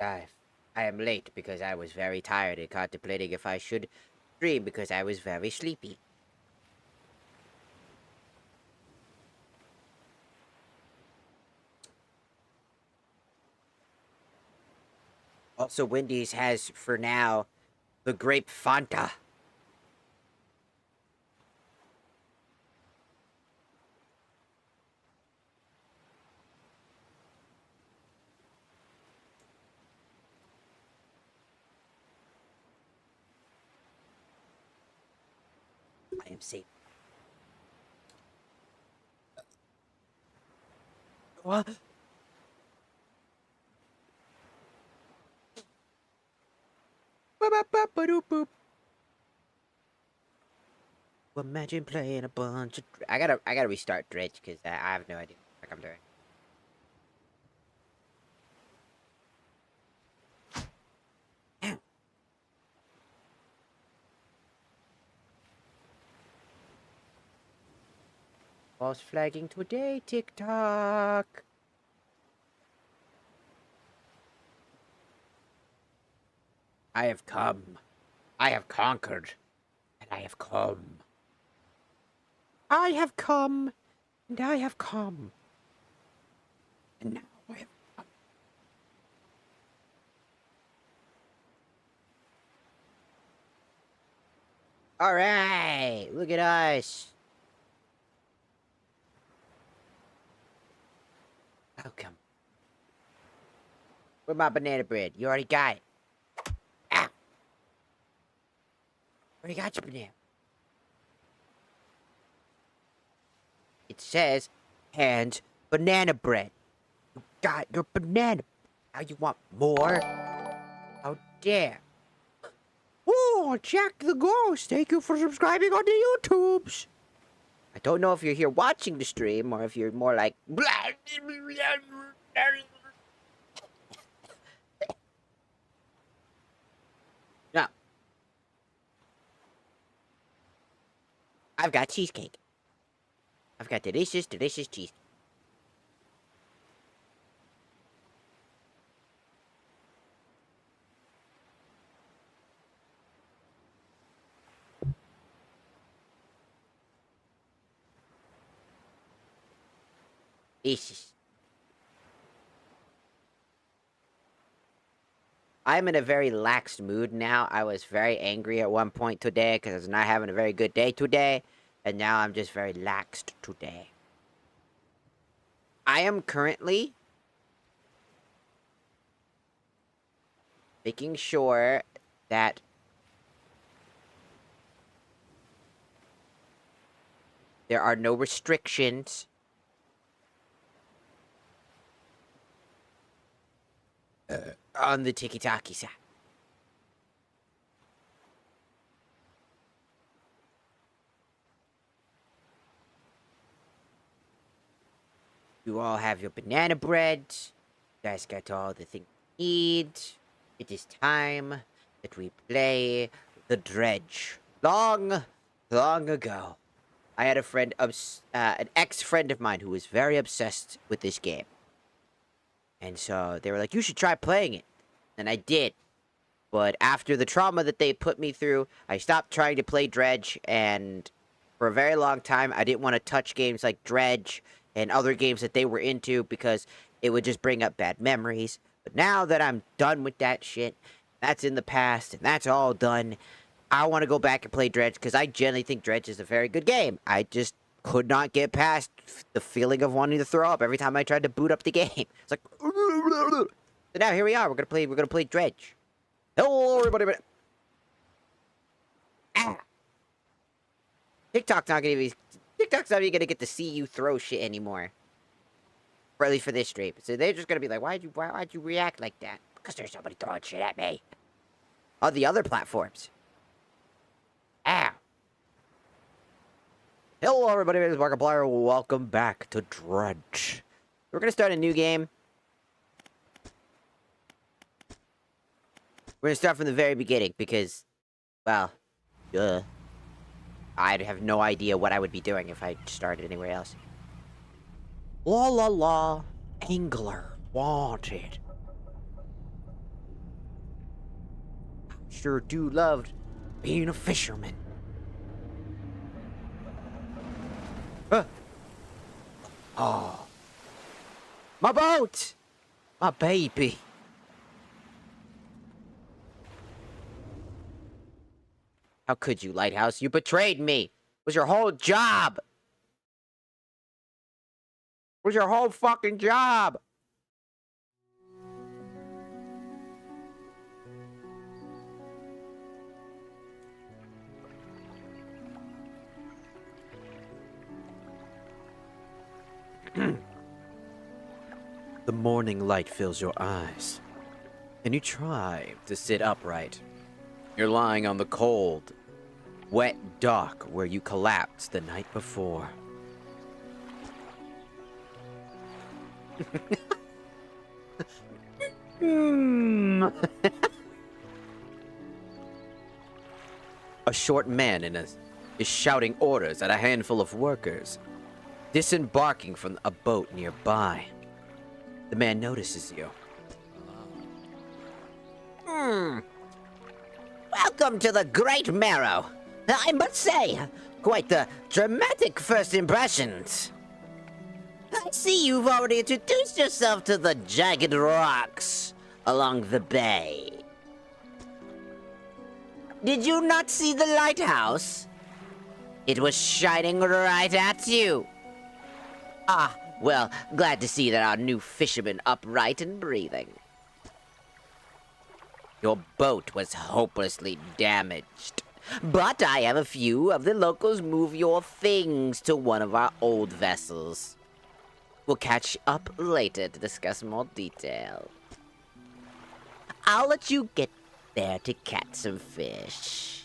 I am late because I was very tired and contemplating if I should stream because I was very sleepy. Also, Wendy's has, for now, the grape Fanta. I am safe. What? Imagine playing a bunch of. I gotta restart Dredge because I have no idea what I'm doing. False flagging today, TikTok. I have come. I have conquered. And I have come. I have come. And I have come. And now I have come. Alright. Look at us. Welcome. Where's my banana bread? You already got it. Ow. Already got your banana. It says, hand banana bread. You got your banana. Now you want more? How dare. Oh, Jack the Ghost. Thank you for subscribing on the YouTubes. I don't know if you're here watching the stream or if you're more like. No. I've got cheesecake. I've got delicious, delicious cheesecake. Delicious. I'm in a very laxed mood now. I was very angry at one point today because I was not having a very good day today. And now I'm just very laxed today. I am currently making sure that there are no restrictions on the tiki-taki side. You all have your banana bread. You guys got all the things you need. It is time that we play the Dredge. Long, long ago, I had a friend, an ex-friend of mine who was very obsessed with this game. And so they were like, you should try playing it. And I did. But after the trauma that they put me through, I stopped trying to play Dredge. And for a very long time, I didn't want to touch games like Dredge and other games that they were into because it would just bring up bad memories. But now that I'm done with that shit, that's in the past, and that's all done, I want to go back and play Dredge because I genuinely think Dredge is a very good game. I just could not get past the feeling of wanting to throw up every time I tried to boot up the game. It's like, so now here we are. We're gonna play Dredge. Hello, everybody. Ah. TikTok's not even gonna get to see you throw shit anymore. Or at least for this stream. So they're just gonna be like, why'd you react like that? Because there's somebody throwing shit at me. On the other platforms. Ow. Hello, everybody. My name is Markiplier. Welcome back to Dredge. We're gonna start a new game. We're gonna start from the very beginning because, well, I'd have no idea what I would be doing if I started anywhere else. La la la. Angler wanted. Sure do love being a fisherman. Oh, my boat! My baby. How could you, Lighthouse? You betrayed me. It was your whole job. It was your whole fucking job. The morning light fills your eyes, and you try to sit upright. You're lying on the cold, wet dock where you collapsed the night before. A short man is shouting orders at a handful of workers, disembarking from a boat nearby. The man notices you. Welcome to the Great Marrow. I must say, quite the dramatic first impressions. I see you've already introduced yourself to the jagged rocks along the bay. Did you not see the lighthouse? It was shining right at you. Ah, well, glad to see that our new fisherman upright and breathing. Your boat was hopelessly damaged, but I have a few of the locals move your things to one of our old vessels. We'll catch up later to discuss more detail. I'll let you get there to catch some fish.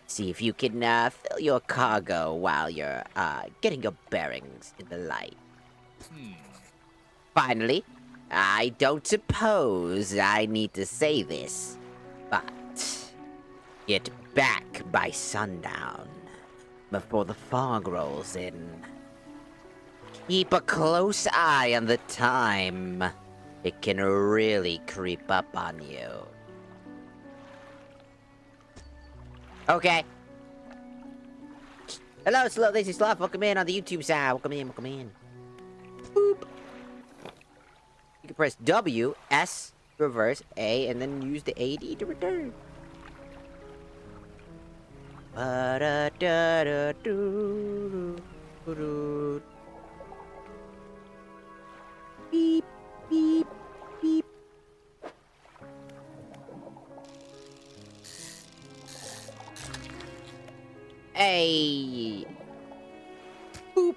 See if you can fill your cargo while you're getting your bearings in the light. Finally, I don't suppose I need to say this, but get back by sundown before the fog rolls in. Keep a close eye on the time. It can really creep up on you. Okay. Hello, Slow. This is Sloth. Welcome in on the YouTube side. Welcome in. Welcome in. Boop. You can press W, S, reverse, A, and then use the AD to return. Beep, beep, beep. Hey. Boop.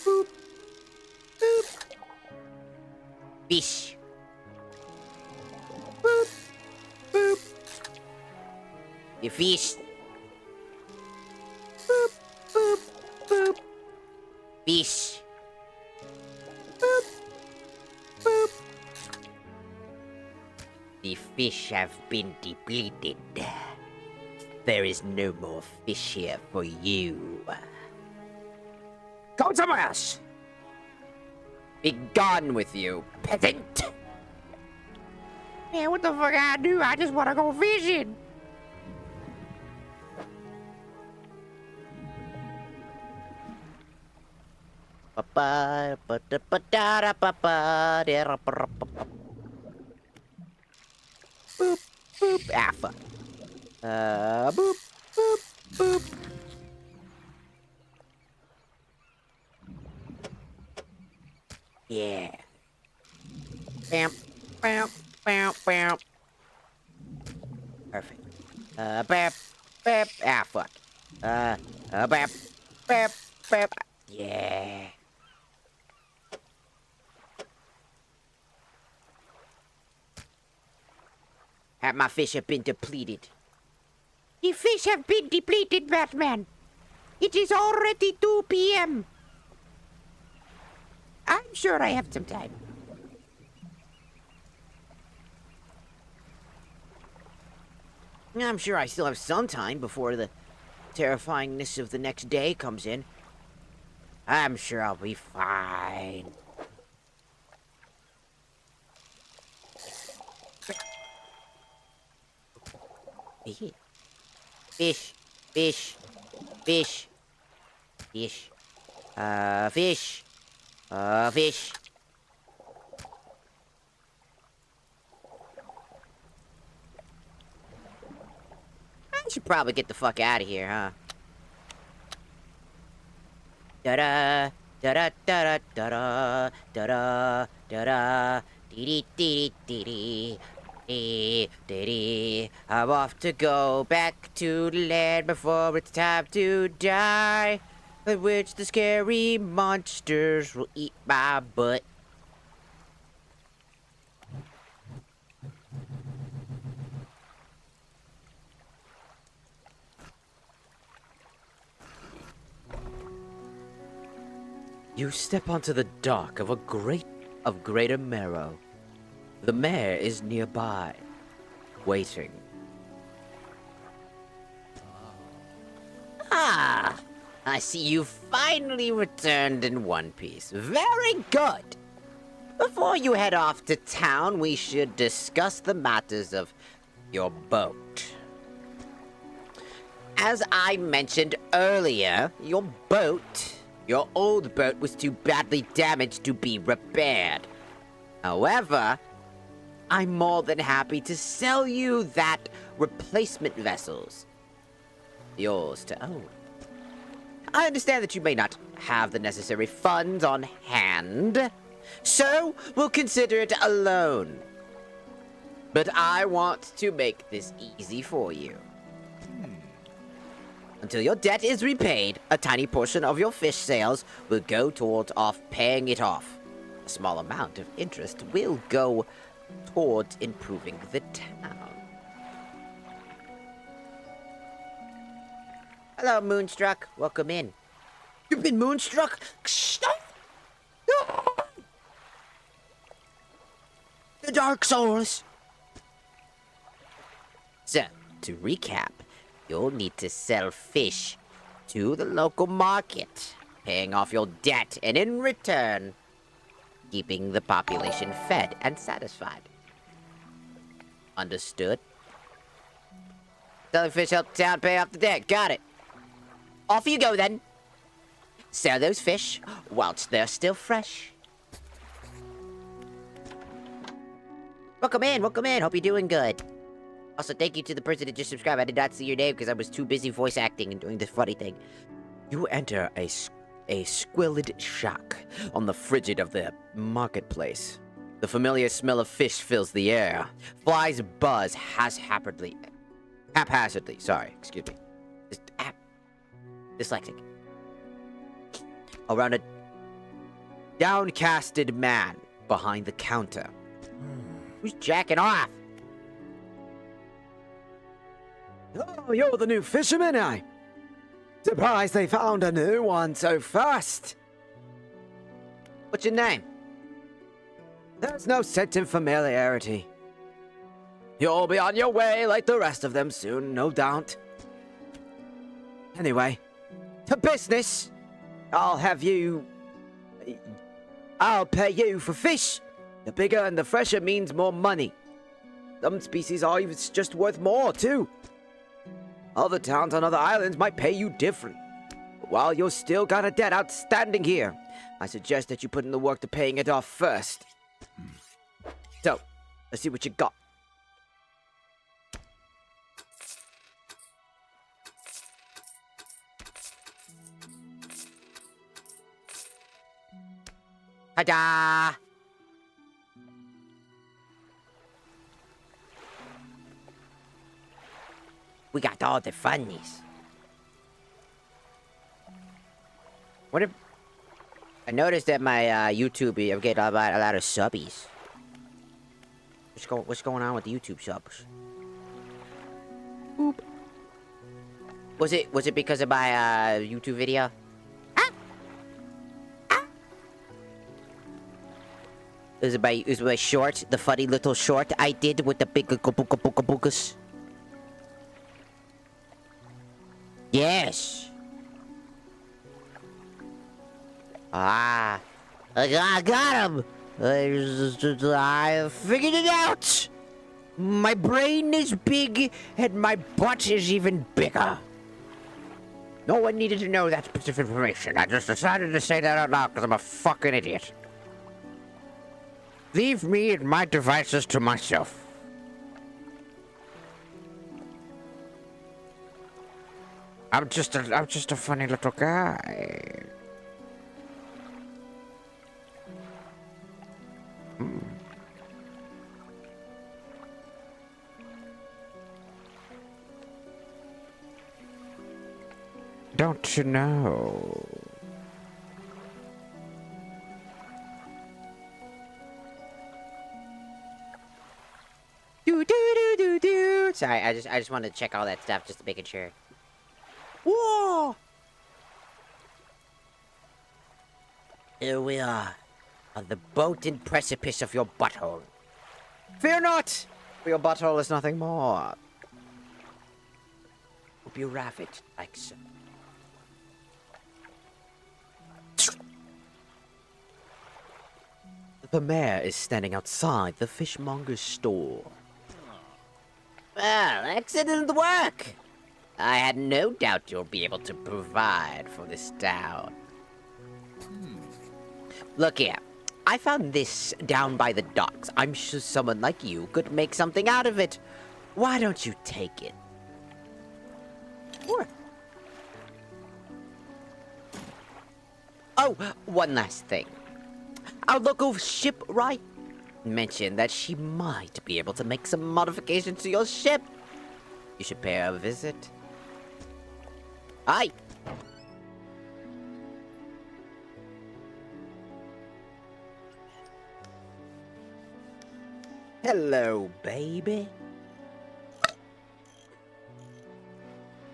Boop. Boop. Fish. Boop. Boop. You fish. Boop. Boop. Boop. Fish. Boop. Boop. The fish have been depleted. There is no more fish here for you. Go somewhere else! Be gone with you, peasant! Man, what the fuck I do? I just wanna go fishing! Boop, boop, ah, fuck. Boop, boop, boop. Yeah. Bam, bam, bam, bam. Perfect. Bap, bap, ah, fuck. Bap, bap, bap. Yeah. Have my fish have been depleted. The fish have been depleted, Batman. It is already 2 p.m. I'm sure I have some time. I'm sure I still have some time before the terrifyingness of the next day comes in. I'm sure I'll be fine. Fish, fish, fish, fish, fish, fish, fish. I should probably get the fuck out of here, huh? Da-da, da-da, da-da, da-da, da-da, da-da, dee-dee-dee-dee-dee. I'm off to go back to the land before it's time to die, in which the scary monsters will eat my butt. You step onto the dock of Greater Marrow. The mayor is nearby, waiting. Ah, I see you finally returned in one piece. Very good. Before you head off to town, we should discuss the matters of your boat. As I mentioned earlier, your old boat was too badly damaged to be repaired. However, I'm more than happy to sell you that replacement vessels. Yours to own. I understand that you may not have the necessary funds on hand, so we'll consider it a loan. But I want to make this easy for you. Until your debt is repaid, a tiny portion of your fish sales will go towards paying it off. A small amount of interest will go towards improving the town. Hello, Moonstruck. Welcome in. You've been Moonstruck? Stop! No! The Dark Souls! So, to recap, you'll need to sell fish to the local market, paying off your debt, and in return, keeping the population fed and satisfied. Understood? Selling fish help town pay off the debt. Got it. Off you go, then. Sell those fish whilst they're still fresh. Welcome in, welcome in. Hope you're doing good. Also, thank you to the person that just subscribed. I did not see your name because I was too busy voice acting and doing this funny thing. You enter a squalid shack on the frigid of the marketplace. The familiar smell of fish fills the air. Flies buzz haphazardly. Excuse me. Dyslexic. Around a downcasted man behind the counter. Who's jacking off? Oh, you're the new fisherman, eh? Surprised they found a new one so fast. What's your name? There's no sense in familiarity. You'll be on your way like the rest of them soon, no doubt. Anyway, to business. I'll pay you for fish. The bigger and the fresher means more money. Some species are even just worth more, too. Other towns on other islands might pay you different. But while you've still got a debt outstanding here, I suggest that you put in the work to paying it off first. So, let's see what you got. Ta-da! We got all the funnies. What if I noticed that my YouTube, I'm getting a lot of subbies. What's going on with the YouTube subs? Boop. Was it because of my YouTube video? Is it my short, the funny little short I did with the big bookus? Yes. I got him. I figured it out. My brain is big, and my butt is even bigger. No one needed to know that bit of information. I just decided to say that out loud because I'm a fucking idiot. Leave me and my devices to myself. I'm just a funny little guy. Don't you know? Do. Sorry, I just wanted to check all that stuff just to make sure. Whoa! Here we are, on the bolted precipice of your butthole. Fear not, for your butthole is nothing more. Hope you ravaged like so. The mayor is standing outside the fishmonger's store. Well, excellent work. I had no doubt you'll be able to provide for this town. Look here. I found this down by the docks. I'm sure someone like you could make something out of it. Why don't you take it? Sure. Oh, one last thing. Our local shipwright mentioned that she might be able to make some modifications to your ship. You should pay her a visit. Hi. Hello, baby.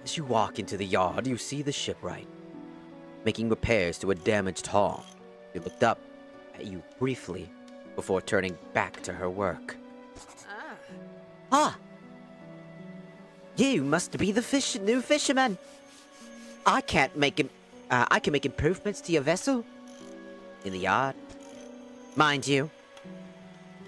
As you walk into the yard, you see the shipwright making repairs to a damaged hull. She looked up at you briefly before turning back to her work. Ah! You must be the new fisherman. I can make improvements to your vessel in the yard. Mind you,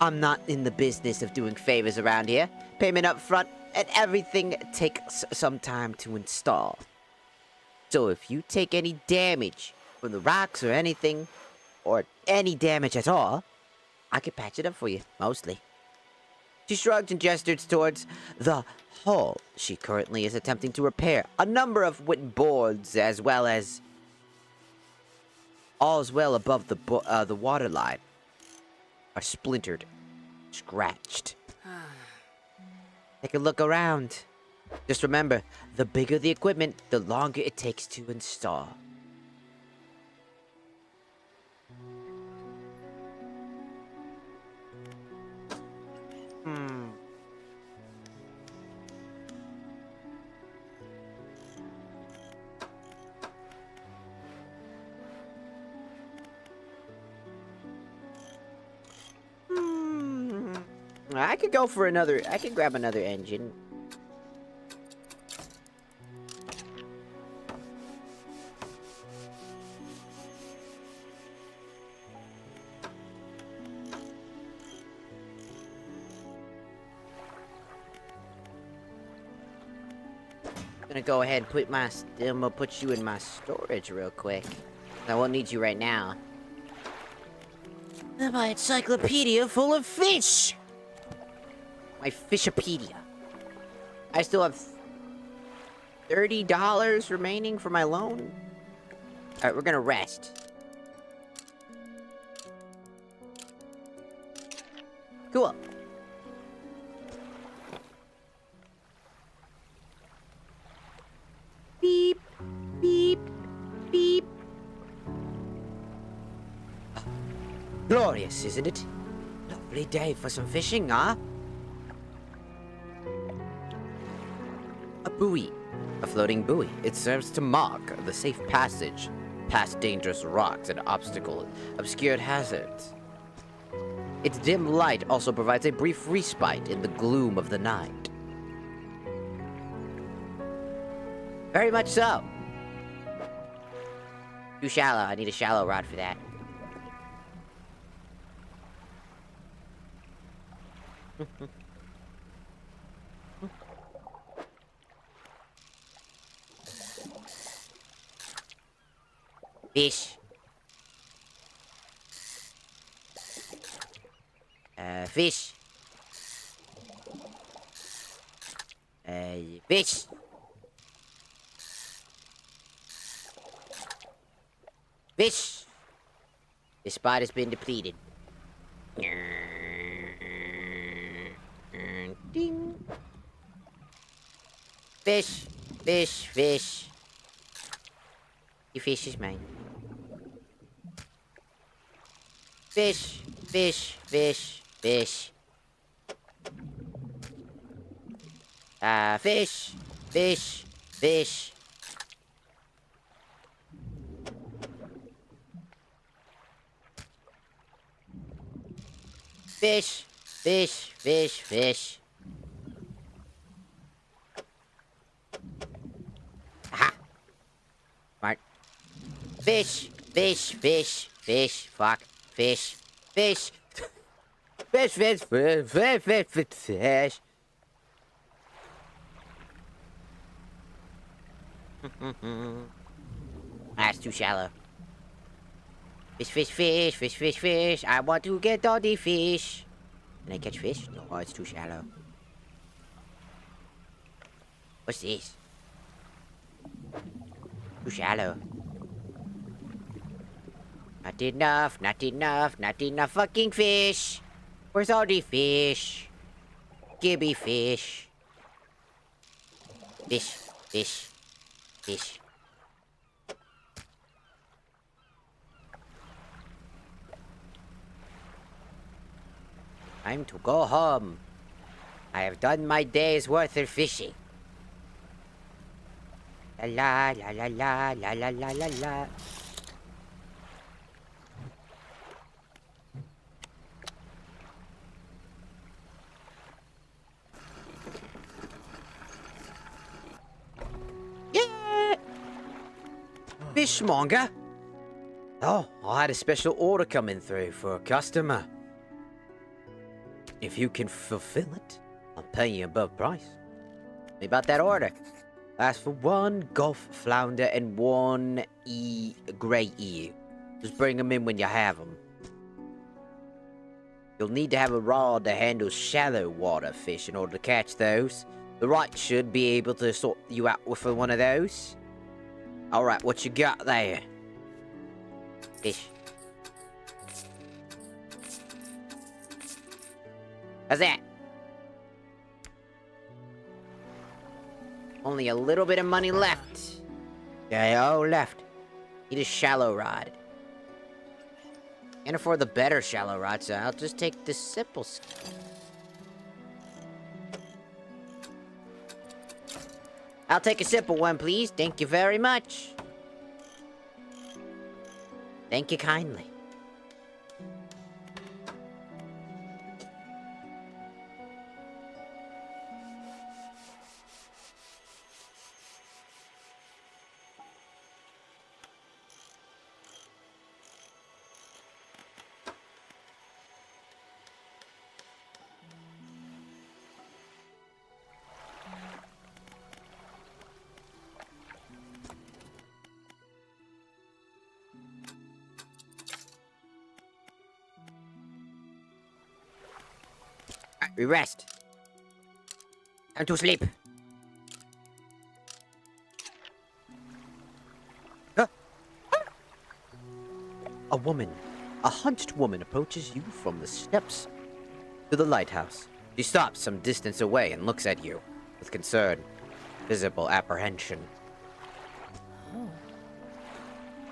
I'm not in the business of doing favors around here. Payment up front, and everything takes some time to install. So if you take any damage from the rocks or anything, or any damage at all, I can patch it up for you, mostly. She shrugged and gestured towards the hull she currently is attempting to repair. A number of wooden boards, as well as all's well above the water line, are splintered, scratched. Take a look around. Just remember, the bigger the equipment, the longer it takes to install. I could go for another. I could grab another engine. Gonna go ahead and put I'm gonna put you in my storage real quick. I won't need you right now. My encyclopedia full of fish! My fishopedia. I still have $30 remaining for my loan. Alright, we're gonna rest. Cool. Beep, beep, beep. Glorious, isn't it? Lovely day for some fishing, huh? A buoy. A floating buoy. It serves to mark the safe passage past dangerous rocks and obscured hazards. Its dim light also provides a brief respite in the gloom of the night. Very much so. Too shallow. I need a shallow rod for that. Fish. Fish. Fish. Fish. This spot has been depleted. Ding. Fish. Fish. Fish. Your fish is mine. Fish. Fish. Fish. Fish. Fish. Fish. Fish. Fish. Fish. Fish. Fish. Aha. Smart. Fish. Fish. Fish. Fish. Fuck. Fish. Fish. Fish. Fish. Fish. Fish. Fish. Fish. Fish. That's too shallow. Fish, fish, fish, fish, fish, fish. I want to get all the fish. Can I catch fish? No, it's too shallow. What's this? Too shallow. Not enough, not enough, not enough fucking fish. Where's all the fish? Give me fish. Fish, fish, fish. Time to go home. I have done my day's worth of fishing. La la la la la la la la la. Yeah! Fishmonger? Oh, I had a special order coming through for a customer. If you can fulfill it, I'll pay you above price. Tell me about that order. Ask for 1 Gulf flounder and 1 gray eel. Just bring them in when you have them. You'll need to have a rod to handle shallow water fish in order to catch those. The right should be able to sort you out with one of those. Alright, what you got there? Fish. How's that? Only a little bit of money left. Yeah, oh, left. Need a shallow rod. Can't afford the better shallow rod, so I'll just take the simple. I'll take a simple one, please. Thank you very much. Thank you kindly. Alright, we rest. Time to sleep. A woman, a hunched woman approaches you from the steps to the lighthouse. She stops some distance away and looks at you with concern, visible apprehension.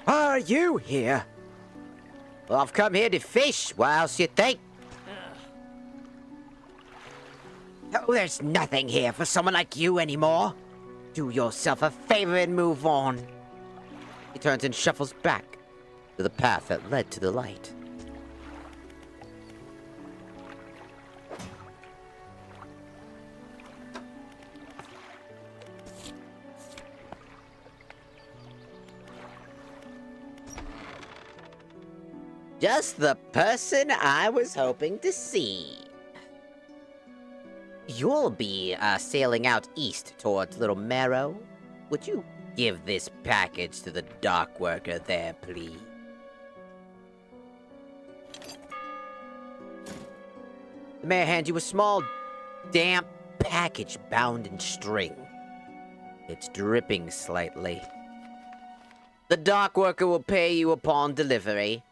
Are you here? Well, I've come here to fish. What else you think? Oh, there's nothing here for someone like you anymore. Do yourself a favor and move on. He turns and shuffles back to the path that led to the light. Just the person I was hoping to see. You'll be sailing out east towards Little Marrow. Would you give this package to the dock worker there, please. The mayor hands you a small, damp package bound in string. It's dripping slightly. The dock worker will pay you upon delivery.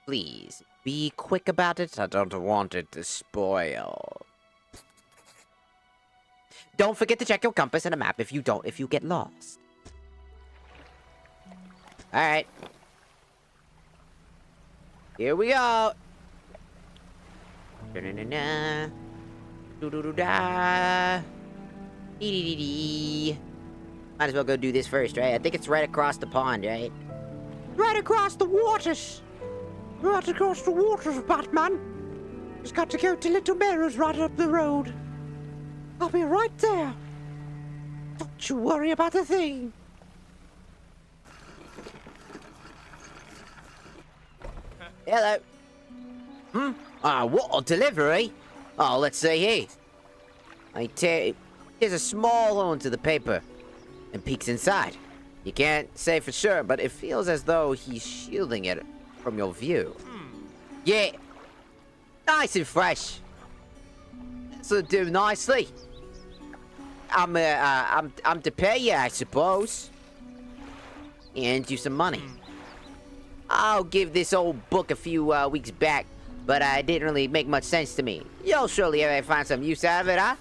Please, be quick about it. I don't want it to spoil. Don't forget to check your compass and a map if you get lost. Alright. Here we go. Da-da-da-da. Do-do-do-da. Dee-dee-dee-dee. Might as well go do this first, right? I think it's right across the pond, right? Right across the waters! Right across the waters, Batman! Just got to go to Little Meadows right up the road. I'll be right there. Don't you worry about a thing. Hello. What a delivery? Oh, let's see here. There's a small hole into the paper and peeks inside. You can't say for sure, but it feels as though he's shielding it from your view. Yeah. Nice and fresh. This'll do nicely. I'm to pay you, I suppose. And you some money. I'll give this old book a few weeks back, but it didn't really make much sense to me. You'll surely find some use out of it, huh?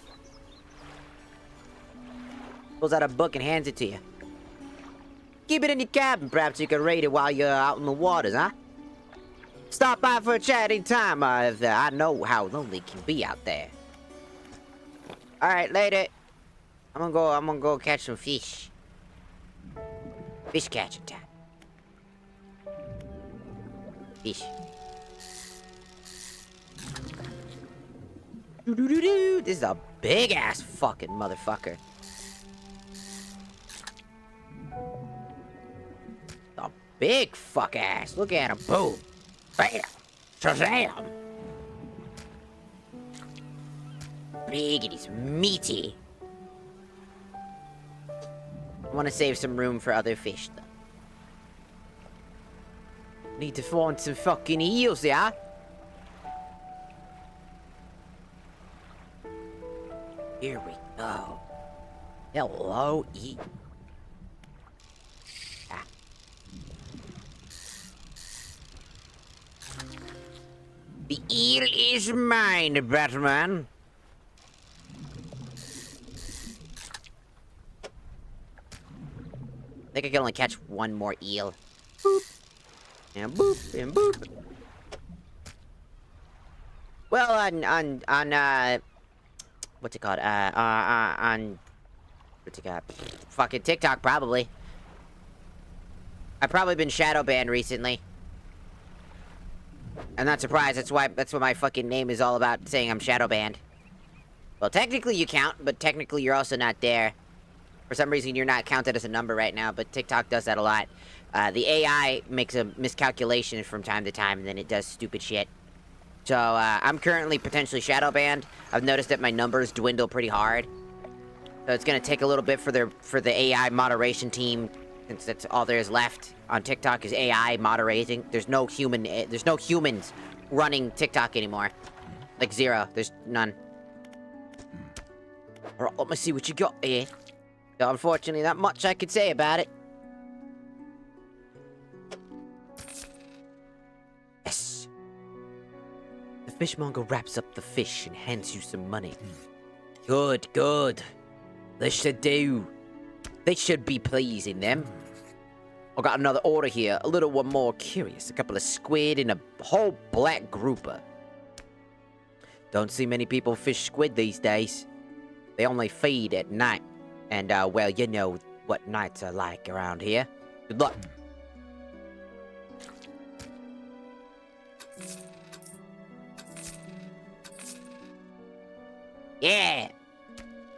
Pulls out a book and hands it to you. Keep it in your cabin, perhaps you can read it while you're out in the waters, huh? Stop by for a chat anytime, if I know how lonely it can be out there. Alright, later. I'm gonna go catch some fish. Fish catching time. Fish. Doo-doo-doo-doo. This is a big ass fucking motherfucker. A big fuck ass. Look at him. Boom. Bam. Shazam. Big and he's meaty. I want to save some room for other fish, though. Need to find some fucking eels, yeah? Here we go. Hello, eel. Ah. The eel is mine, Batman. I think I can only catch one more eel. Boop. And boop, and boop. Well, on what's it called? On, what's it called? Fucking TikTok, probably. I've probably been shadow banned recently. I'm not surprised, that's what my fucking name is all about, saying I'm shadow banned. Well, technically you count, but technically you're also not there. For some reason, you're not counted as a number right now, but TikTok does that a lot. The AI makes a miscalculation from time to time, and then it does stupid shit. So, I'm currently potentially shadow banned. I've noticed that my numbers dwindle pretty hard. So it's gonna take a little bit for the AI moderation team, since that's all there is left on TikTok is AI moderating. There's no humans running TikTok anymore. Like, zero. There's none. Alright, let me see what you got here. So unfortunately, not much I could say about it. Yes. The fishmonger wraps up the fish and hands you some money. Good, good. They should do. They should be pleasing them. I got another order here, a little one more curious. A couple of squid and a whole black grouper. Don't see many people fish squid these days. They only feed at night. And, well, you know what nights are like around here. Good luck. Yeah!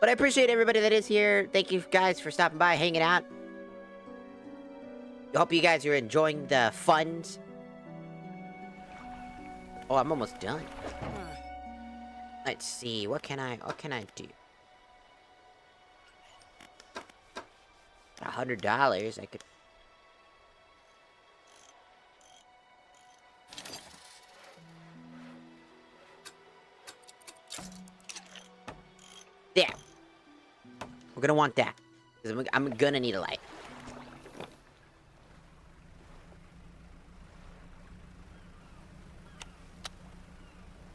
But I appreciate everybody that is here. Thank you guys for stopping by, hanging out. I hope you guys are enjoying the funds. Oh, I'm almost done. Let's see, what can I do? A $100, I could... There. We're gonna want that. Because I'm gonna need a light.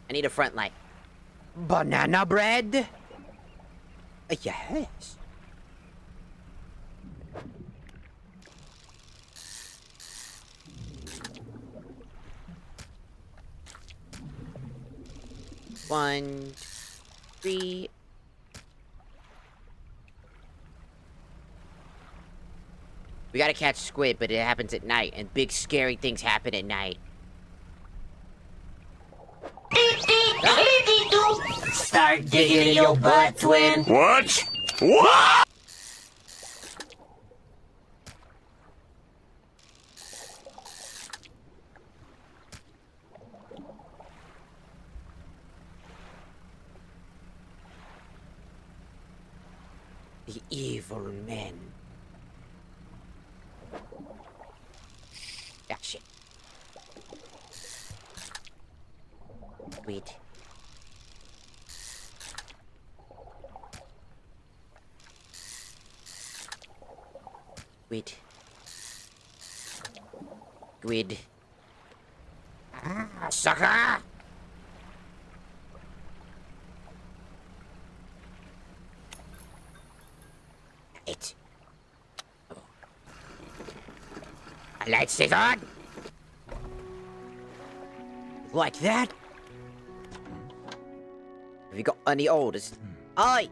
I need a front light. Banana bread? Yes. One, 3. We gotta catch squid, but it happens at night, and big scary things happen at night. Start digging in your butt, twin. What? What? The evil men. Ah, shit. Wait. Squid. Squid. Ah, sucker! It. Oh. A light stays on. Like that? Have you got any orders? Aye.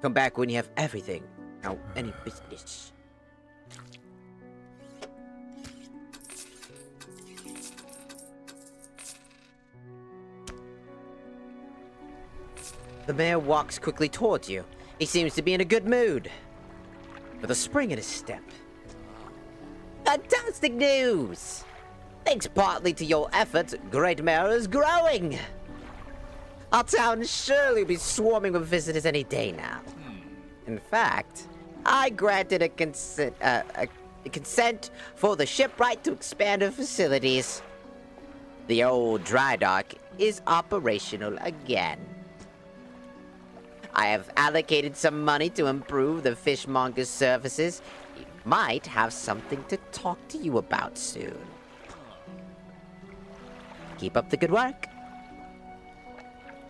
Come back when you have everything. Now, any business. The mayor walks quickly towards you. He seems to be in a good mood, with a spring in his step. Fantastic news! Thanks partly to your efforts, Great Mayor is growing. Our town surely will be swarming with visitors any day now. In fact, I granted a consent for the shipwright to expand her facilities. The old dry dock is operational again. I have allocated some money to improve the fishmonger's services. He might have something to talk to you about soon. Keep up the good work.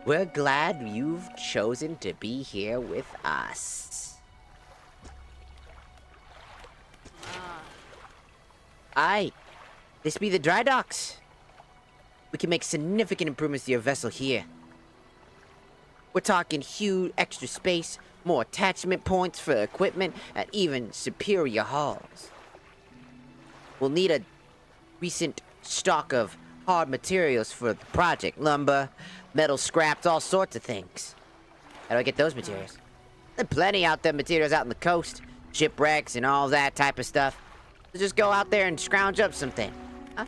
We're glad you've chosen to be here with us. Aye, this be the dry docks. We can make significant improvements to your vessel here. We're talking huge extra space, more attachment points for equipment, and even superior hulls. We'll need a recent stock of hard materials for the project. Lumber, metal scraps, all sorts of things. How do I get those materials? There are plenty out there materials out on the coast. Shipwrecks and all that type of stuff. So just go out there and scrounge up something. Huh?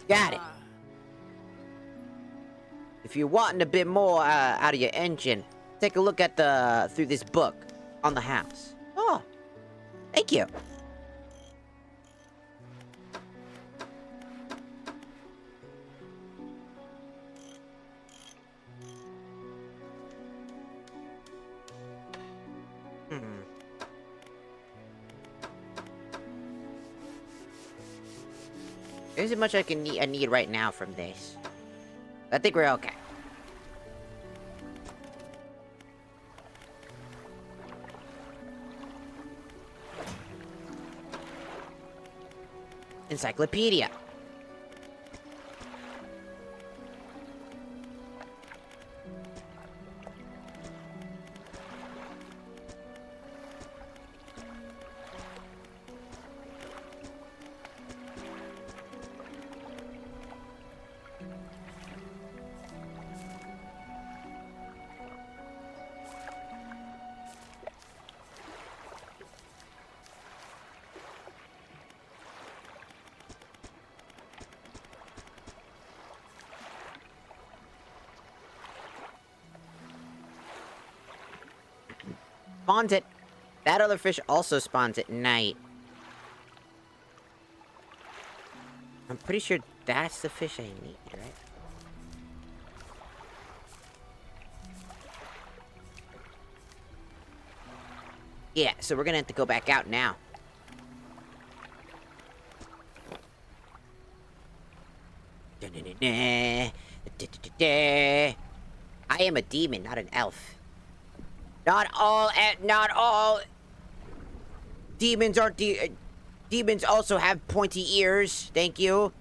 Got it. If you're wanting a bit more out of your engine, take a look at through this book on the house. Oh, thank you. There isn't much I need right now from this. I think we're okay. Encyclopedia. spawns it. That other fish also spawns at night. I'm pretty sure that's the fish I need, right? Yeah, so we're gonna have to go back out now. I am a demon, not an elf. Not all demons are demons also have pointy ears. Thank you.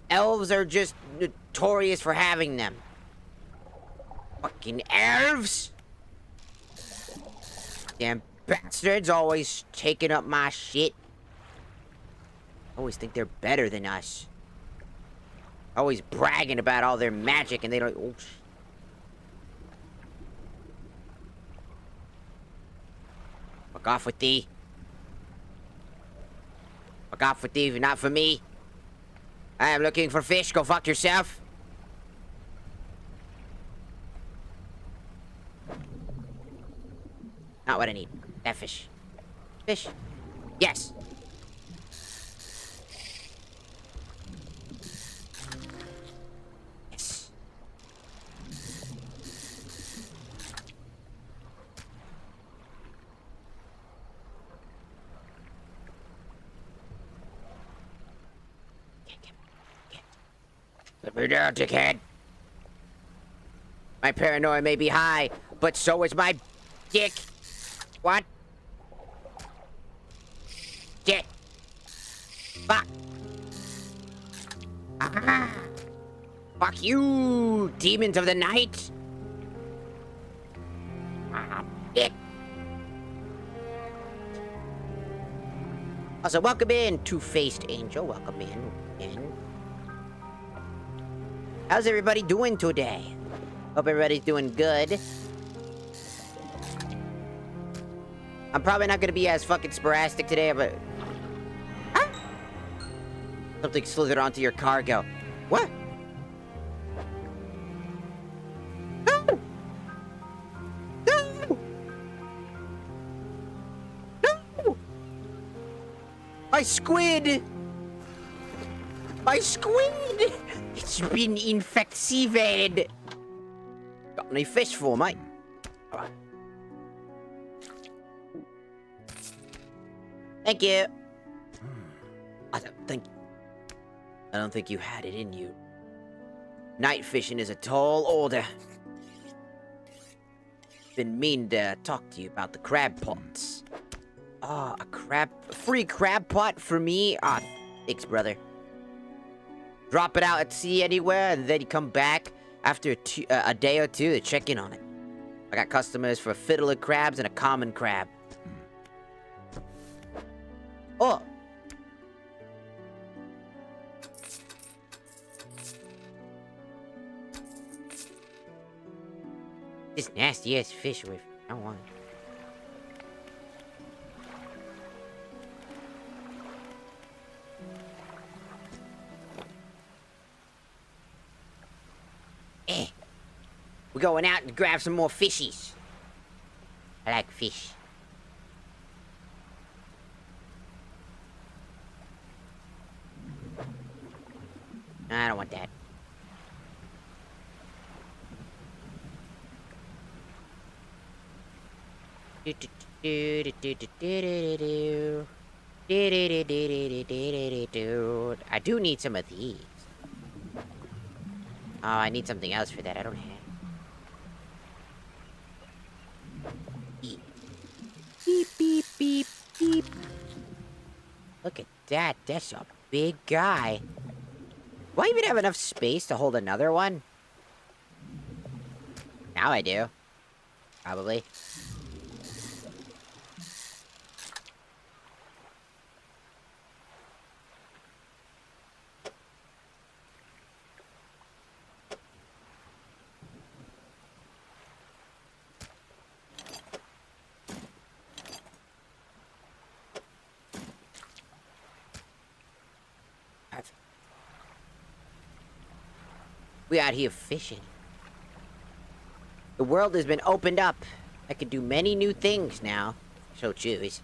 Elves are just notorious for having them. Fucking elves! Damn bastards always taking up my shit. Always think they're better than us. Always bragging about all their magic and they don't. Oh, fuck off with thee. Fuck off with thee, not for me. I am looking for fish. Go fuck yourself. Not what I need. That fish. Fish. Yes. Yes. Put me down, dickhead. My paranoia may be high, but so is my dick. What? Shit. Fuck. Ah. Fuck you, demons of the night. Ah, dick. Also, welcome in, Two-Faced Angel. Welcome in. How's everybody doing today? Hope everybody's doing good. I'm probably not gonna be as fucking sporadic today, but... Ah! Something slithered onto your cargo. What? No! No! No! My squid! My squid! It's been infectivated! Got any fish for, mate? Alright. Thank you. I don't think you had it in you. Night fishing is a tall order. Been meaning to talk to you about the crab pots. Ah, a free crab pot for me? Ah, thanks, brother. Drop it out at sea anywhere, and then you come back after a day or two to check in on it. I got customers for fiddler crabs and a common crab. Oh! This nasty ass fish away from me. I don't want it. We're going out to grab some more fishies. I like fish. I don't want that. I do need some of these. Oh, I need something else for that. I don't have. Beep. Beep, beep, beep, beep. Look at that. That's a big guy. Do I even have enough space to hold another one? Now I do. Probably. We out here fishing. The world has been opened up I can do many new things now. So choose.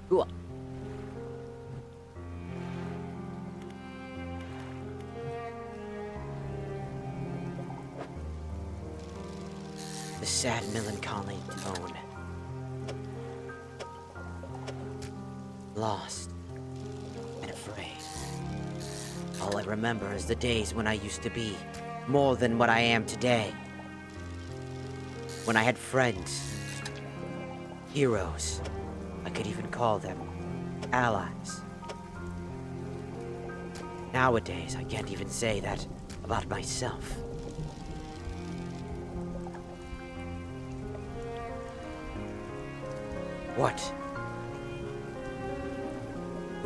Cool. The sad melancholy tone. Lost and afraid. All I remember is the days when I used to be more than what I am today. When I had friends, heroes, I could even call them allies. Nowadays, I can't even say that about myself. What?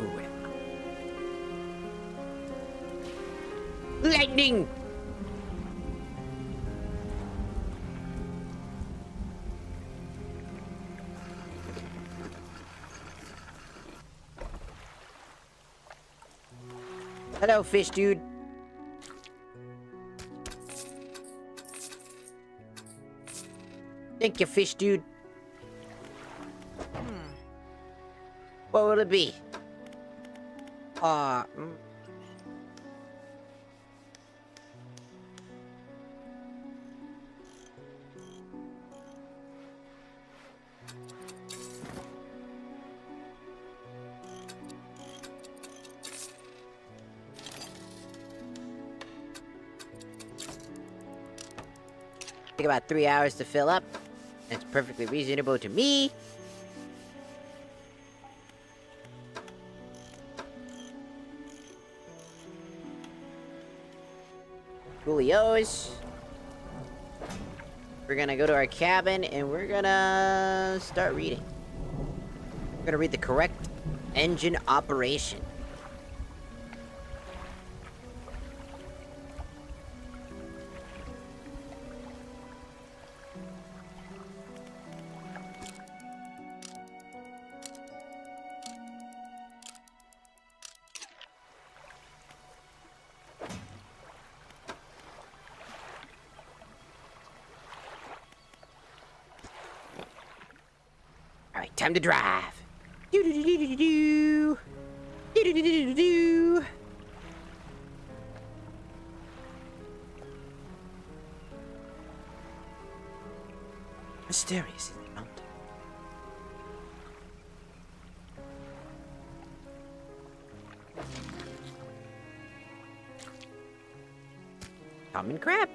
Ooh. Lightning! Hello, fish dude. Thank you, fish dude. What will it be? Take about 3 hours to fill up. It's perfectly reasonable to me. Coolios. We're gonna go to our cabin and we're gonna start reading. We're gonna read the correct engine operation. Alright, time to drive. Do-do-do-do-do-do. Do-do-do-do-do-do. Mysterious is the mountain. Common crab.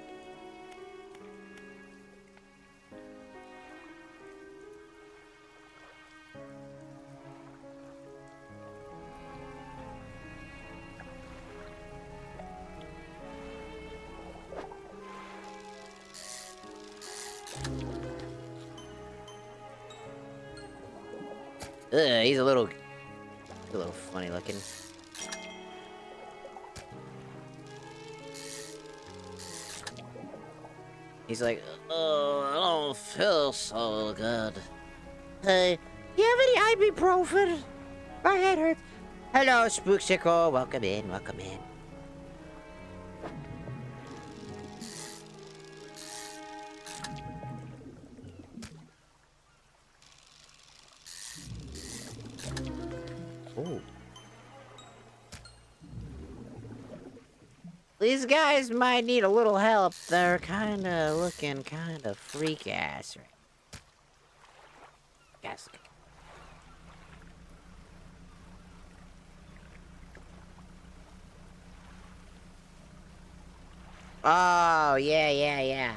Ugh, he's a little funny looking. He's like, oh, I don't feel so good. Hey, you have any ibuprofen? My head hurts. Hello, Spooksicle. Welcome in, welcome in. Ooh. These guys might need a little help. They're kinda looking kinda freak ass right. Yes. Oh, yeah.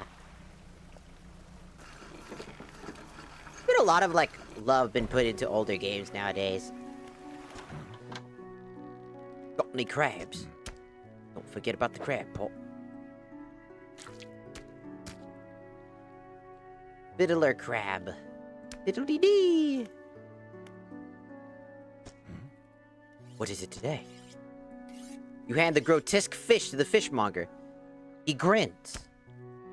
Been a lot of, like, love been put into older games nowadays. Got any crabs? Don't forget about the crab pot. Fiddler crab. Fiddle-dee-dee. What is it today? You hand the grotesque fish to the fishmonger. He grins,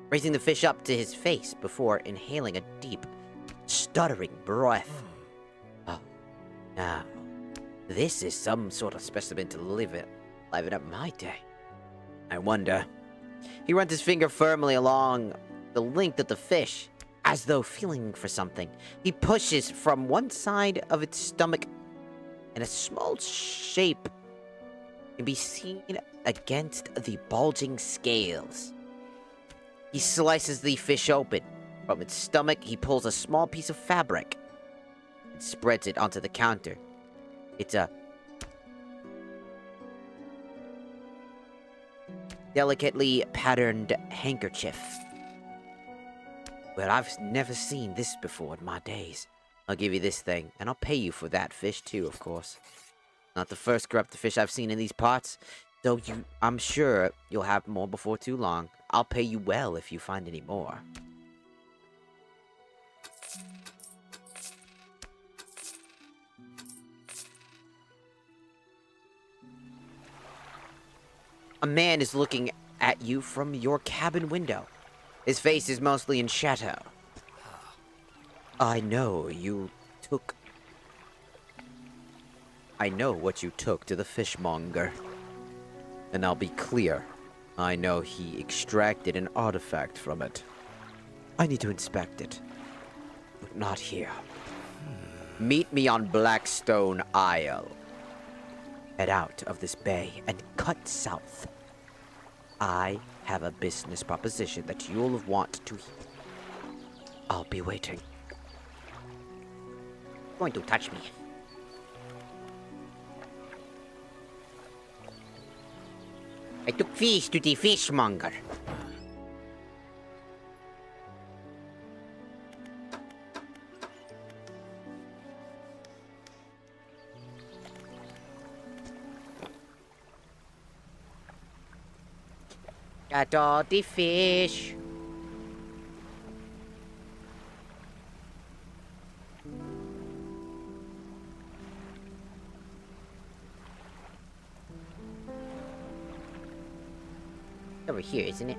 raising the fish up to his face before inhaling a deep, stuttering breath. Oh, now This is some sort of specimen to liven up my day. I wonder. He runs his finger firmly along the length of the fish, as though feeling for something. He pushes from one side of its stomach, and a small shape can be seen against the bulging scales. He slices the fish open. From its stomach, he pulls a small piece of fabric and spreads it onto the counter. It's a delicately patterned handkerchief. Well, I've never seen this before in my days. I'll give you this thing, and I'll pay you for that fish too, of course. Not the first corrupted fish I've seen in these parts, though I'm sure you'll have more before too long. I'll pay you well if you find any more. A man is looking at you from your cabin window. His face is mostly in shadow. I know what you took to the fishmonger. And I'll be clear. I know he extracted an artifact from it. I need to inspect it. But not here. Meet me on Blackstone Isle. Head out of this bay and cut south. I have a business proposition that you'll want to hear. I'll be waiting. Going to touch me. I took fish to the fishmonger. Got all the fish. Over here, isn't it?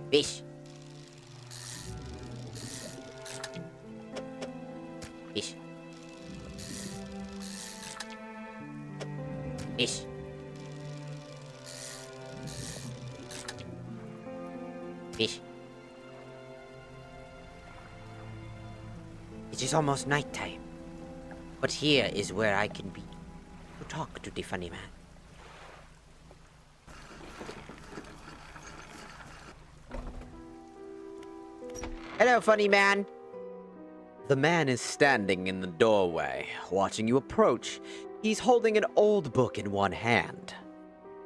Fish. Fish. Fish. Fish. It is almost nighttime, but here is where I can be to talk to the funny man. Hello, funny man. The man is standing in the doorway, watching you approach. He's holding an old book in one hand,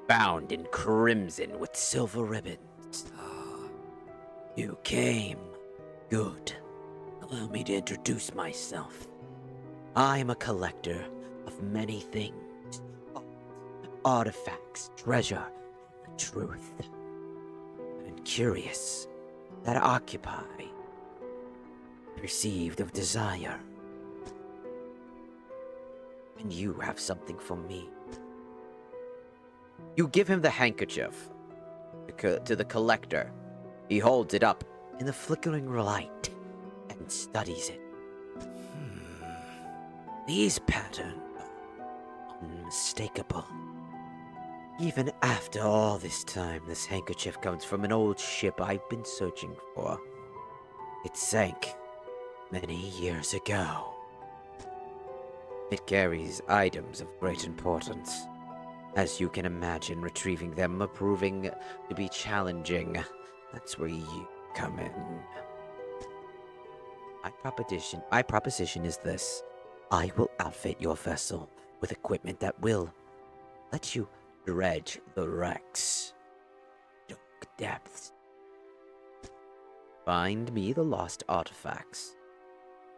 bound in crimson with silver ribbons. You came. Good. Allow me to introduce myself. I am a collector of many things. Artifacts, treasure, the truth. And curious that occupy, perceived of desire. And you have something for me. You give him the handkerchief to the collector. He holds it up in the flickering light and studies it. These patterns are unmistakable. Even after all this time, this handkerchief comes from an old ship I've been searching for. It sank many years ago. It carries items of great importance. As you can imagine, retrieving them proving to be challenging. That's where you come in. My proposition is this. I will outfit your vessel with equipment that will let you dredge the wrecks. Dark depths. Find me the lost artifacts,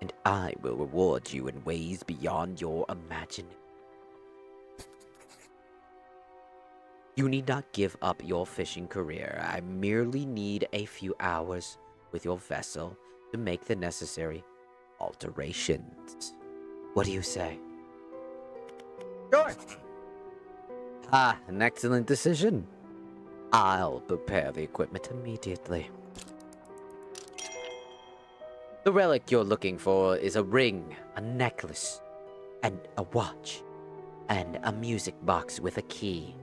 and I will reward you in ways beyond your imagination. You need not give up your fishing career. I merely need a few hours with your vessel to make the necessary alterations. What do you say? Sure. Ah, an excellent decision. I'll prepare the equipment immediately. The relic you're looking for is a ring, a necklace, and a watch, and a music box with a key.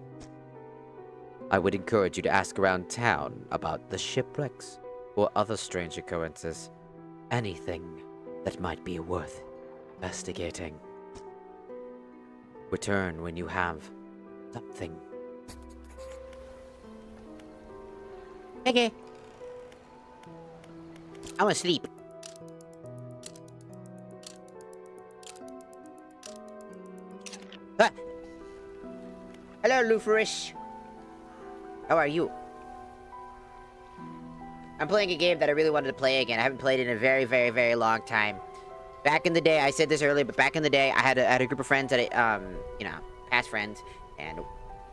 I would encourage you to ask around town about the shipwrecks or other strange occurrences. Anything that might be worth investigating. Return when you have something. Okay. I want to sleep. Ah. Hello, Luferish. How are you? I'm playing a game that I really wanted to play again. I haven't played it in a very, very, very long time. Back in the day, I said this earlier, but back in the day, I had a group of friends that, you know, past friends, and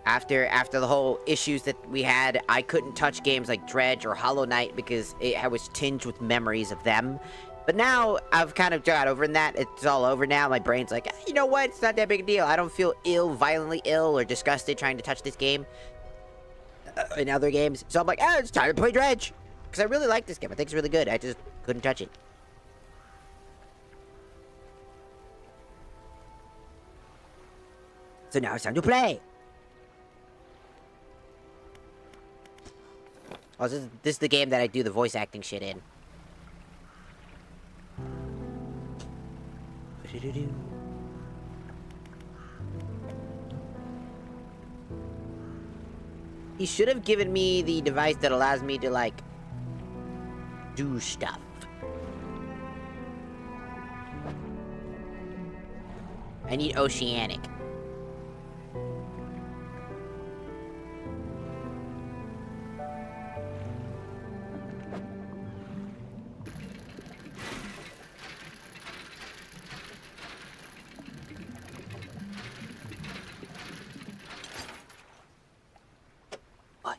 after the whole issues that we had, I couldn't touch games like Dredge or Hollow Knight because I was tinged with memories of them. But now, I've kind of got over that. It's all over now. My brain's like, you know what? It's not that big a deal. I don't feel violently ill, or disgusted trying to touch this game in other games. So I'm like, it's time to play Dredge. Because I really like this game. I think it's really good. I just couldn't touch it. So now it's time to play. Oh, this is the game that I do the voice acting shit in. He should have given me the device that allows me to, like, do stuff. I need Oceanic. What?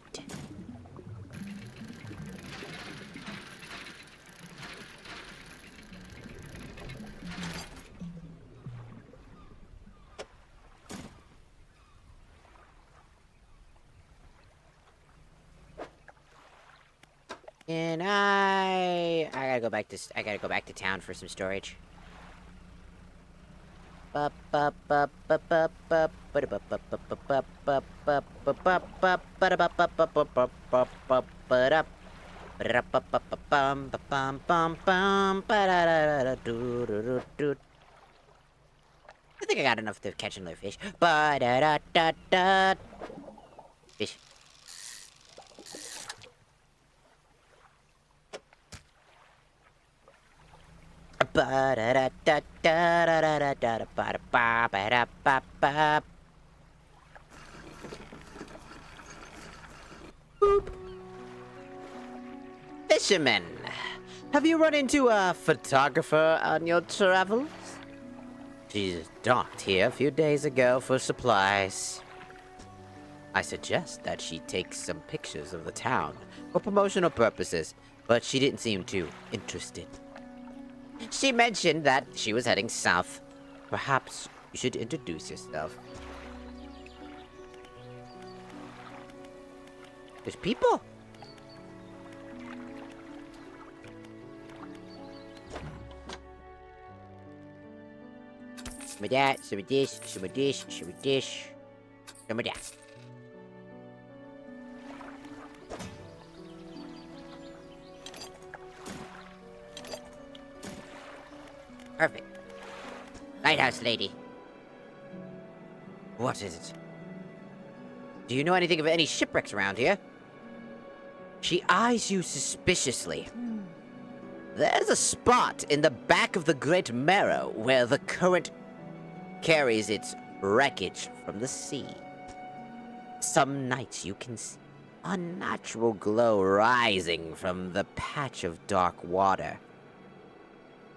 And I gotta go back to town for some storage. I think I got enough to catch another fish. Fish. Boop. Fisherman, have you run into a photographer on your travels? She docked here a few days ago for supplies. I suggest that she takes some pictures of the town for promotional purposes, but she didn't seem too interested. She mentioned that she was heading south. Perhaps you should introduce yourself. There's people. Some of that, some of this, some of this, some of this, some of that. Perfect. Lighthouse lady. What is it? Do you know anything of any shipwrecks around here? She eyes you suspiciously. There's a spot in the back of the Great Marrow where the current carries its wreckage from the sea. Some nights you can see a unnatural glow rising from the patch of dark water.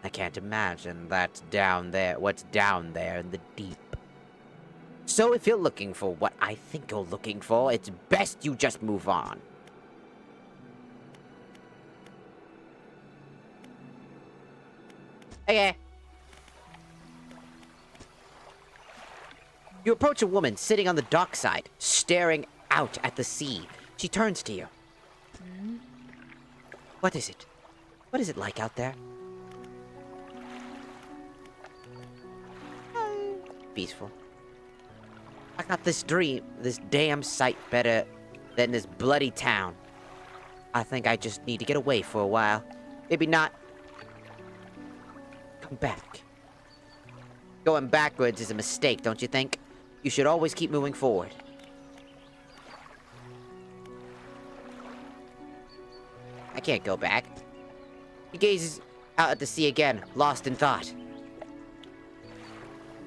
I can't imagine what's down there in the deep. So if you're looking for what I think you're looking for, it's best you just move on. Okay. You approach a woman sitting on the dockside, staring out at the sea. She turns to you. What is it? What is it like out there? Peaceful. I got this damn sight better than this bloody town. I think I just need to get away for a while. Maybe not. Come back. Going backwards is a mistake, don't you think? You should always keep moving forward. I can't go back. He gazes out at the sea again, lost in thought.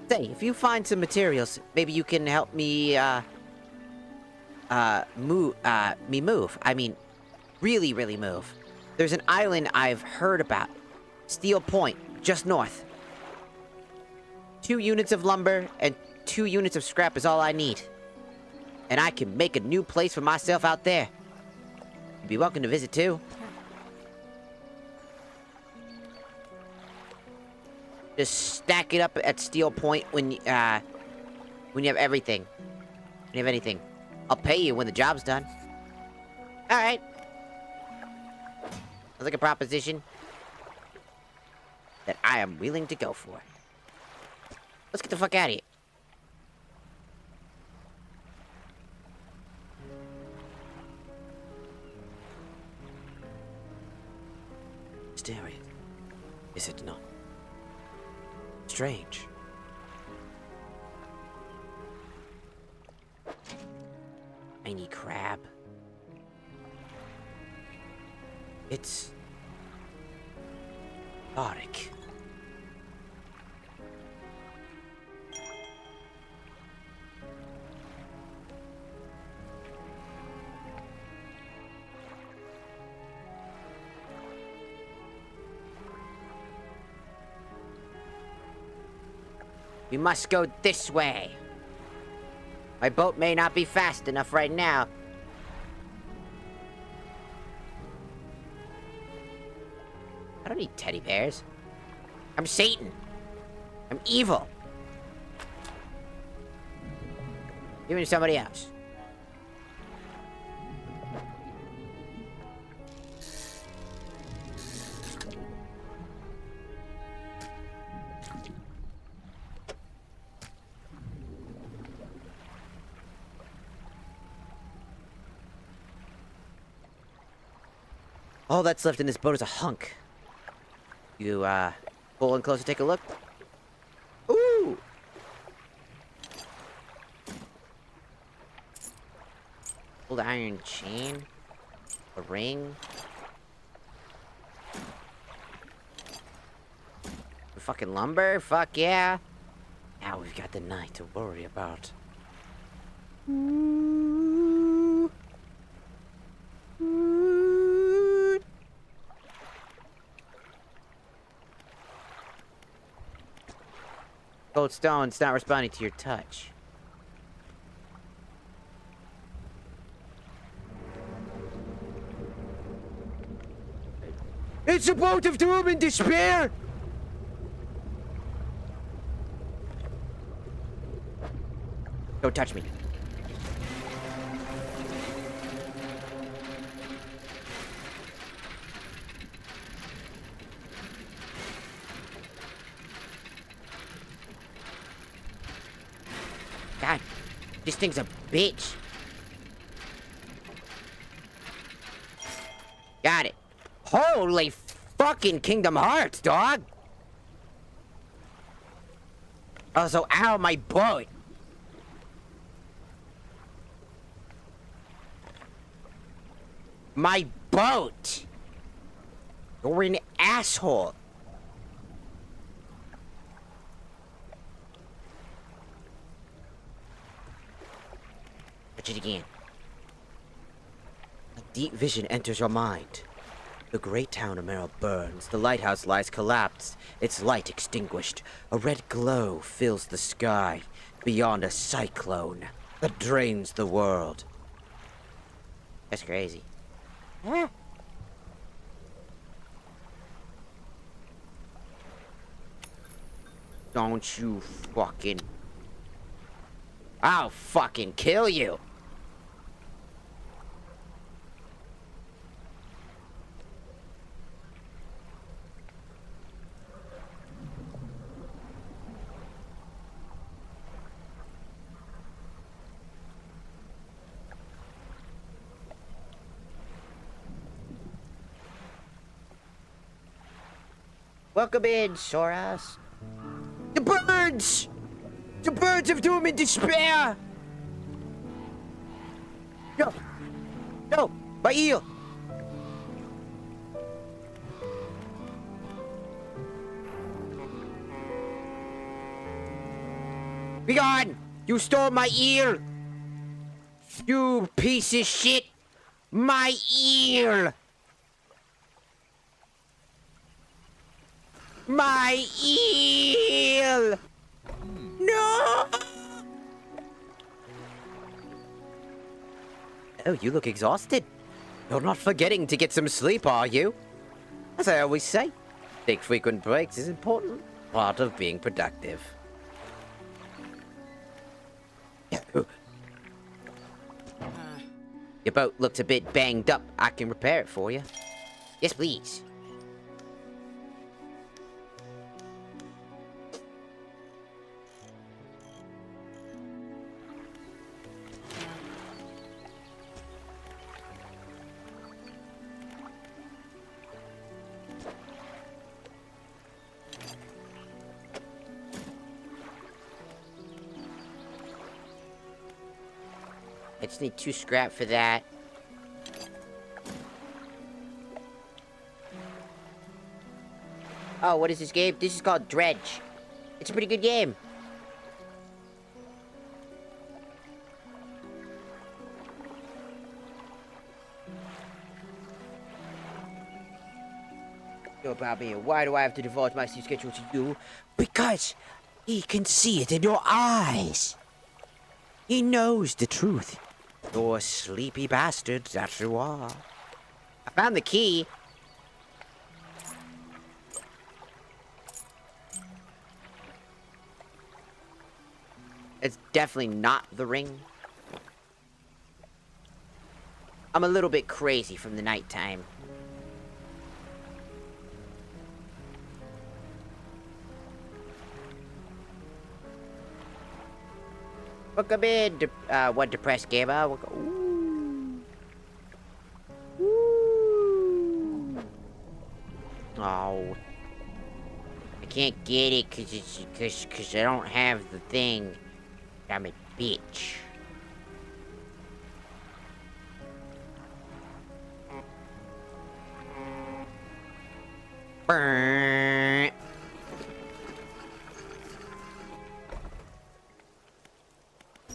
Say, if you find some materials, maybe you can help me, move. I mean, really move. There's an island I've heard about. Steel Point, just north. 2 units of lumber and 2 units of scrap is all I need. And I can make a new place for myself out there. You'd be welcome to visit too. Just stack it up at Steel Point when you have everything. When you have anything. I'll pay you when the job's done. Alright. Sounds like a proposition that I am willing to go for. Let's get the fuck out of here. Mysterious, is it not? Strange. Tiny crab. It's Arik. We must go this way. My boat may not be fast enough right now. I don't need teddy bears. I'm Satan. I'm evil. Give me to somebody else. All that's left in this boat is a hunk. You, pull in close to take a look? Ooh! Old iron chain. A ring. Fucking lumber? Fuck yeah. Now we've got the night to worry about. Ooh. Ooh. Cold stone's not responding to your touch. It's a boat of doom and despair! Don't touch me. God, this thing's a bitch. Got it. Holy fucking Kingdom Hearts, dog. Also, ow, my boat. My boat. You're an asshole. Touch it again. A deep vision enters your mind. The great town of Merrill burns. The lighthouse lies collapsed, its light extinguished. A red glow fills the sky beyond a cyclone that drains the world. That's crazy. Don't you fucking... I'll fucking kill you. Welcome in, Soras. The birds! The birds of doom and despair! No! No! My eel! Be gone! You stole my eel! You piece of shit! My eel! My eel! No! Oh, you look exhausted. You're not forgetting to get some sleep, are you? As I always say, take frequent breaks is important part of being productive. Your boat looks a bit banged up. I can repair it for you. Yes, please. I just need 2 scrap for that. Oh, what is this game? This is called Dredge. It's a pretty good game. Know about me, and why do I have to divulge my sleep schedule to you? Because he can see it in your eyes. He knows the truth. You're a sleepy bastard, that you are. I found the key. It's definitely not the ring. I'm a little bit crazy from the nighttime. Welcome in, one depressed gamer. Ooh. Ooh. Oh. I can't get it cause I don't have the thing. I'm a bitch. Burn.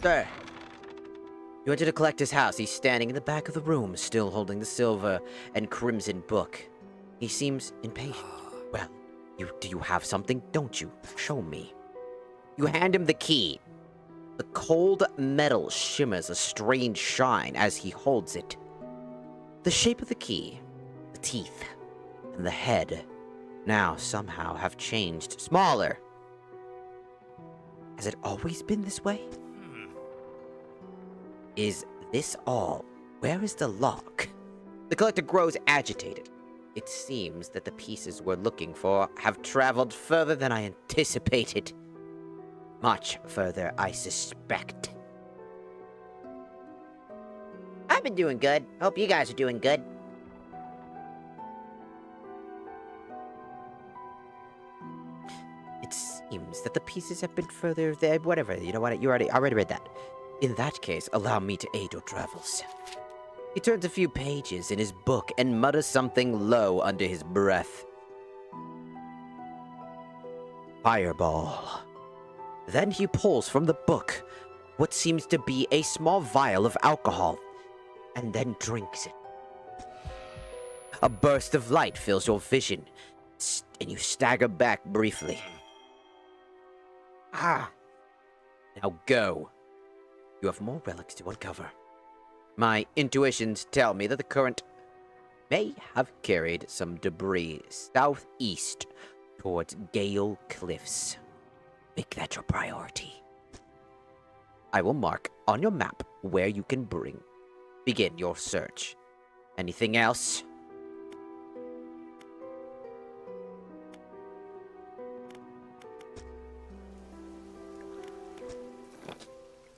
Sir, you enter the collector's house. He's standing in the back of the room, still holding the silver and crimson book. He seems impatient. Well, do you have something, don't you? Show me. You hand him the key. The cold metal shimmers a strange shine as he holds it. The shape of the key, the teeth, and the head now somehow have changed smaller. Has it always been this way? Is this all? Where is the lock? The collector grows agitated. It seems that the pieces we're looking for have traveled further than I anticipated. Much further, I suspect. I've been doing good. Hope you guys are doing good. It seems that the pieces have been further there. Whatever, you know what? I already read that. In that case, allow me to aid your travels. He turns a few pages in his book and mutters something low under his breath. Fireball. Then he pulls from the book what seems to be a small vial of alcohol, and then drinks it. A burst of light fills your vision, and you stagger back briefly. Ah! Now go. You have more relics to uncover. My intuitions tell me that the current may have carried some debris southeast towards Gale Cliffs. Make that your priority. I will mark on your map where you can begin your search. Anything else?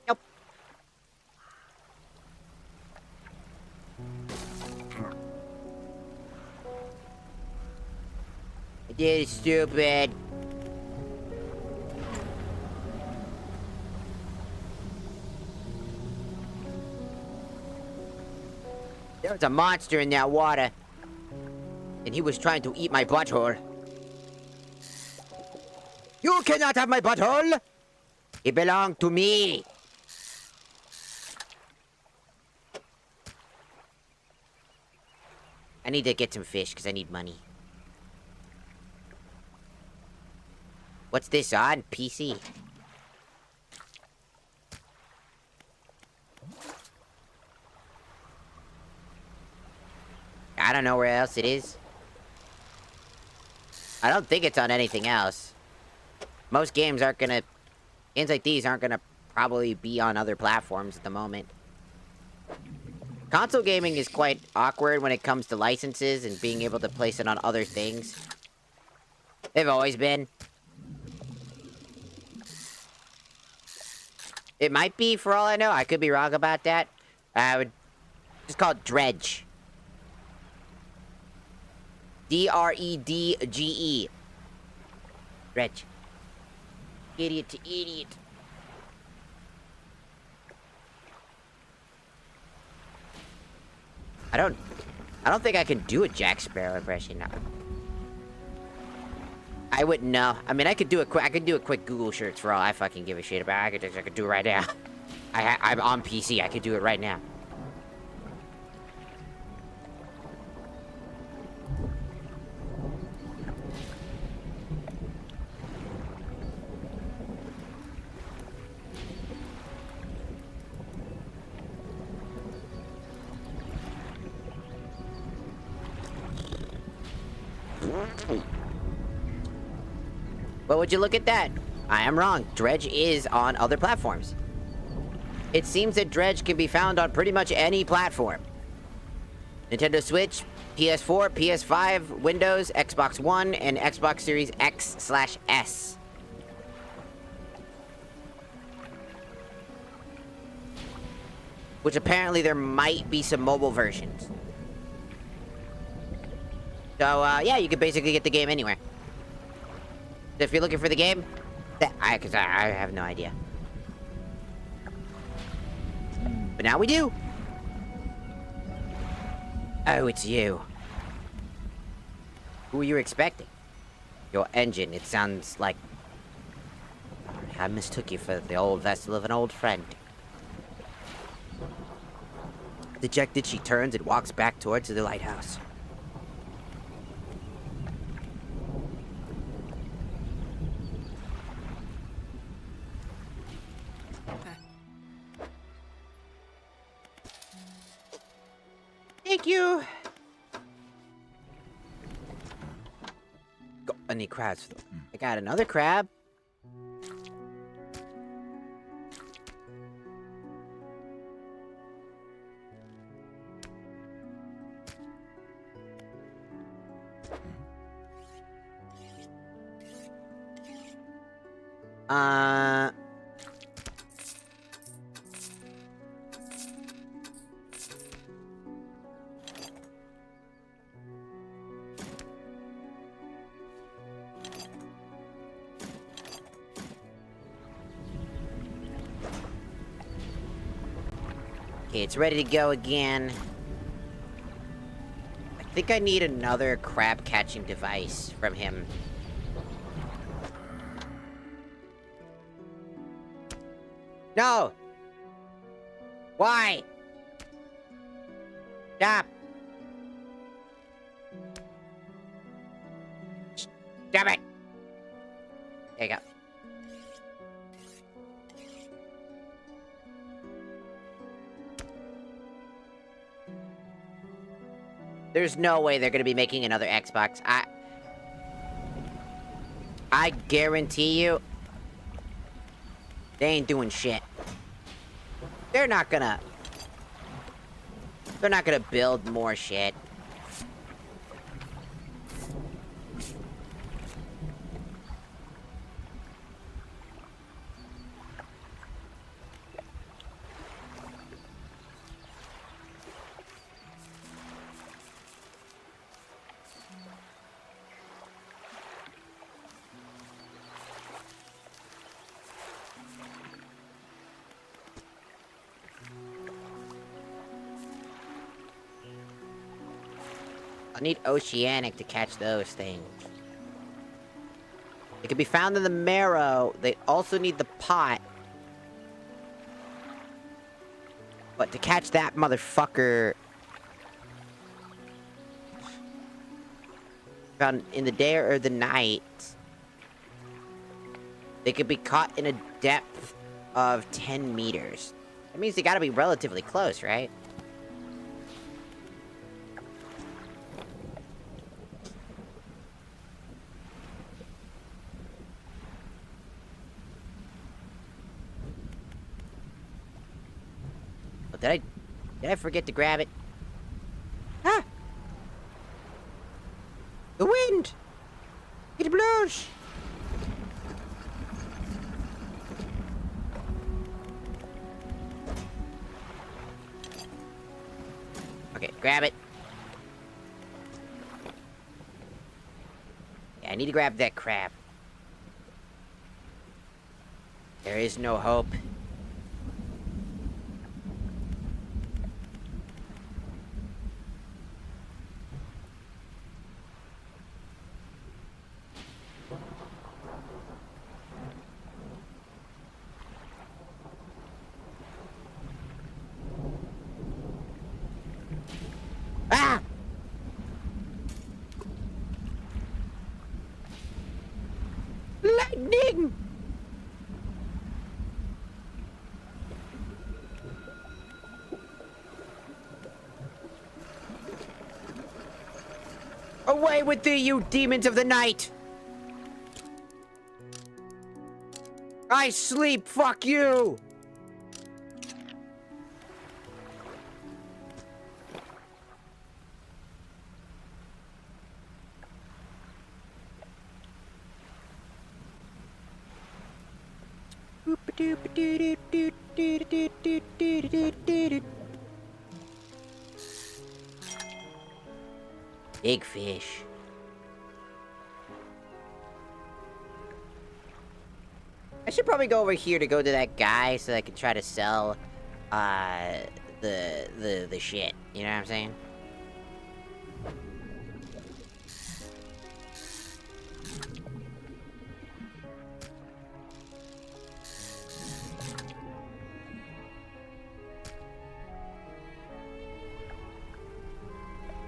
Nope. I did it, stupid. There was a monster in that water. And he was trying to eat my butthole. You cannot have my butthole! It belonged to me! I need to get some fish, because I need money. What's this on? PC? I don't know where else it is. I don't think it's on anything else. Most games aren't gonna... Games like these aren't gonna probably be on other platforms at the moment. Console gaming is quite awkward when it comes to licenses and being able to place it on other things. They've always been. It might be, for all I know. I could be wrong about that. I would just call it Dredge. D-R-E-D-G-E. Dredge. Idiot to idiot. I don't think I can do a Jack Sparrow impression now. I wouldn't know. I mean, I could do a quick Google search for all I fucking give a shit about. I could do it right now. I'm on PC. I could do it right now. But would you look at that? I am wrong. Dredge is on other platforms. It seems that Dredge can be found on pretty much any platform. Nintendo Switch, PS4, PS5, Windows, Xbox One, and Xbox Series X/S. Which apparently there might be some mobile versions. So, yeah, you can basically get the game anywhere. So if you're looking for the game, because I have no idea. But now we do. Oh, it's you. Who were you expecting? Your engine, it sounds like... I mistook you for the old vessel of an old friend. Dejected, she turns and walks back towards the lighthouse. Thank you. I need crabs. I got another crab. Okay, it's ready to go again. I think I need another crab catching device from him. No! Why? Stop! Stop it! There you go. There's no way they're gonna be making another Xbox. I guarantee you, they ain't doing shit. They're not gonna... They're not gonna build more shit. I need oceanic to catch those things. They can be found in the marrow. They also need the pot. But to catch that motherfucker... found in the day or the night... They could be caught in a depth of 10 meters. That means they gotta be relatively close, right? Did I forget to grab it? Ah! The wind! It blows! Okay, grab it. Yeah, I need to grab that crab. There is no hope. Ah! Lightning! Away with thee, you demons of the night! I sleep, fuck you! Big fish. I should probably go over here to go to that guy so I can try to sell the shit. You know what I'm saying?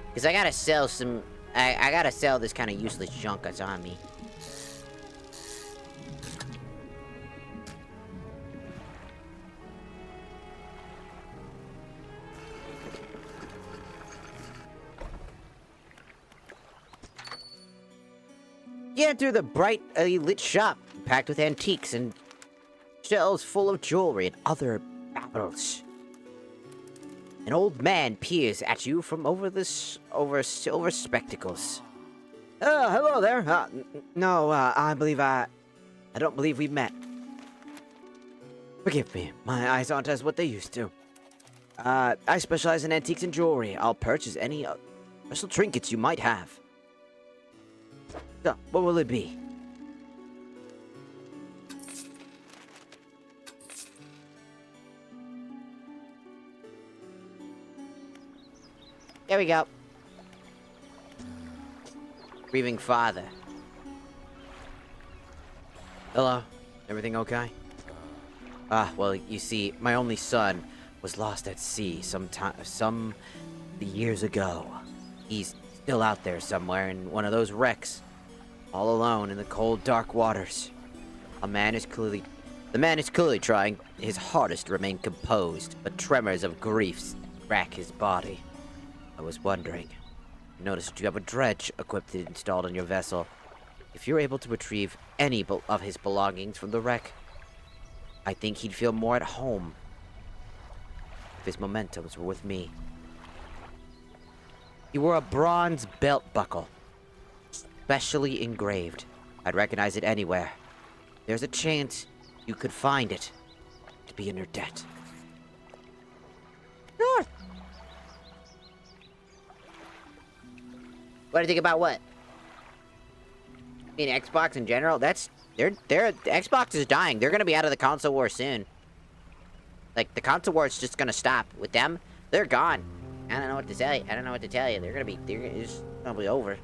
Because I gotta sell some... I gotta sell this kind of useless junk that's on me. You enter the brightly lit shop, packed with antiques and shelves full of jewelry and other babbles. An old man peers at you from over silver spectacles. Hello there. No, I don't believe we met. Forgive me, my eyes aren't as what they used to. I specialize in antiques and jewelry. I'll purchase any special trinkets you might have. So, what will it be? There we go. Grieving father. Hello. Everything okay? Well, you see, my only son was lost at sea some years ago. He's still out there somewhere in one of those wrecks, all alone in the cold, dark waters. The man is clearly trying his hardest to remain composed, but tremors of grief rack his body. I was wondering. I noticed you have a dredge equipped and installed on your vessel. If you're able to retrieve any of his belongings from the wreck, I think he'd feel more at home. if his momentums were with me. He wore a bronze belt buckle, specially engraved. I'd recognize it anywhere. There's a chance you could find it to be in your debt. Sure. What do you think about what? I mean, Xbox in general, Xbox is dying. They're gonna be out of the console war soon. Like, the console war is just gonna stop. With them, they're gone. I don't know what to tell you. It's gonna be over.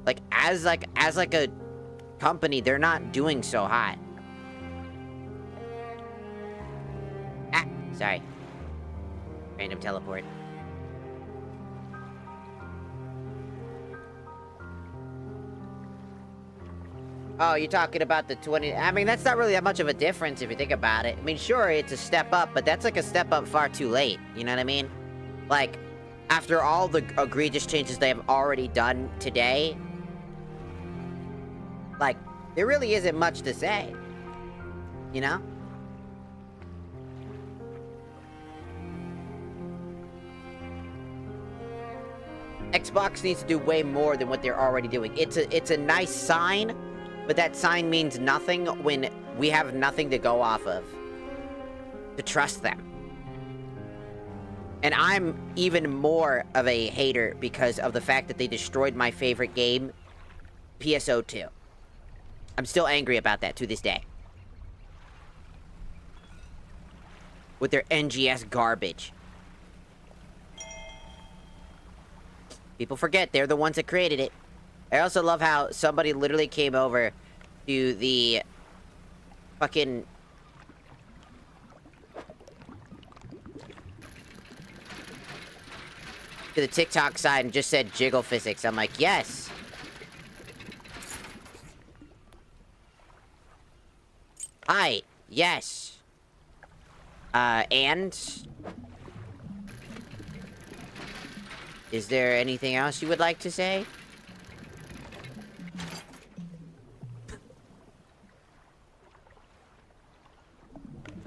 Like, as a company, they're not doing so hot. Ah, sorry. Random teleport. Oh, you're talking about the 20... I mean, that's not really that much of a difference if you think about it. I mean, sure, it's a step up, but that's like a step up far too late. You know what I mean? Like, after all the egregious changes they have already done today, like, there really isn't much to say. You know? Xbox needs to do way more than what they're already doing. It's a nice sign, but that sign means nothing when we have nothing to go off of to trust them. And I'm even more of a hater because of the fact that they destroyed my favorite game, PSO2. I'm still angry about that to this day. With their NGS garbage. People forget they're the ones that created it. I also love how somebody literally came over to the fucking... to the TikTok side and just said jiggle physics. I'm like, yes. Hi, yes. And... is there anything else you would like to say?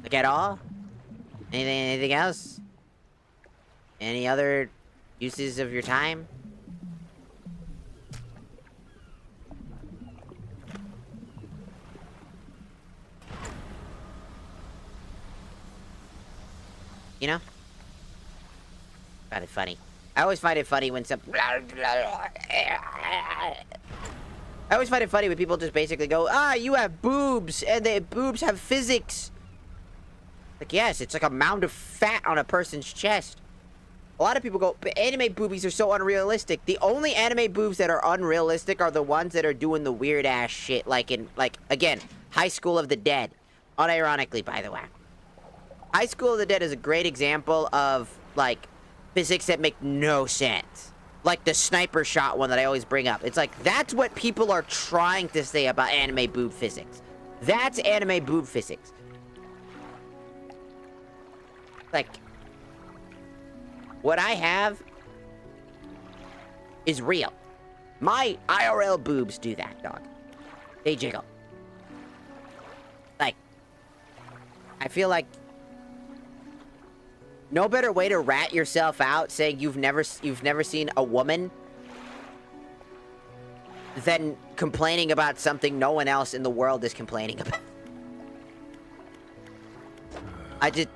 Like at all? Anything else? Any other uses of your time? You know? Find it funny. I always find it funny when some... I always find it funny when people just basically go, ah, you have boobs, and the boobs have physics. Like, yes, it's like a mound of fat on a person's chest. A lot of people go, but anime boobies are so unrealistic. The only anime boobs that are unrealistic are the ones that are doing the weird-ass shit, like in, again, High School of the Dead. Unironically, by the way. High School of the Dead is a great example of, like, physics that make no sense. Like the sniper shot one that I always bring up. It's like, that's what people are trying to say about anime boob physics. That's anime boob physics. Like, what I have is real. My IRL boobs do that, dog. They jiggle. Like, I feel like no better way to rat yourself out saying you've never seen a woman than complaining about something no one else in the world is complaining about. I just...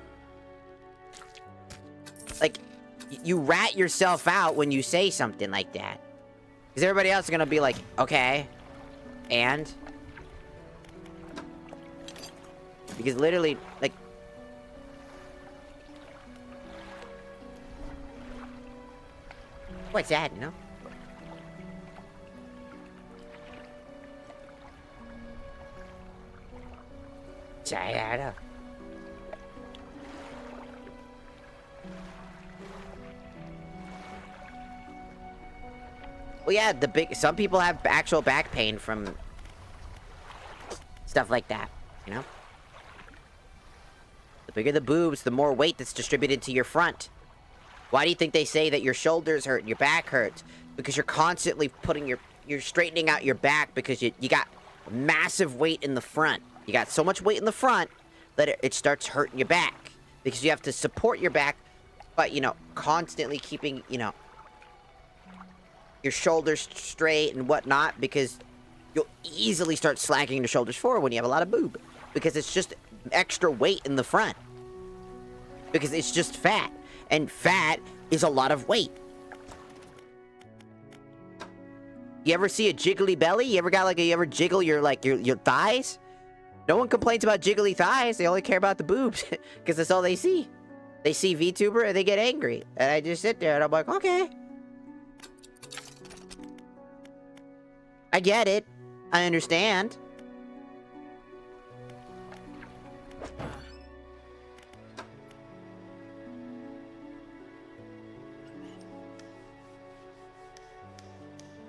like, you rat yourself out when you say something like that. Because everybody else is gonna be like, okay, and? Because literally, like... what's that, you know? I don't know. Well, yeah, some people have actual back pain from stuff like that, you know? The bigger the boobs, the more weight that's distributed to your front. Why do you think they say that your shoulders hurt and your back hurts? Because you're constantly you're straightening out your back because you got massive weight in the front. You got so much weight in the front that it starts hurting your back. because you have to support your back, but, you know, constantly keeping, you know, your shoulders straight and whatnot, because you'll easily start slacking your shoulders forward when you have a lot of boob, because it's just extra weight in the front, because it's just fat, and fat is a lot of weight. You ever see a jiggly belly? You ever got like you ever jiggle your your thighs? No one complains about jiggly thighs. They only care about the boobs because that's all they see. They see VTuber and they get angry. And I just sit there and I'm like, okay. I get it. I understand.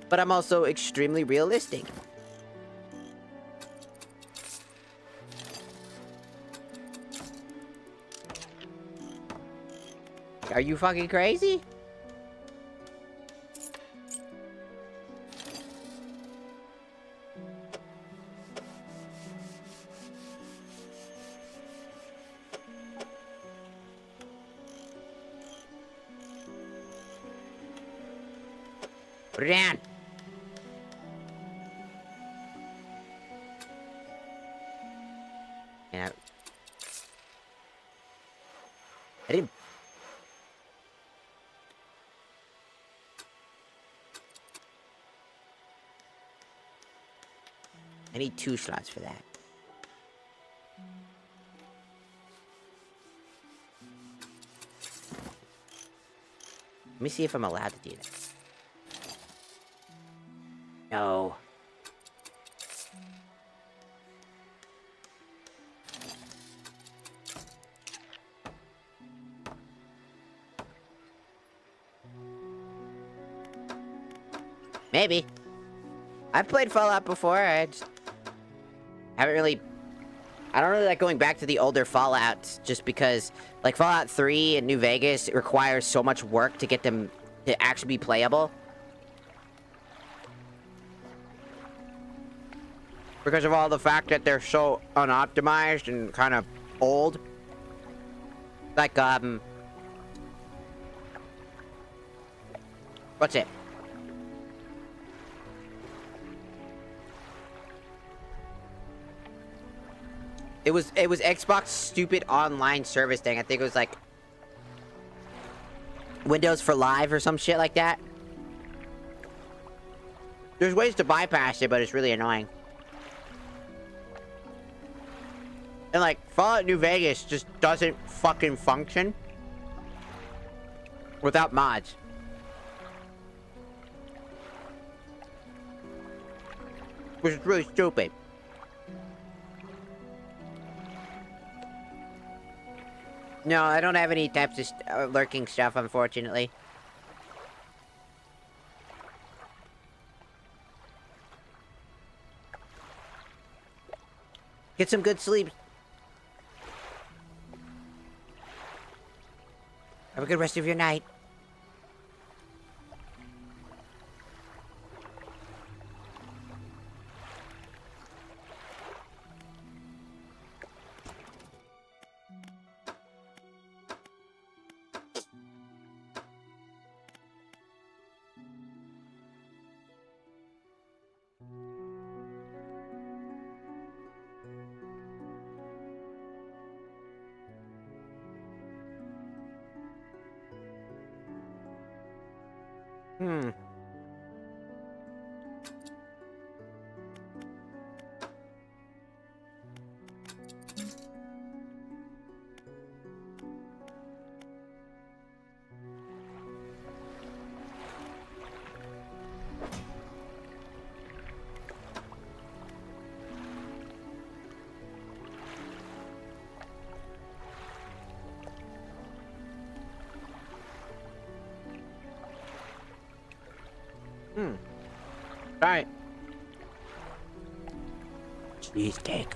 But I'm also extremely realistic. Are you fucking crazy? Put it down. Yeah. I didn't. I need 2 slots for that. Let me see if I'm allowed to do that. No. Maybe. I've played Fallout before. I just haven't really... I don't really like going back to the older Fallouts just because, like, Fallout 3 and New Vegas, it requires so much work to get them to actually be playable. Because of all the fact that they're so unoptimized and kind of old. Like, what's it? It was Xbox stupid online service thing. I think it was like Windows for Live or some shit like that. There's ways to bypass it, but it's really annoying. And like Fallout New Vegas just doesn't fucking function without mods. Which is really stupid. No, I don't have any types of lurking stuff, unfortunately. Get some good sleep. Have a good rest of your night. Hmm. Alright. Cheesecake.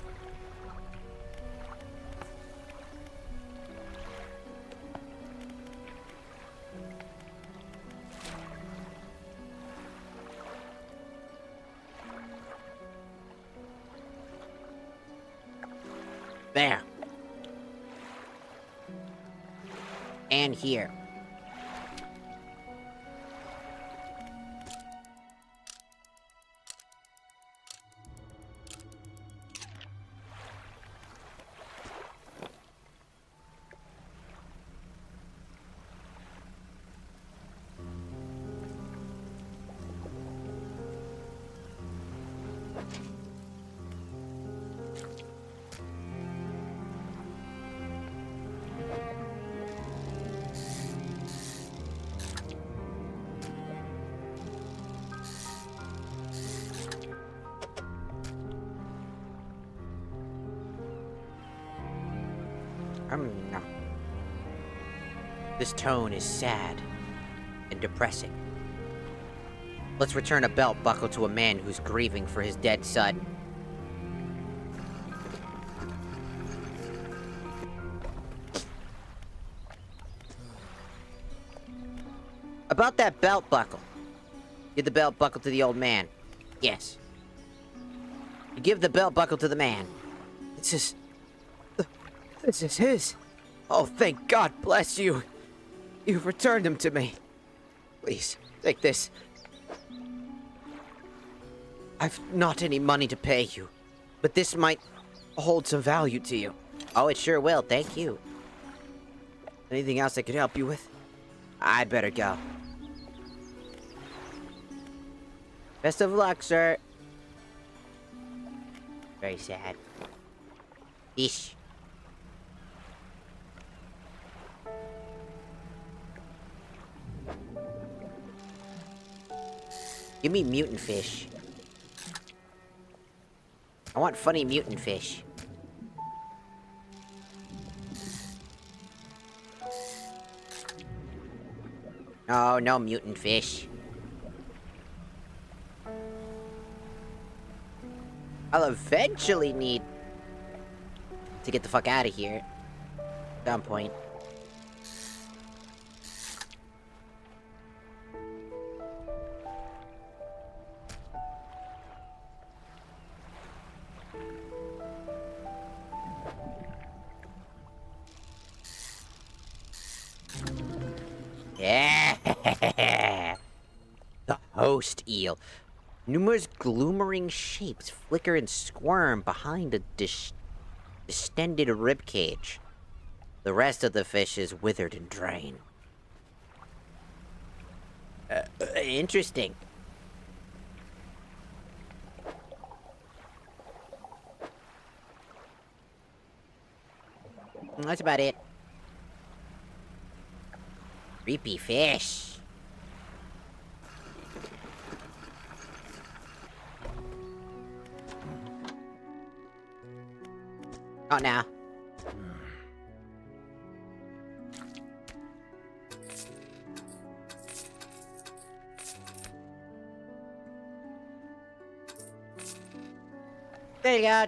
There. And here. No. This tone is sad and depressing. Let's return a belt buckle to a man who's grieving for his dead son. About that belt buckle. Give the belt buckle to the old man. Yes. You give the belt buckle to the man. This is his. Oh, thank God bless you. You've returned him to me. Please, take this. I've not any money to pay you, but this might hold some value to you. Oh, it sure will, thank you. Anything else I could help you with? I'd better go. Best of luck, sir. Very sad. Ish. Give me mutant fish. I want funny mutant fish. Oh, no mutant fish. I'll eventually need to get the fuck out of here. At some point. Yeah! The host eel. Numerous gloomering shapes flicker and squirm behind a distended ribcage. The rest of the fish is withered and drained. Interesting. That's about it. Creepy fish. Oh, now. There you go.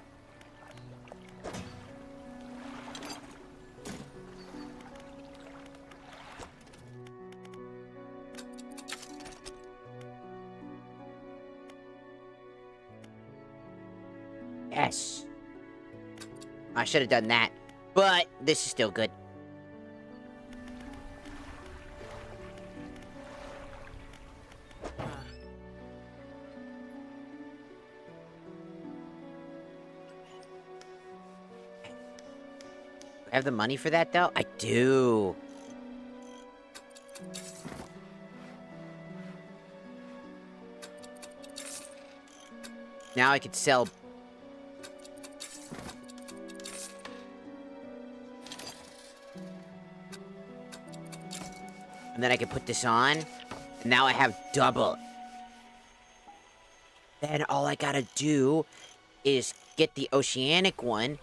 Yes. I should have done that, but this is still good. I have the money for that, though? I do. Now I could sell... And then I can put this on. And now I have double. Then all I gotta do is get the oceanic one,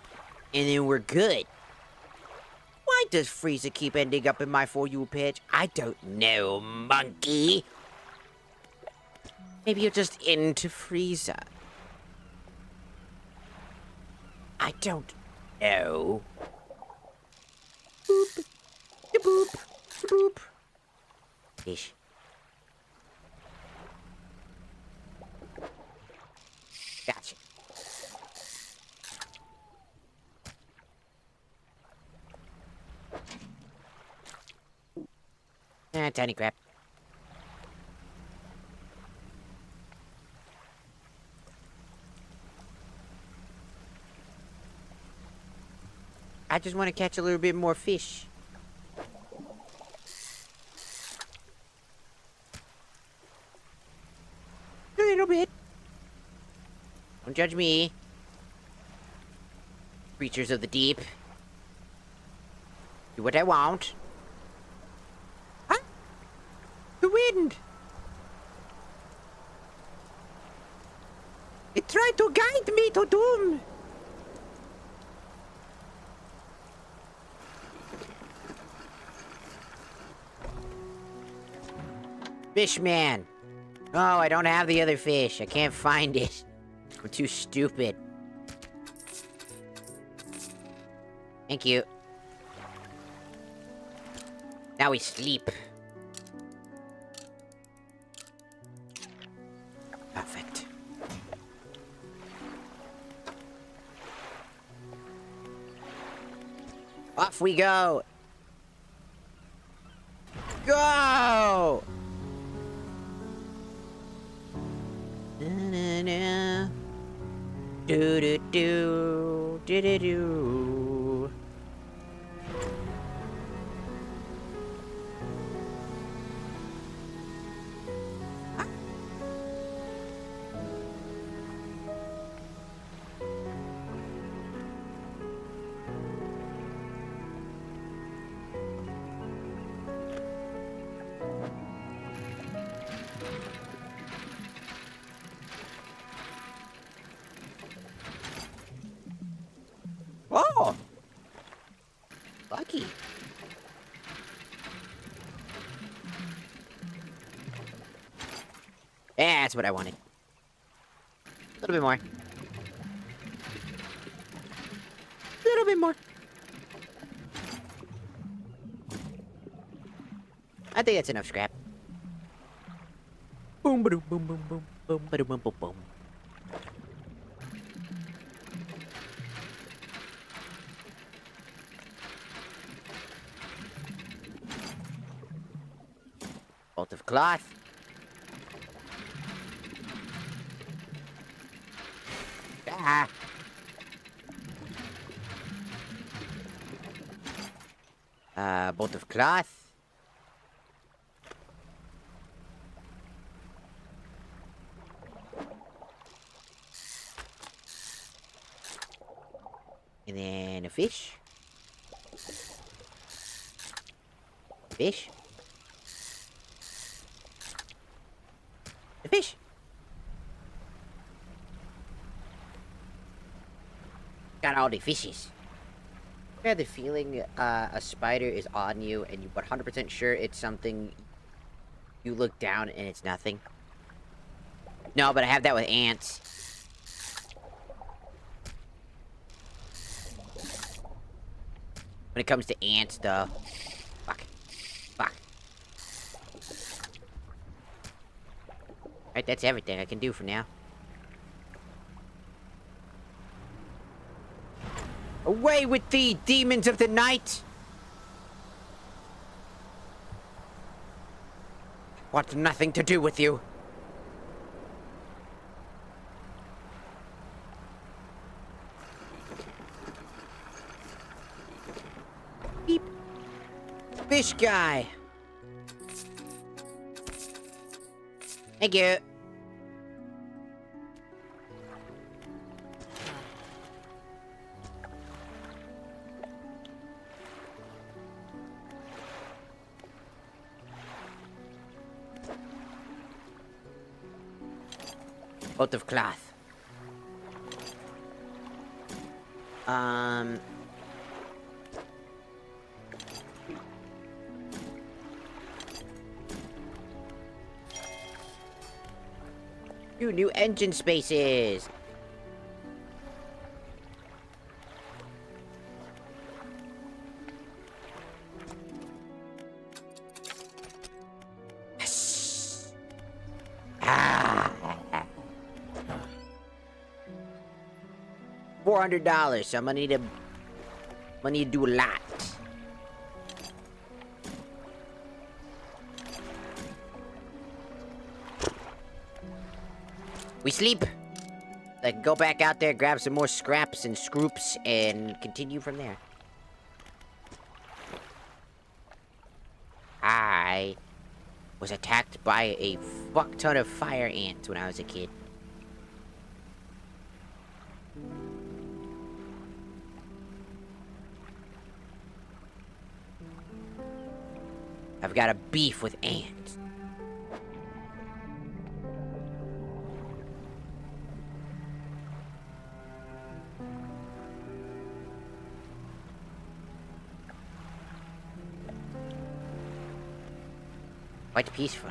and then we're good. Why does Frieza keep ending up in my For You page? I don't know, monkey. Maybe you're just into Frieza. I don't know. Boop. Boop. Boop. Fish. Gotcha. Tiny crap. I just want to catch a little bit more fish. A little bit. Don't judge me. Creatures of the deep. Do what I want. Huh? The wind! It tried to guide me to doom! Fishman! Oh, I don't have the other fish. I can't find it. I'm too stupid. Thank you. Now we sleep. Perfect. Off we go! Go! Na-na-na. Do-do-do. Do-do-do. Oh! Lucky. Yeah, that's what I wanted. A little bit more. A little bit more. I think that's enough scrap. Boom, ba-doom, boom, boom, boom, boom, ba-doom, boom, boom, boom. Bolt of cloth. Ah. Bolt of cloth. And then a fish. Fish. A fish. Got all the fishes. I have the feeling a spider is on you and you're 100% sure it's something. You look down and it's nothing. No, but I have that with ants. When it comes to ants, though. Fuck. Fuck. Alright, that's everything I can do for now. Away with thee, demons of the night! Want nothing to do with you. Beep. Fish guy. Thank you. Bolt of cloth. Two new engine spaces. Yes. Ah. $400. So I'm gonna need to do a lot. We sleep. I can go back out there, grab some more scraps and scroops, and continue from there. I was attacked by a fuck ton of fire ants when I was a kid. I've got a beef with ants. Quite peaceful.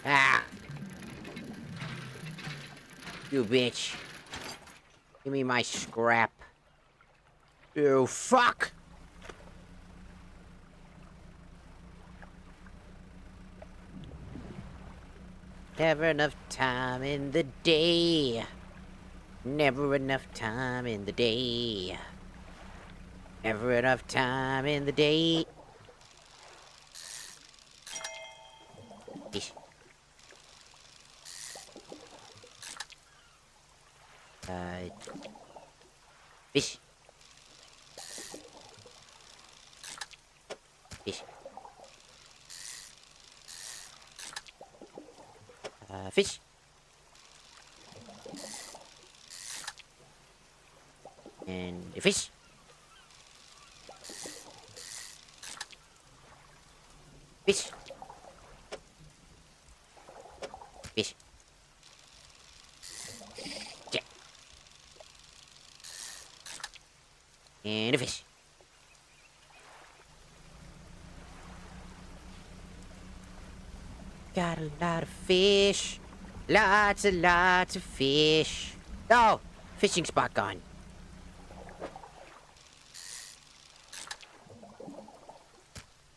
Ah! You bitch. Give me my scrap. You fuck! Never enough time in the day. Never enough time in the day. Never enough time in the day. Fish. Fish. Fish. Fish. And a fish. Fish. Fish. Yeah. And a fish. Got a lot of fish. Lots and lots of fish. Oh, fishing spot gone.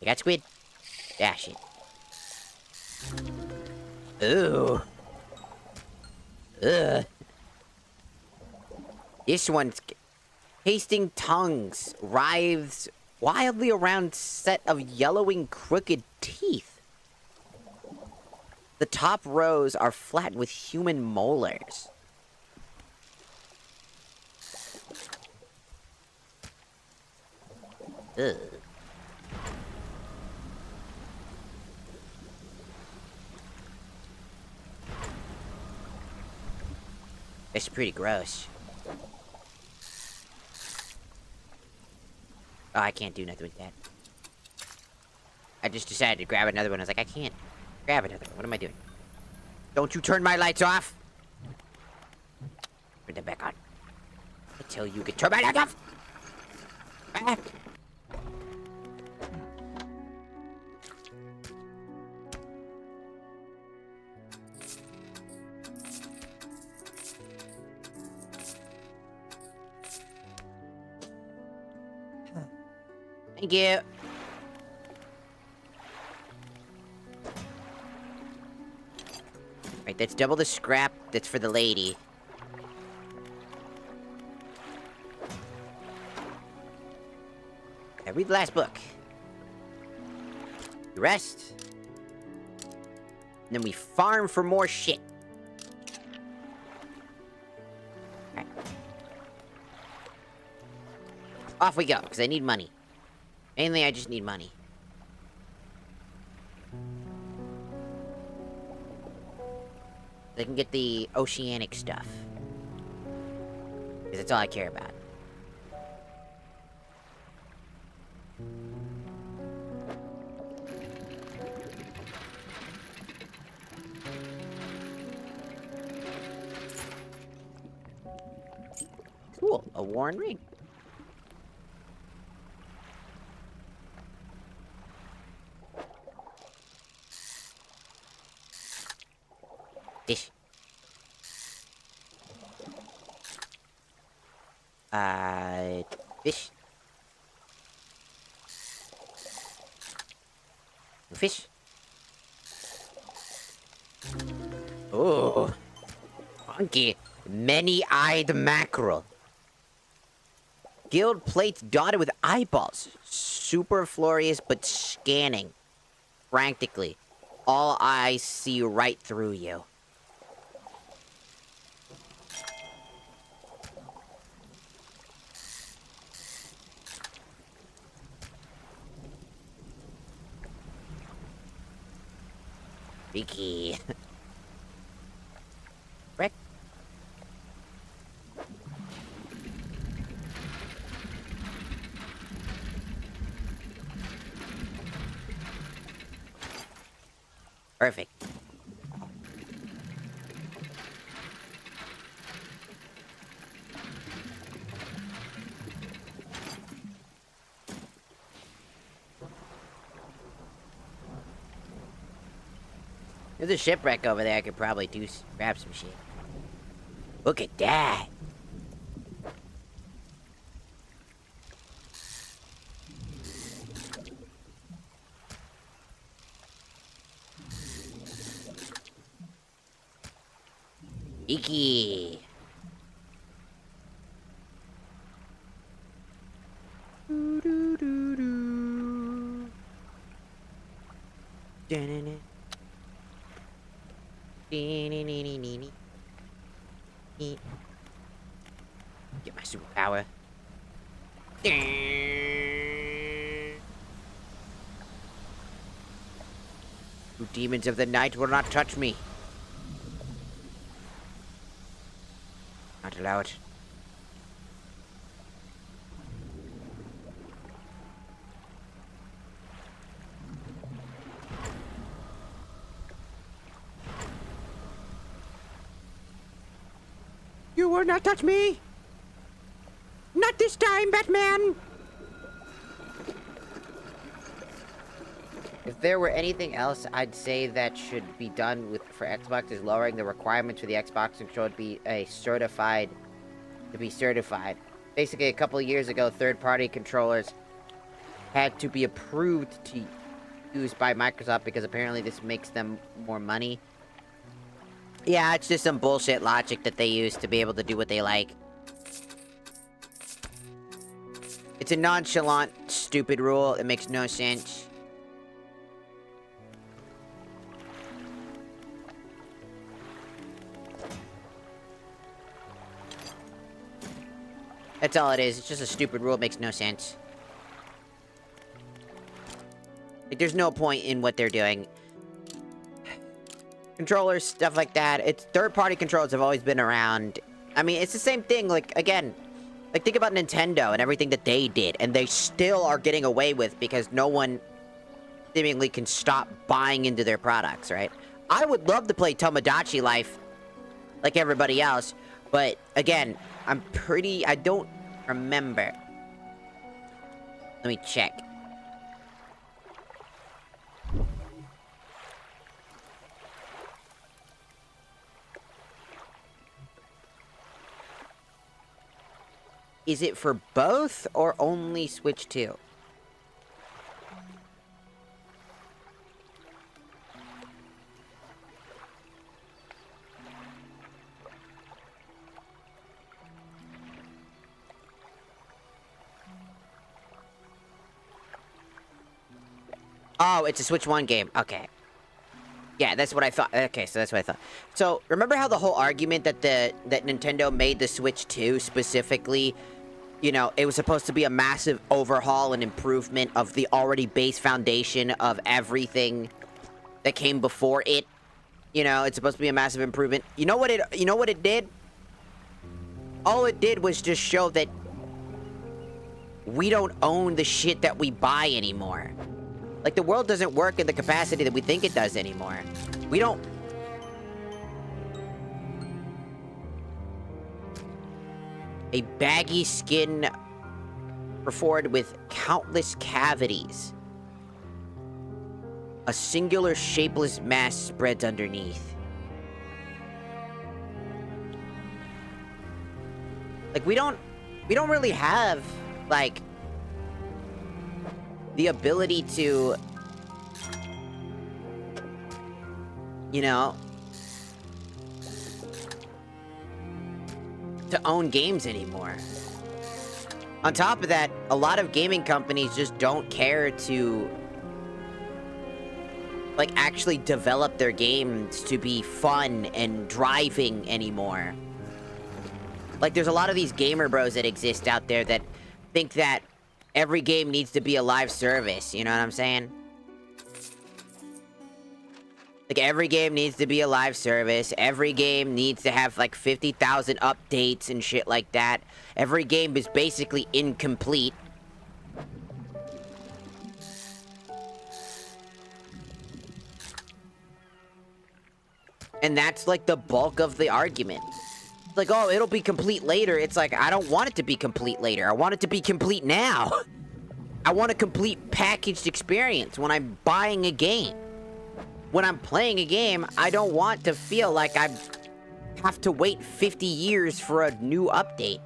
You got squid? Ah, shit. Ooh. Ugh. This one's tasting tongues, writhes wildly around set of yellowing crooked teeth. The top rows are flat with human molars. Ugh. It's pretty gross. Oh, I can't do nothing with that. I just decided to grab another one. I was like, I can't grab another one. What am I doing? Don't you turn my lights off! Turn them back on. I tell you, get turn my lights off! Back! Thank you. Right, that's double the scrap. That's for the lady. I read the last book. We rest. And then we farm for more shit. Right. Off we go, because I need money. Mainly, I just need money. I can get the oceanic stuff. Because that's all I care about. Cool, a worn ring. Fish. Fish. fish. Ooh. Funky. Many-eyed mackerel. Gilt plates dotted with eyeballs. Super furious, but scanning. Frantically. All eyes see right through you. Freaky. Rick? Perfect. There's a shipwreck over there. I could probably grab some shit. Look at that. Icky. Doo doo doo doo. Da-na-na. Dee-nee-nee-nee-nee-nee. Get my superpower. You demons of the night will not touch me. Not allowed. You will not touch me! Not this time, Batman! If there were anything else I'd say that should be done for Xbox is lowering the requirements for the Xbox controller to be certified. Basically, a couple of years ago, third-party controllers had to be approved to use by Microsoft because apparently this makes them more money. Yeah, it's just some bullshit logic that they use to be able to do what they like. It's a nonchalant, stupid rule. It makes no sense. That's all it is. It's just a stupid rule. It makes no sense. Like, there's no point in what they're doing. Controllers, stuff like that. It's third-party controllers have always been around. I mean, it's the same thing. Like, again, like, think about Nintendo and everything that they did. And they still are getting away with because no one seemingly can stop buying into their products, right? I would love to play Tomodachi Life like everybody else. But, again, I don't remember. Let me check. Is it for both or only Switch 2? Oh, it's a Switch 1 game. Okay. Yeah, that's what I thought. Okay, so that's what I thought. So, remember how the whole argument that Nintendo made the Switch 2 specifically, you know, it was supposed to be a massive overhaul and improvement of the already base foundation of everything that came before it? You know, it's supposed to be a massive improvement. You know what it did? All it did was just show that we don't own the shit that we buy anymore. Like, the world doesn't work in the capacity that we think it does anymore. We don't... A baggy skin perforated with countless cavities. A singular shapeless mass spreads underneath. Like, we don't really have, like, the ability to you know, to own games anymore. On top of that, a lot of gaming companies just don't care to, like, actually develop their games to be fun and driving anymore. Like, there's a lot of these gamer bros that exist out there that think that every game needs to be a live service, you know what I'm saying? Like, every game needs to be a live service. Every game needs to have, like, 50,000 updates and shit like that. Every game is basically incomplete. And that's, like, the bulk of the argument. Like, oh, it'll be complete later. It's like, I don't want it to be complete later. I want it to be complete now. I want a complete packaged experience when I'm buying a game. When I'm playing a game, I don't want to feel like I have to wait 50 years for a new update.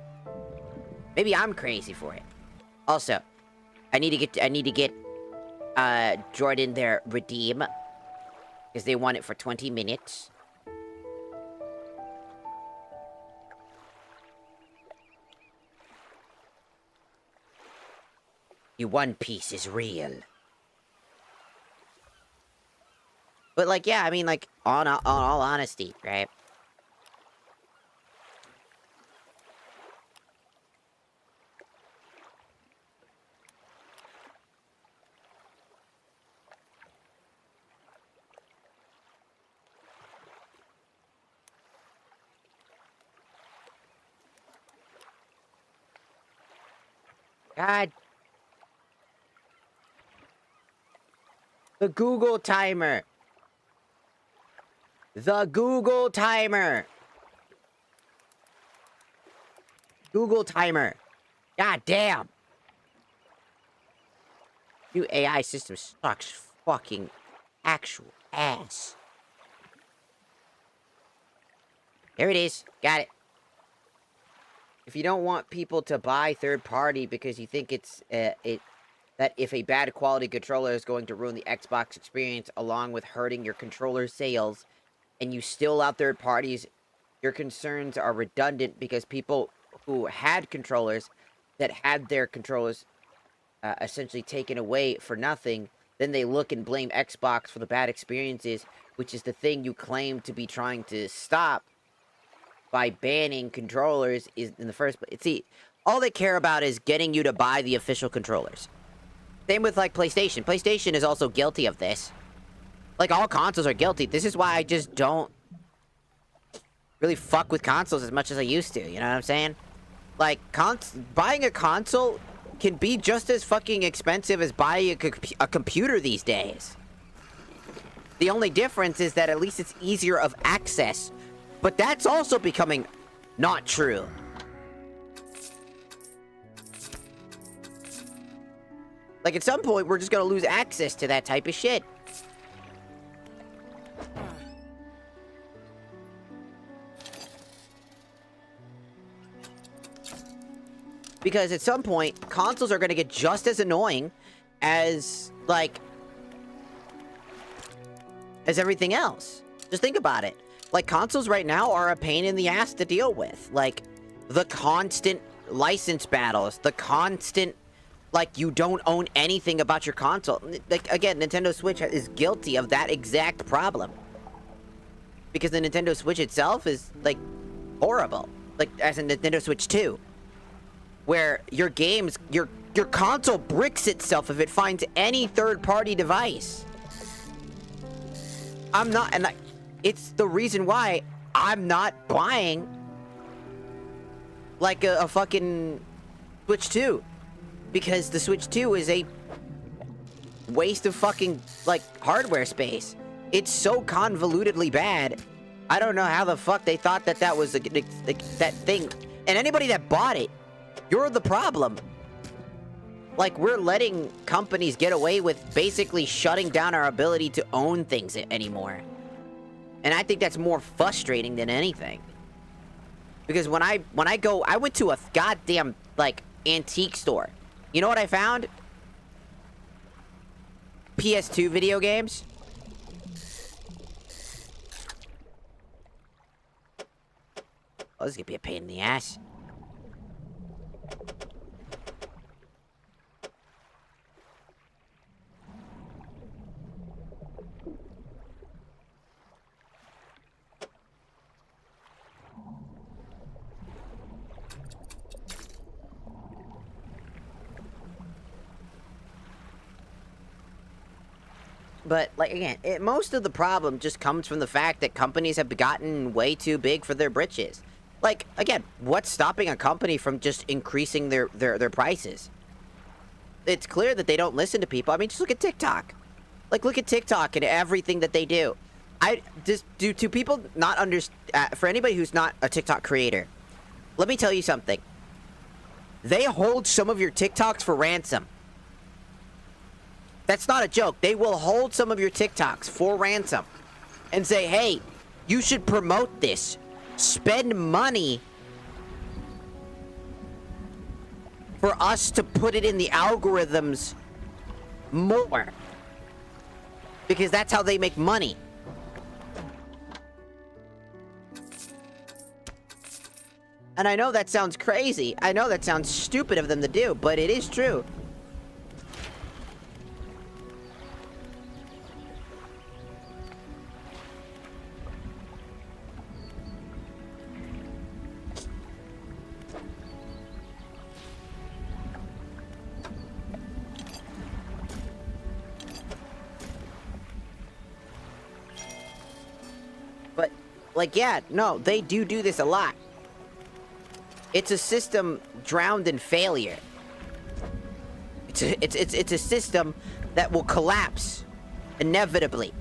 Maybe I'm crazy for it. Also, I need to get Jordan their redeem, because they want it for 20 minutes. Your One Piece is real. But, like, yeah, I mean, like, on all honesty, right? God. The Google timer. The Google timer. Google timer. God damn. New AI system sucks fucking actual ass. There it is. Got it. If you don't want people to buy third party because you think it's that if a bad quality controller is going to ruin the Xbox experience along with hurting your controller sales, and you still allow third parties, your concerns are redundant because people who had controllers that had their controllers essentially taken away for nothing, then they look and blame Xbox for the bad experiences, which is the thing you claim to be trying to stop by banning controllers is in the first place. See, all they care about is getting you to buy the official controllers. Same with, like, PlayStation. PlayStation is also guilty of this. Like, all consoles are guilty. This is why I just don't really fuck with consoles as much as I used to, you know what I'm saying? Like, buying a console can be just as fucking expensive as buying a computer these days. The only difference is that at least it's easier of access. But that's also becoming not true. Like, at some point, we're just gonna lose access to that type of shit. Because at some point, consoles are gonna get just as annoying as, like, as everything else. Just think about it. Like, consoles right now are a pain in the ass to deal with. Like, the constant license battles, the constant, like, you don't own anything about your console. Like, again, Nintendo Switch is guilty of that exact problem. Because the Nintendo Switch itself is, like, horrible. Like, as in Nintendo Switch 2. Where your games, your console bricks itself if it finds any third-party device. I'm not, and it's the reason why I'm not buying, like, a fucking Switch 2. Because the Switch 2 is a waste of fucking, like, hardware space. It's so convolutedly bad. I don't know how the fuck they thought that that was that thing. And anybody that bought it, you're the problem. Like, we're letting companies get away with basically shutting down our ability to own things anymore. And I think that's more frustrating than anything. Because when I went to a goddamn, like, antique store. You know what I found? PS2 video games. Oh, this is gonna be a pain in the ass. But, like, again, most of the problem just comes from the fact that companies have gotten way too big for their britches. Like, again, what's stopping a company from just increasing their prices? It's clear that they don't listen to people. I mean, just look at TikTok. Like, look at TikTok and everything that they do. Do people not understand? For anybody who's not a TikTok creator, let me tell you something. They hold some of your TikToks for ransom. That's not a joke. They will hold some of your TikToks for ransom and say, hey, you should promote this. Spend money for us to put it in the algorithms more. Because that's how they make money. And I know that sounds crazy. I know that sounds stupid of them to do, but it is true. But, like, yeah, no, they do this a lot. It's a system drowned in failure. It's a system that will collapse inevitably.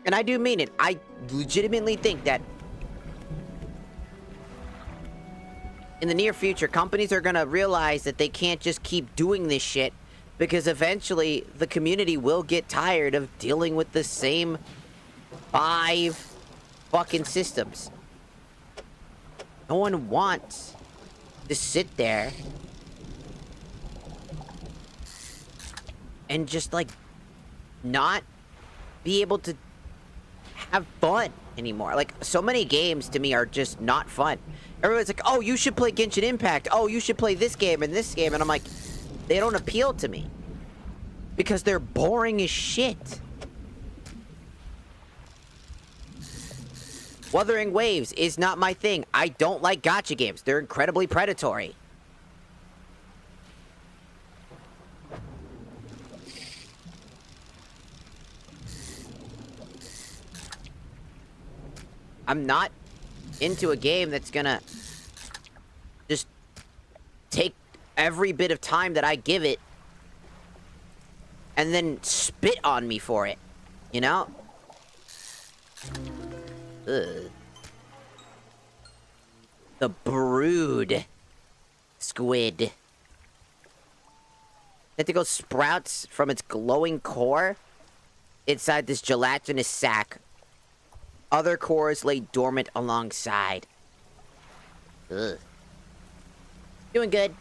And I do mean it. I legitimately think that in the near future, companies are gonna realize that they can't just keep doing this shit, because eventually the community will get tired of dealing with the same 5 fucking systems. No one wants to sit there and just, like, not be able to have fun anymore. Like, so many games to me are just not fun. Everyone's like, oh, you should play Genshin Impact. Oh, you should play this game and this game. And I'm like, they don't appeal to me. Because they're boring as shit. Wuthering Waves is not my thing. I don't like gacha games. They're incredibly predatory. I'm not into a game that's gonna just take every bit of time that I give it and then spit on me for it, you know? Ugh. The brood squid. Tentacle sprouts from its glowing core inside this gelatinous sac. Other cores lay dormant alongside. Ugh. Doing good.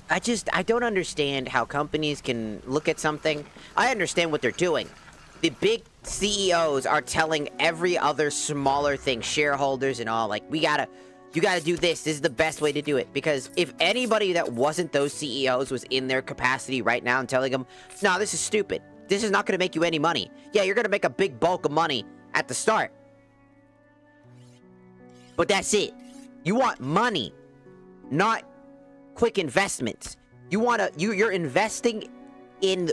I don't understand how companies can look at something. I understand what they're doing. The big CEOs are telling every other smaller thing, shareholders and all, like, you gotta do this. This is the best way to do it. Because if anybody that wasn't those CEOs was in their capacity right now and telling them, no, this is stupid. This is not gonna make you any money. Yeah, you're gonna make a big bulk of money at the start. But that's it. You want money, not quick investments. You're investing in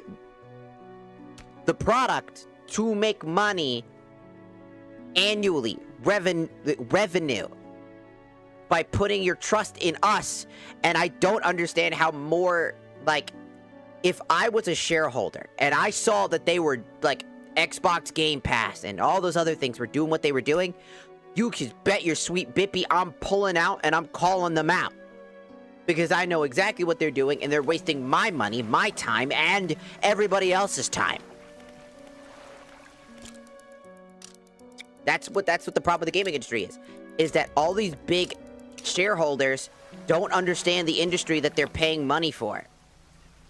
the product to make money annually, revenue, by putting your trust in us. And I don't understand how more, like, if I was a shareholder and I saw that they were, like, Xbox Game Pass and all those other things were doing what they were doing, you could bet your sweet bippy I'm pulling out and I'm calling them out. Because I know exactly what they're doing and they're wasting my money, my time, and everybody else's time. That's what the problem with the gaming industry is that all these big shareholders don't understand the industry that they're paying money for.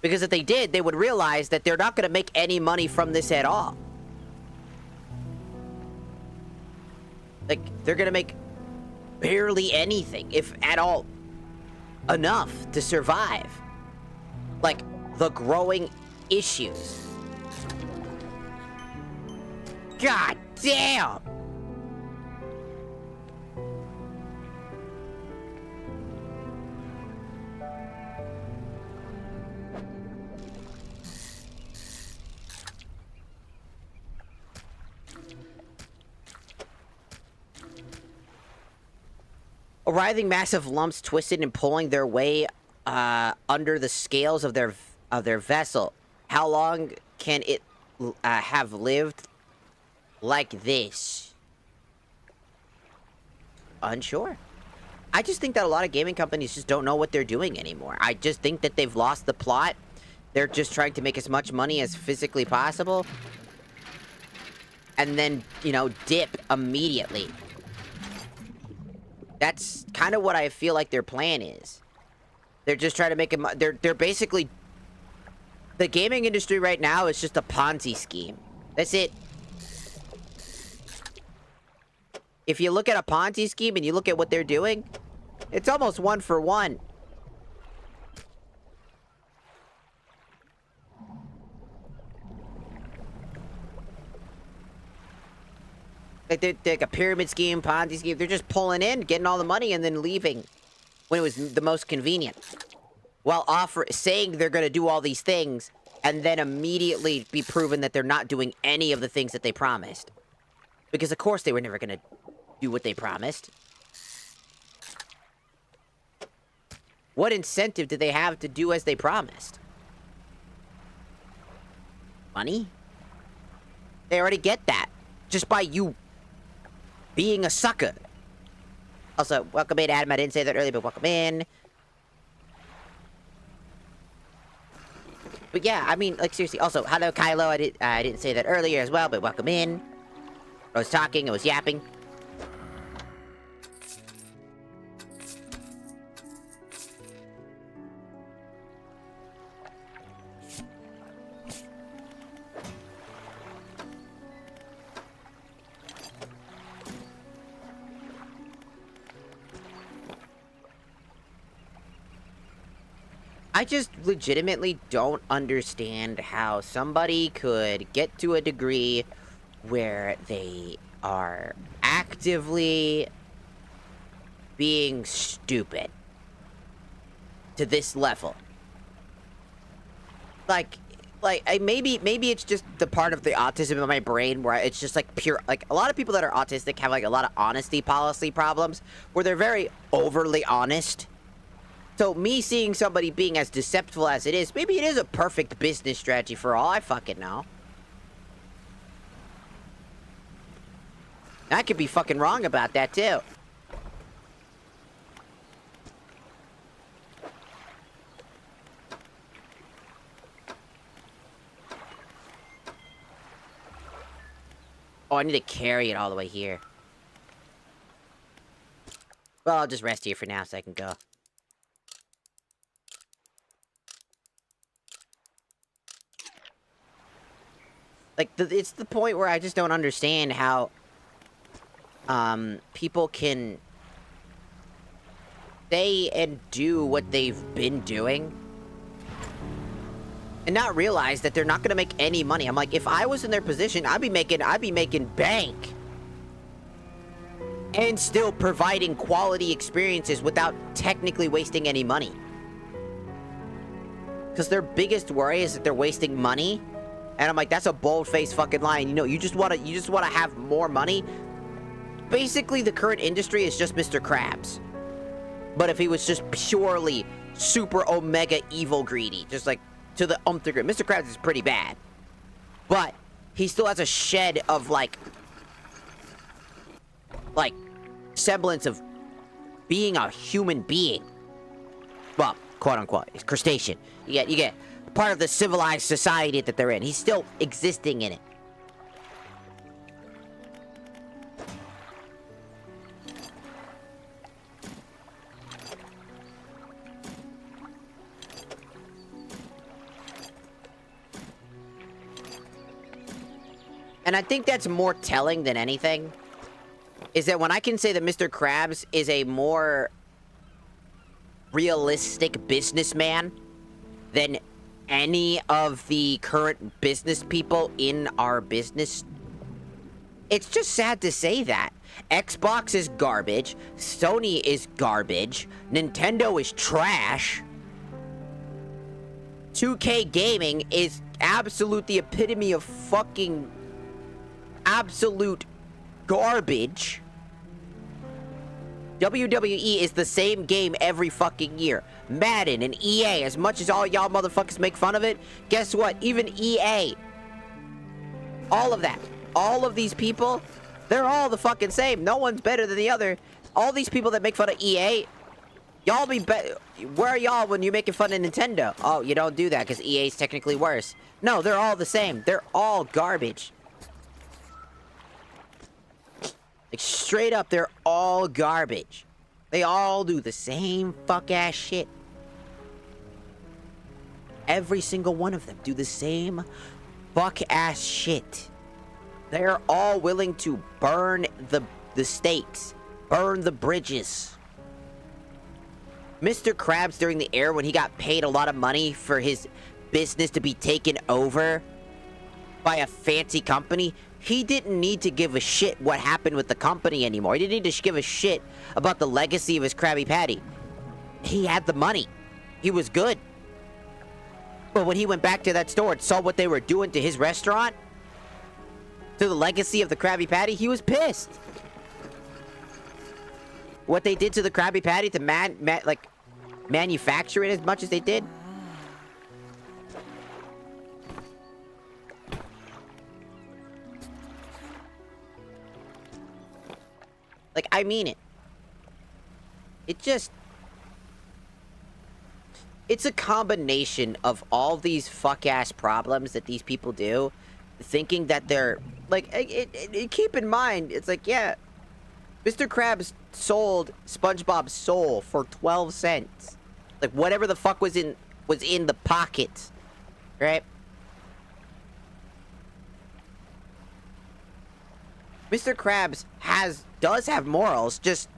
Because if they did, they would realize that they're not going to make any money from this at all. Like, they're gonna make barely anything, if at all, enough to survive. Like, the growing issues. God damn! Writhing massive lumps twisted and pulling their way under the scales of their vessel. How long can it have lived like this? Unsure. I just think that a lot of gaming companies just don't know what they're doing anymore. I just think that they've lost the plot. They're just trying to make as much money as physically possible. And then, you know, dip immediately. That's kind of what I feel like their plan is. They're just trying to make it. They're basically. The gaming industry right now is just a Ponzi scheme. That's it. If you look at a Ponzi scheme and you look at what they're doing, it's almost one for one. Like they're like a pyramid scheme, Ponzi scheme. They're just pulling in, getting all the money, and then leaving when it was the most convenient. While saying they're going to do all these things, and then immediately be proven that they're not doing any of the things that they promised. Because of course they were never going to do what they promised. What incentive do they have to do as they promised? Money? They already get that. Just by you being a sucker. Also, welcome in, Adam. I didn't say that earlier, but welcome in. But yeah, I mean, like, seriously. Also, hello, Kylo. I didn't say that earlier as well, but welcome in. I was talking, I was yapping. I just legitimately don't understand how somebody could get to a degree where they are actively being stupid to this level. Like maybe it's just the part of the autism in my brain where it's just like pure, like a lot of people that are autistic have like a lot of honesty policy problems where they're very overly honest. So me seeing somebody being as deceptive as it is, maybe it is a perfect business strategy for all I fucking know. I could be fucking wrong about that too. Oh, I need to carry it all the way here. Well, I'll just rest here for now so I can go. Like, it's the point where I just don't understand how, people can say and do what they've been doing and not realize that they're not gonna make any money. I'm like, if I was in their position, I'd be making bank. And still providing quality experiences without technically wasting any money. Because their biggest worry is that they're wasting money. And I'm like, that's a bold-faced fucking lie. And, you know, you just wanna have more money. Basically, the current industry is just Mr. Krabs. But if he was just purely super omega evil greedy, just like to the degree. Mr. Krabs is pretty bad. But he still has a shed of like semblance of being a human being. Well, quote unquote. It's crustacean. You get part of the civilized society that they're in. He's still existing in it. And I think that's more telling than anything. is that when I can say that Mr. Krabs is a more realistic businessman than any of the current business people in our business, it's just sad to say that. Xbox is garbage, Sony is garbage, Nintendo is trash, 2K Gaming is the epitome of fucking absolute garbage. WWE is the same game every fucking year. Madden and EA, as much as all y'all motherfuckers make fun of it, guess what? Even EA, all of that, all of these people, they're all the fucking same. No one's better than the other. All these people that make fun of EA, y'all be better. Where are y'all when you're making fun of Nintendo? Oh, you don't do that because EA's technically worse. No, they're all the same. They're all garbage. Like, straight up, they're all garbage. They all do the same fuck-ass shit. Every single one of them do the same fuck-ass shit. They're all willing to burn the stakes. Burn the bridges. Mr. Krabs, during the era when he got paid a lot of money for his business to be taken over by a fancy company, he didn't need to give a shit what happened with the company anymore. He didn't need to give a shit about the legacy of his Krabby Patty. He had the money. He was good. But when he went back to that store and saw what they were doing to his restaurant, to the legacy of the Krabby Patty, he was pissed. What they did to the Krabby Patty to manufacture it as much as they did. Like, I mean it. It's a combination of all these fuck-ass problems that these people do, thinking that they're, like, keep in mind, it's like, yeah, Mr. Krabs sold SpongeBob's soul for 12 cents. Like, whatever the fuck was in the pocket, right? Mr. Krabs does have morals, just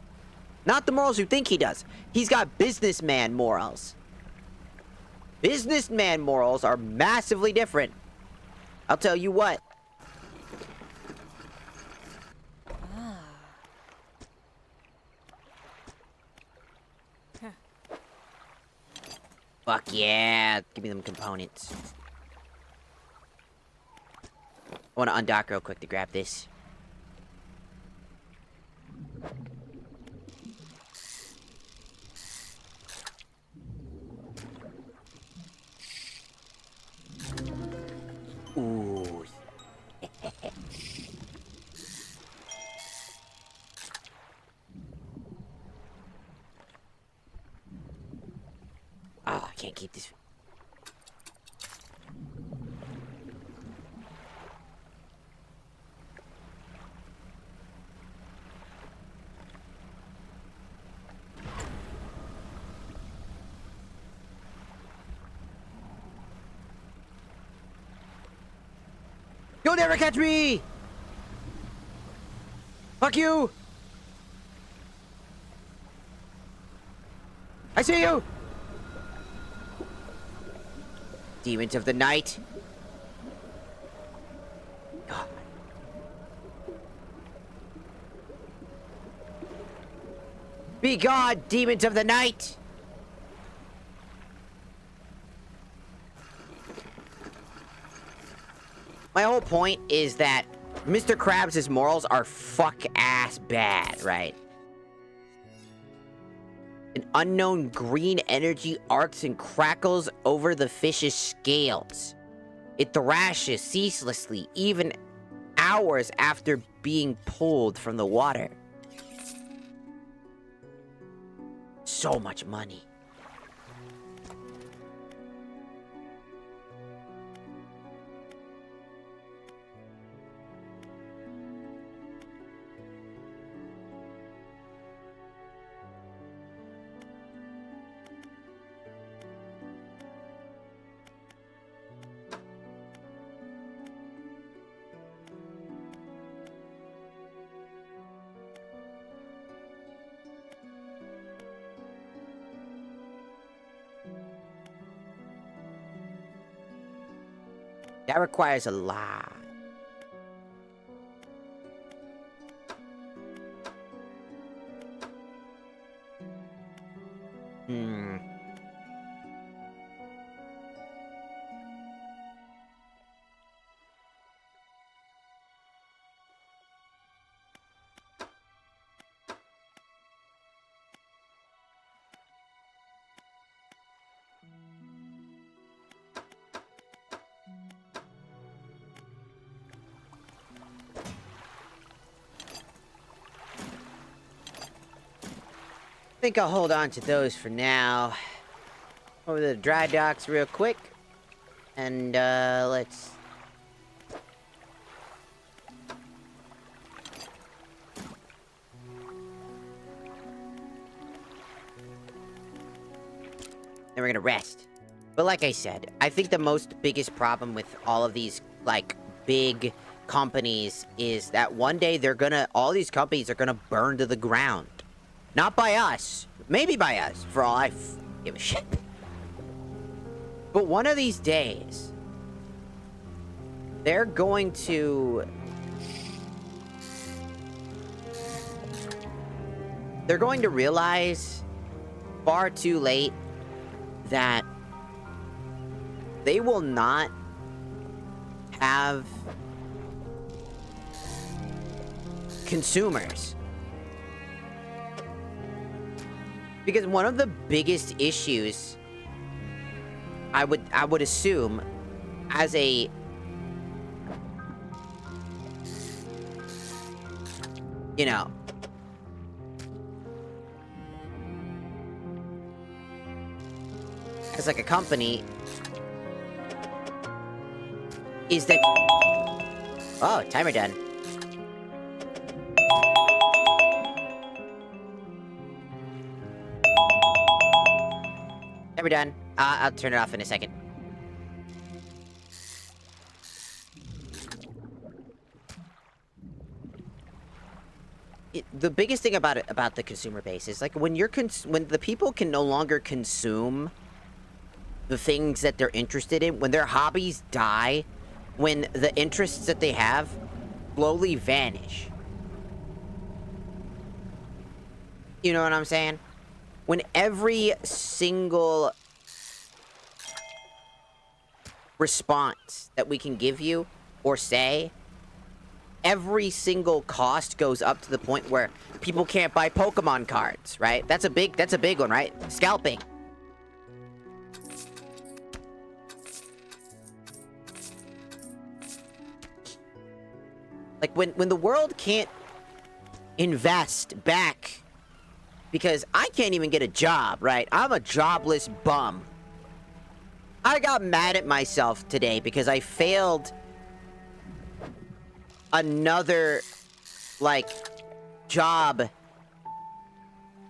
not the morals you think he does. He's got businessman morals. Businessman morals are massively different. I'll tell you what. Fuck yeah, give me them components. I want to undock real quick to grab this. Ooh. Oh, I can't keep this. You'll never catch me! Fuck you! I see you! Demons of the night. God. Be gone, demons of the night! My whole point is that Mr. Krabs' morals are fuck-ass bad, right? An unknown green energy arcs and crackles over the fish's scales. It thrashes ceaselessly, even hours after being pulled from the water. So much money. That requires a lot. Hmm. I think I'll hold on to those for now. Over to the dry docks real quick. And, let's... Then we're gonna rest. But like I said, I think the biggest problem with all of these, like, big companies is that one day all these companies are gonna burn to the ground. Not by us. Maybe by us, for all I give a shit. But one of these days, they're going to... They're going to realize far too late that they will not have consumers. Because one of the biggest issues, I would assume, as a... You know... As like a company... Is that... Oh, timer done. We're done. I'll turn it off in a second. The biggest thing about the consumer base is like when the people can no longer consume the things that they're interested in, when their hobbies die, when the interests that they have slowly vanish. You know what I'm saying? When every single response that we can give you or say, every single cost goes up to the point where people can't buy Pokemon cards, right? That's a big one, right? Scalping. Like when the world can't invest back because I can't even get a job, right? I'm a jobless bum. I got mad at myself today because I failed another, like, job,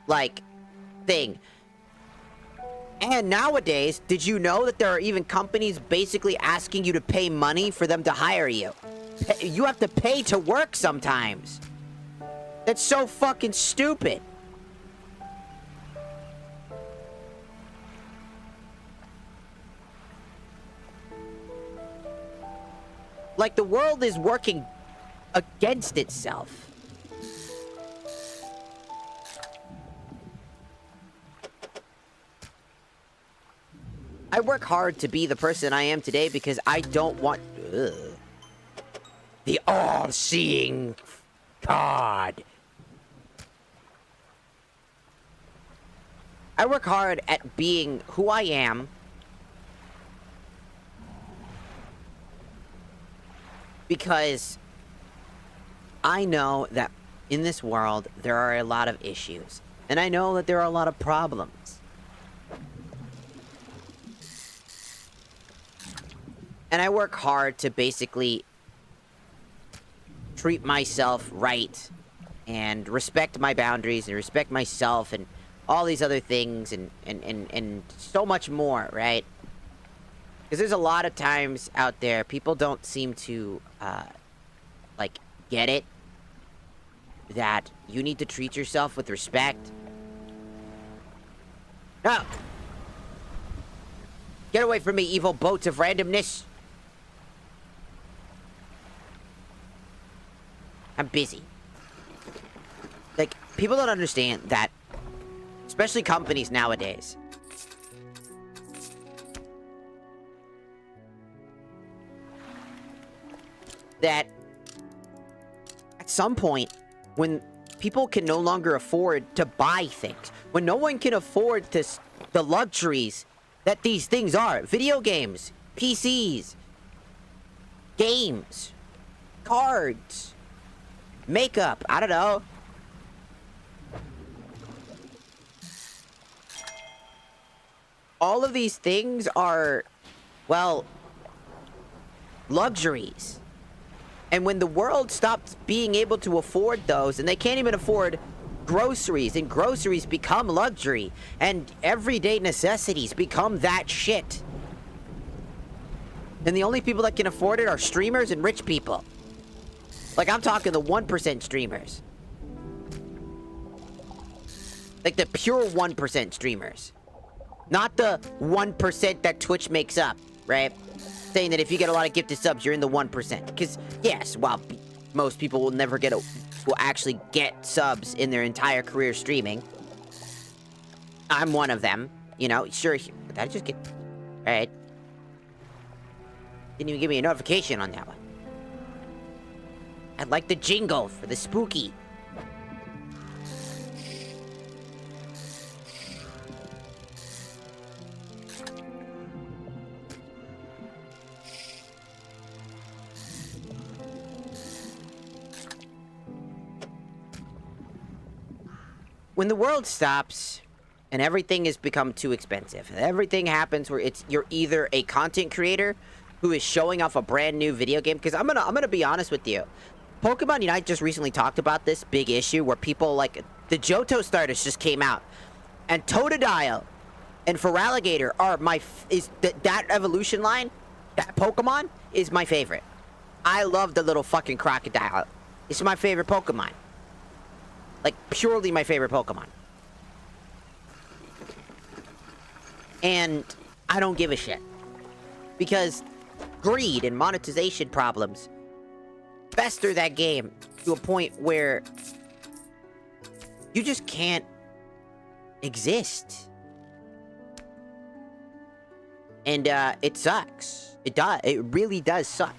like, thing. And nowadays, did you know that there are even companies basically asking you to pay money for them to hire you? You have to pay to work sometimes. That's so fucking stupid. Like, the world is working against itself. I work hard to be the person I am today because I don't want... Ugh. The all-seeing God. I work hard at being who I am. Because I know that in this world, there are a lot of issues. And I know that there are a lot of problems. And I work hard to basically treat myself right and respect my boundaries and respect myself and all these other things and so much more, right? Because there's a lot of times out there, people don't seem to, like, get it. That you need to treat yourself with respect. No! Get away from me, evil boats of randomness! I'm busy. Like, people don't understand that, especially companies nowadays. That at some point, when people can no longer afford to buy things, when no one can afford the luxuries that these things are, video games, PCs, games, cards, makeup, I don't know. All of these things are, well, luxuries. And when the world stops being able to afford those, and they can't even afford groceries, and groceries become luxury, and everyday necessities become that shit. And the only people that can afford it are streamers and rich people. Like, I'm talking the 1% streamers. Like, the pure 1% streamers. Not the 1% that Twitch makes up, right? Saying that if you get a lot of gifted subs, you're in the 1%. Because, yes, while most people will never will actually get subs in their entire career streaming. I'm one of them. You know, sure, did I just get... Alright. Didn't even give me a notification on that one. I'd like the jingle for the spooky. When the world stops and everything has become too expensive, everything happens where you're either a content creator who is showing off a brand new video game, because I'm gonna be honest with you. Pokemon Unite just recently talked about this big issue where people like the Johto starters just came out, and Totodile and Feraligatr are that evolution line, that Pokemon is my favorite. I love the little fucking crocodile. It's my favorite Pokemon. Like, purely my favorite Pokemon. And I don't give a shit. Because greed and monetization problems fester that game to a point where you just can't exist. And, it sucks. It does. It really does suck.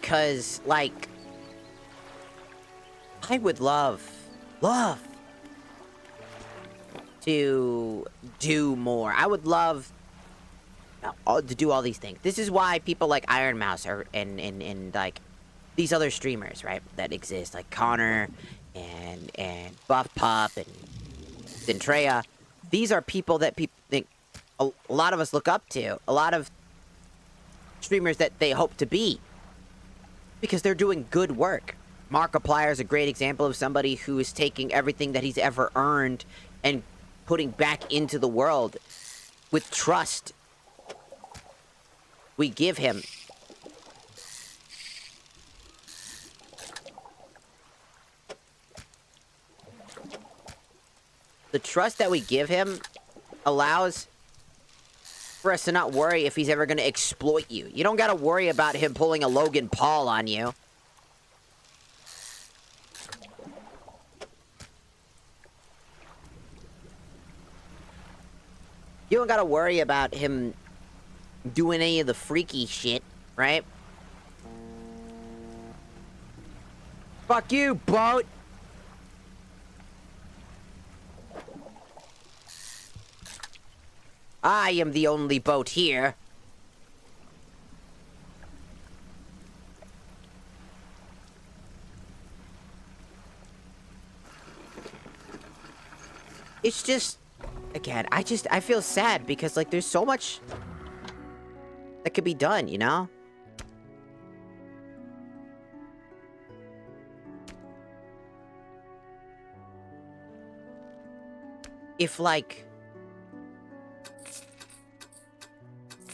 Because, like, I would love to do more. I would love to do all these things. This is why people like Iron Mouse and like these other streamers, right, that exist, like Connor and Buff Pup and Centrea. These are people that people think a lot of us look up to. A lot of streamers that they hope to be. Because they're doing good work. Markiplier is a great example of somebody who is taking everything that he's ever earned and putting back into the world with trust. We give him. The trust that we give him allows for us to not worry if he's ever going to exploit you. You don't got to worry about him pulling a Logan Paul on you. You don't got to worry about him doing any of the freaky shit, right? Fuck you, boat! I am the only boat here. It's just, again, I feel sad because, like, there's so much that could be done, you know? If, like,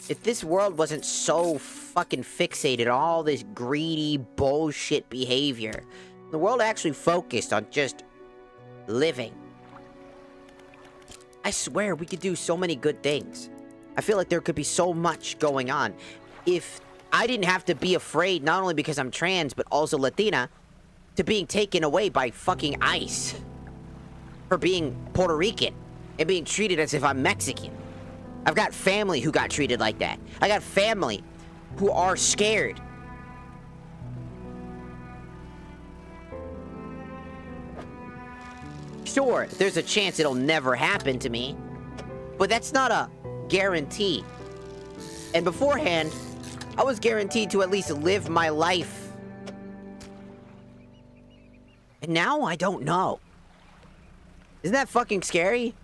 if this world wasn't so fucking fixated on all this greedy bullshit behavior, The world actually focused on just living. I swear we could do so many good things. I feel like there could be so much going on if I didn't have to be afraid, not only because I'm trans, but also Latina, to being taken away by fucking ICE for being Puerto Rican and being treated as if I'm Mexican. I've got family who got treated like that. I got family who are scared. Sure, there's a chance it'll never happen to me, but that's not a guarantee. And beforehand, I was guaranteed to at least live my life. And now I don't know. Isn't that fucking scary?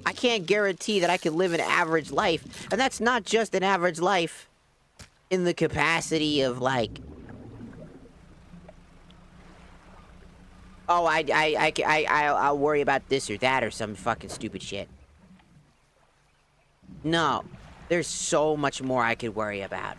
I can't guarantee that I can live an average life. And that's not just an average life in the capacity of, like, oh, I'll worry about this or that or some fucking stupid shit. No. There's so much more I could worry about.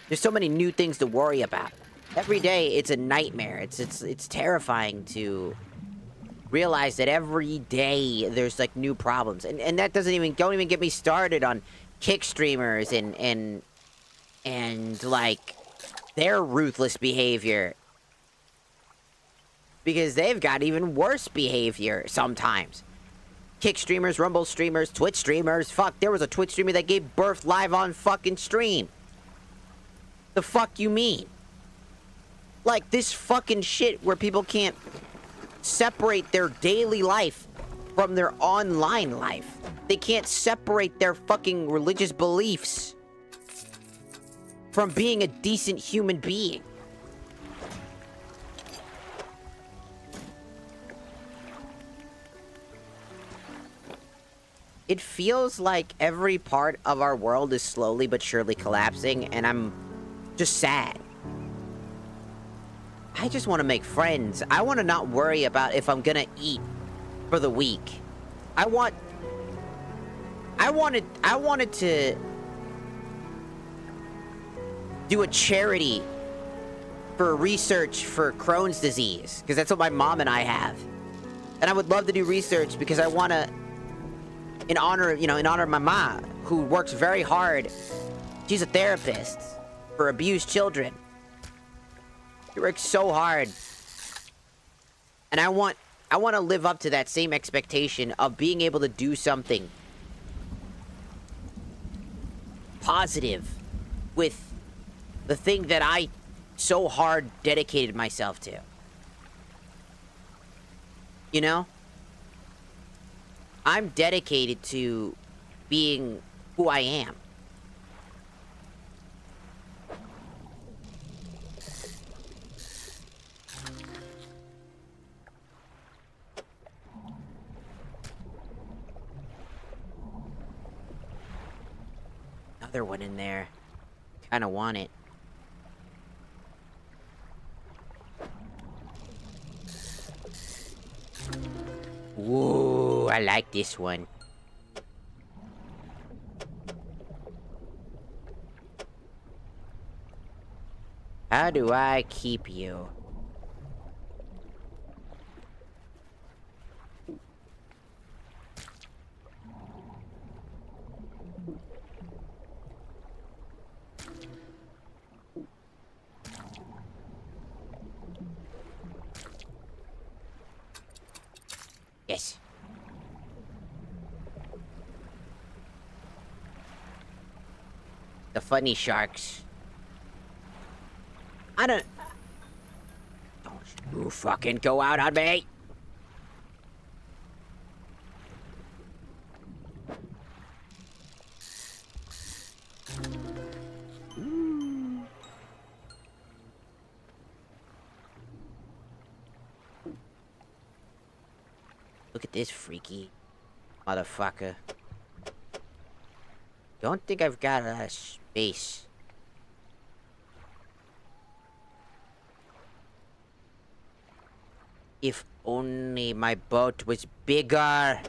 There's so many new things to worry about. Every day, it's a nightmare. It's terrifying to realize that every day there's, like, new problems. And that don't even get me started on kick streamers and like, their ruthless behavior. Because they've got even worse behavior sometimes. Kick streamers, Rumble streamers, Twitch streamers. Fuck, there was a Twitch streamer that gave birth live on fucking stream. The fuck you mean? Like, this fucking shit where people can't separate their daily life from their online life. They can't separate their fucking religious beliefs from being a decent human being. It feels like every part of our world is slowly but surely collapsing, and I'm just sad. I just want to make friends. I want to not worry about if I'm gonna eat for the week. I wanted to do a charity for research for Crohn's disease, because that's what my mom and I have. And I would love to do research because I want to, in honor of my mom, who works very hard. She's a therapist for abused children. She works so hard. And I want to live up to that same expectation of being able to do something positive with the thing that I so hard dedicated myself to. You know? I'm dedicated to being who I am. Another one in there. Kinda want it. Whoa, I like this one. How do I keep you? Yes. The funny sharks. Don't you fucking go out on me! Look at this freaky motherfucker. Don't think I've got a lot of space. If only my boat was bigger.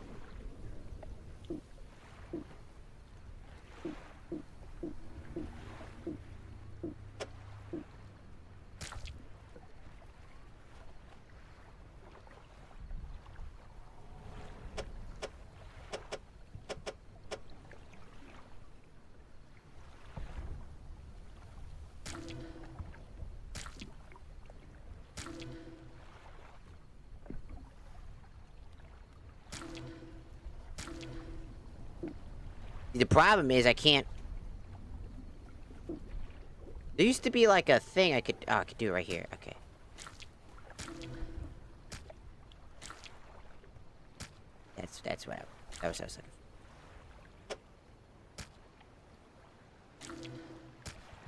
The problem is I can't... There used to be like a thing I could... Oh, I could do it right here. Okay. That's what that was what I was looking for.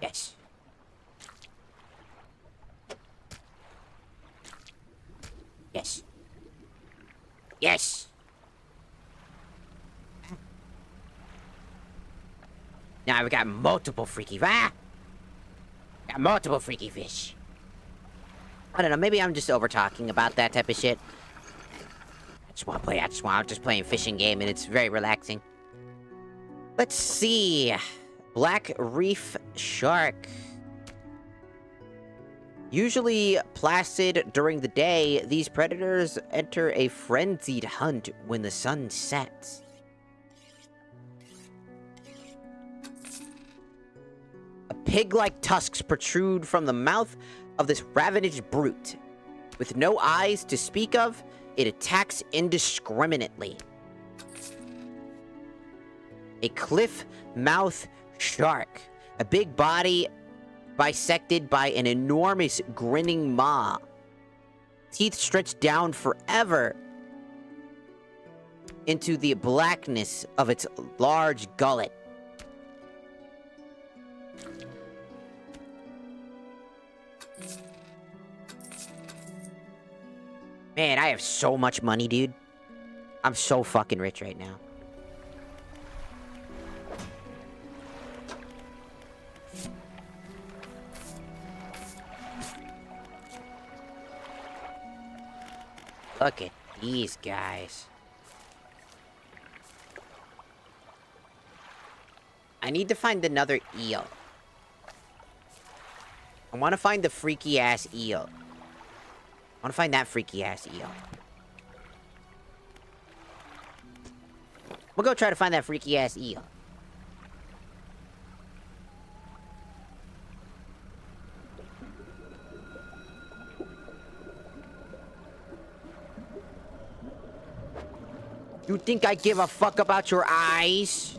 Yes. Yes. Yes! Now we got multiple freaky... Ah! Got multiple freaky fish. I don't know, maybe I'm just over-talking about that type of shit. I'm just playing fishing game and it's very relaxing. Let's see. Black reef shark. Usually placid during the day, these predators enter a frenzied hunt when the sun sets. Pig-like tusks protrude from the mouth of this ravenous brute. With no eyes to speak of, it attacks indiscriminately. A cliff-mouth shark. A big body bisected by an enormous grinning maw. Teeth stretched down forever into the blackness of its large gullet. Man, I have so much money, dude. I'm so fucking rich right now. Look at these guys. I need to find another eel. I want to find the freaky-ass eel. I want to find that freaky-ass eel. We'll go try to find that freaky-ass eel. You think I give a fuck about your eyes?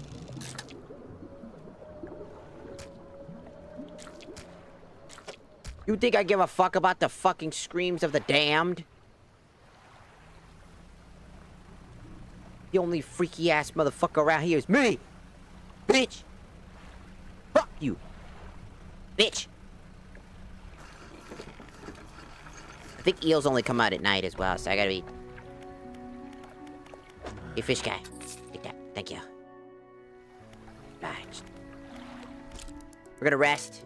You think I give a fuck about the fucking screams of the damned? The only freaky-ass motherfucker around here is me! Bitch! Fuck you! Bitch! I think eels only come out at night as well, so I gotta be... Hey, fish guy. Take that. Thank you. Right. We're gonna rest.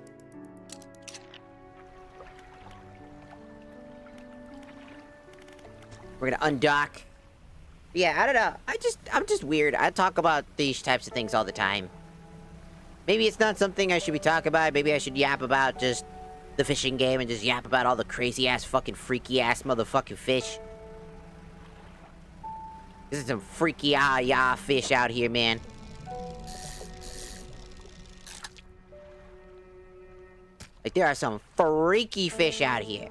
We're gonna undock. Yeah, I don't know. I'm just weird. I talk about these types of things all the time. Maybe it's not something I should be talking about. Maybe I should yap about just the fishing game and just yap about all the crazy-ass, fucking freaky-ass motherfucking fish. This is some freaky-ah-yah fish out here, man. Like, there are some freaky fish out here.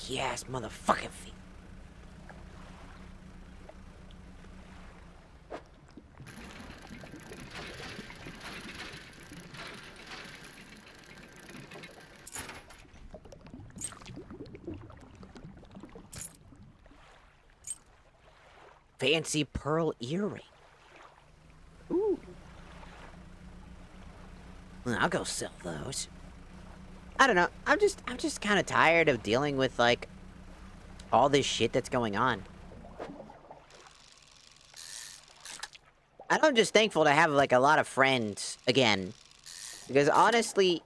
Freaky-ass motherfucking feet. Fancy pearl earring. Ooh. I'll go sell those. I don't know. I'm just kind of tired of dealing with, like, all this shit that's going on. And I'm just thankful to have, like, a lot of friends again. Because, honestly,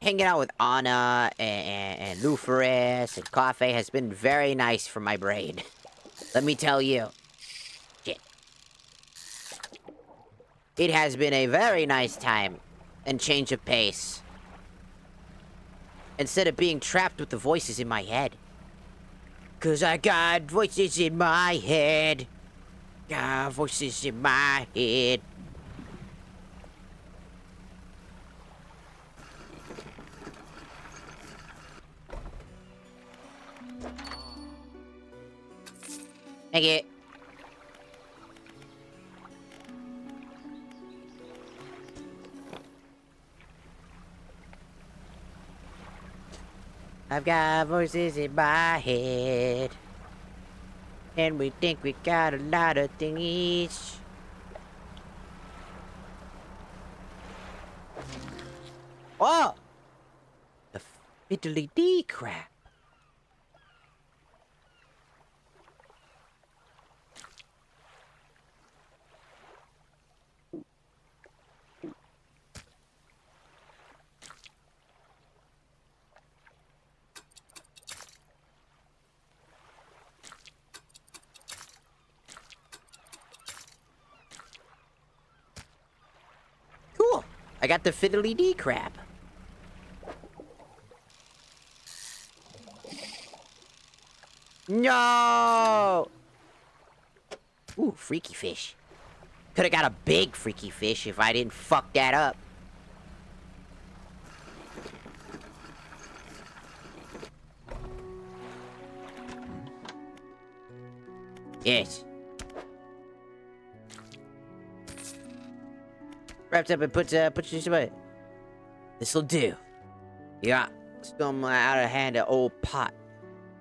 hanging out with Anna and Luferis and Coffee has been very nice for my brain. Let me tell you. Shit. It has been a very nice time and change of pace. instead of being trapped with the voices in my head. 'Cause I got voices in my head. Got voices in my head. Thank you. I've got voices in my head. And we think we got a lot of thingies. Oh! The fiddly dee crap. Cool. I got the fiddly dee crap. No! Ooh, freaky fish. Could've got a big freaky fish if I didn't fuck that up. Yes. Wrapped up and put this away. This'll do. Yeah, some out of hand old pot.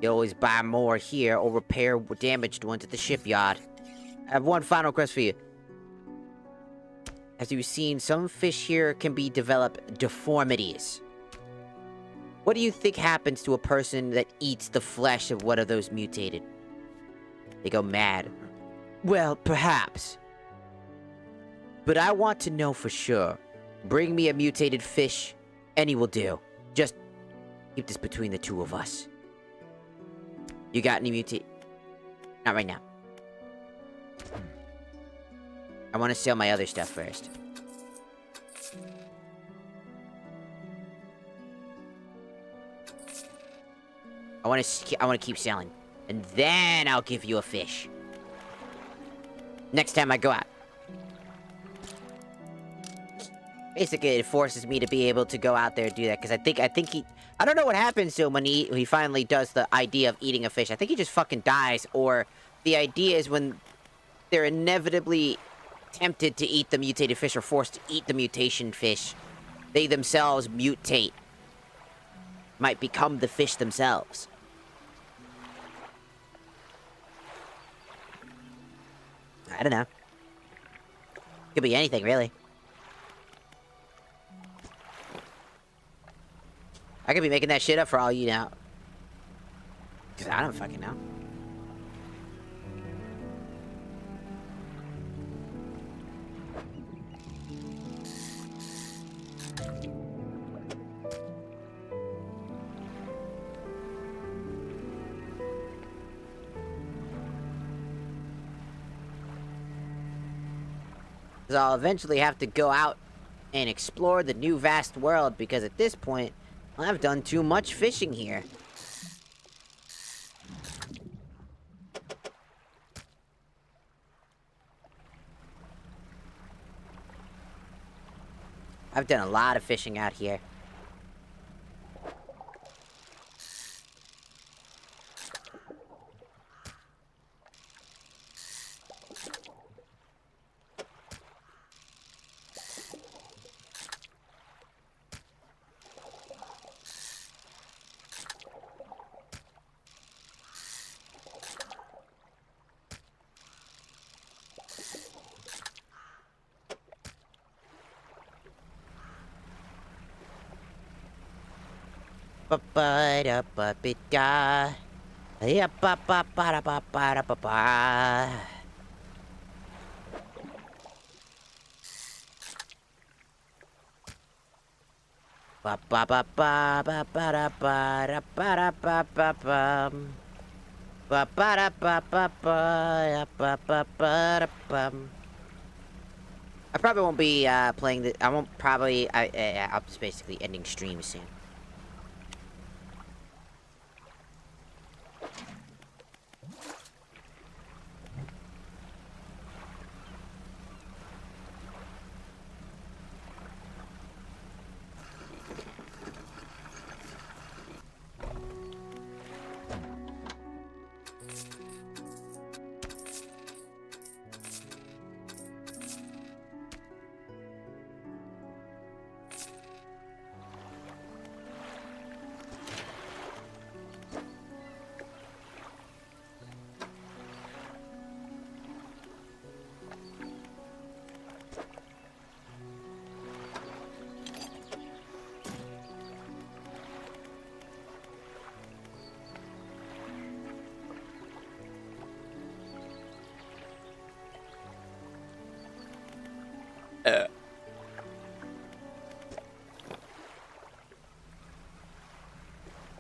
You always buy more here or repair damaged ones at the shipyard. I have one final request for you. As you've seen, some fish here can be develop deformities. What do you think happens to a person that eats the flesh of one of those mutated? They go mad. Well, perhaps. But I want to know for sure. Bring me a mutated fish, any will do. Just keep this between the two of us. You got any mutated? Not right now. I want to sell my other stuff first. I want to keep selling. And then I'll give you a fish. Next time I go out. Basically, it forces me to be able to go out there and do that. Because I think he... I don't know what happens to him when he finally does the idea of eating a fish. I think he just fucking dies. Or the idea is when they're inevitably tempted to eat the mutated fish or forced to eat the mutation fish, they themselves mutate. Might become the fish themselves. I don't know. Could be anything, really. I could be making that shit up for all you know. Because I don't fucking know. Because I'll eventually have to go out and explore the new vast world, because at this point, I've done too much fishing here. I've done a lot of fishing out here. Ba-ba-da-ba-ba-da. Ya-ba-ba-ba-da-ba-ba-da-ba-ba. Ba-ba-ba-ba-ba-ba-da-ba-da-ba-da-ba-da-ba-bum. Ba-ba-da-ba-ba-ba-ya-ba-ba-ba-da-bum. I probably won't be playing the. I won't probably. I'll just basically ending stream soon.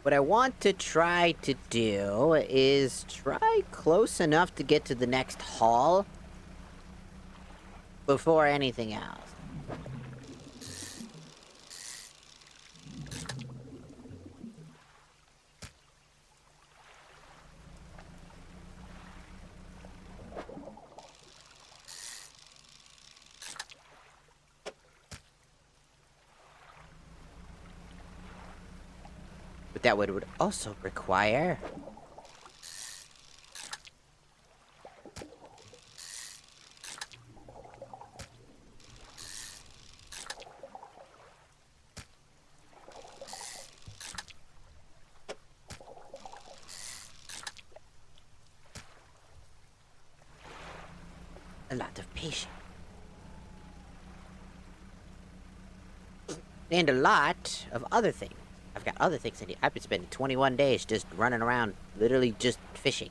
What I want to try to do is try close enough to get to the next hall before anything else. But that would also require a lot of patience. And a lot of other things. I've got other things I need. I've been spending 21 days just running around, literally just fishing.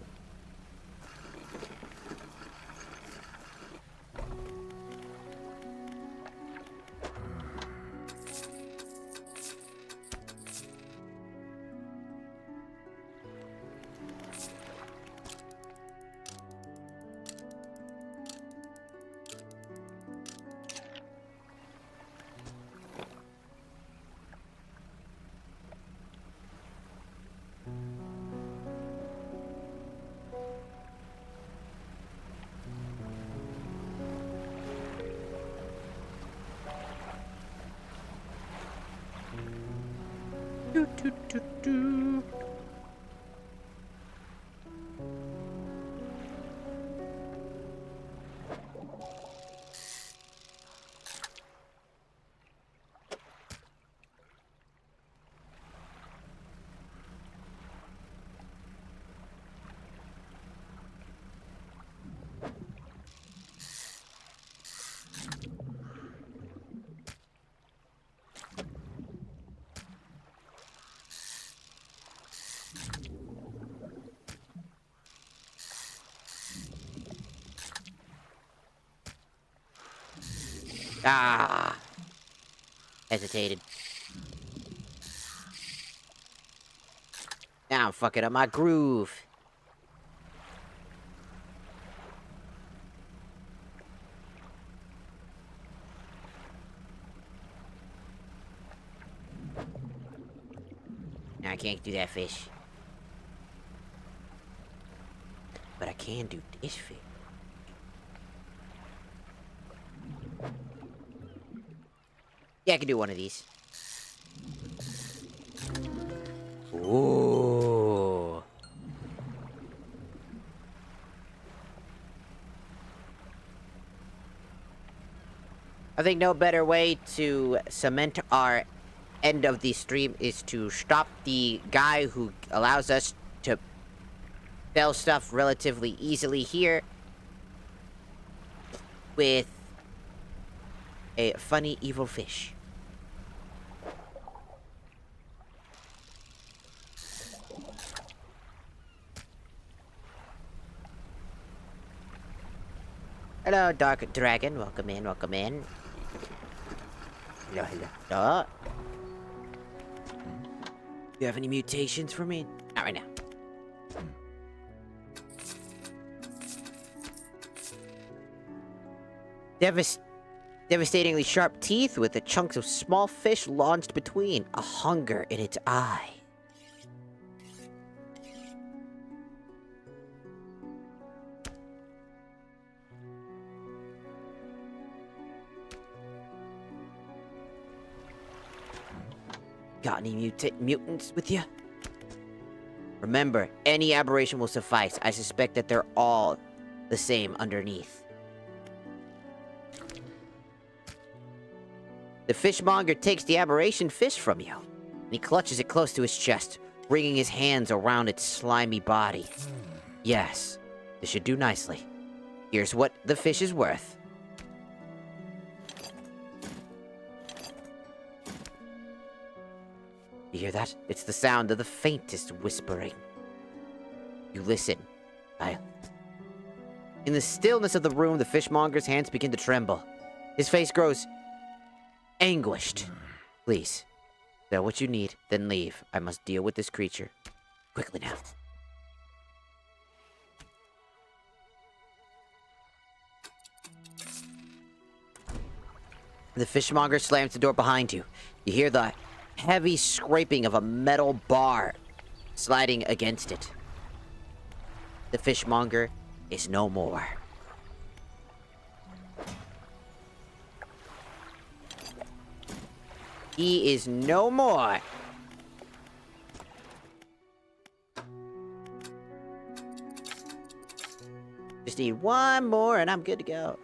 Do, do, do, do. Ah! Hesitated. Now I'm fucking up my groove. Now I can't do that fish. But I can do this fish. Yeah, I can do one of these. Ooh. I think no better way to cement our end of the stream is to stop the guy who allows us to sell stuff relatively easily here with a funny evil fish. Hello, Dark Dragon. Welcome in, welcome in. Hello, hello. Oh. You have any mutations for me? Not right now. Devastatingly sharp teeth with the chunks of small fish lodged between. A hunger in its eye. Got any mutants with you? Remember, any aberration will suffice. I suspect that they're all the same underneath. The fishmonger takes the aberration fish from you, and he clutches it close to his chest, wringing his hands around its slimy body. Yes, this should do nicely. Here's what the fish is worth. You hear that? It's the sound of the faintest whispering. You listen. In the stillness of the room, the fishmonger's hands begin to tremble. His face grows anguished. Please, So what you need, then leave. I must deal with this creature. Quickly now. The fishmonger slams the door behind you. You hear the heavy scraping of a metal bar sliding against it. The fishmonger is no more. He is no more. Just need one more and I'm good to go.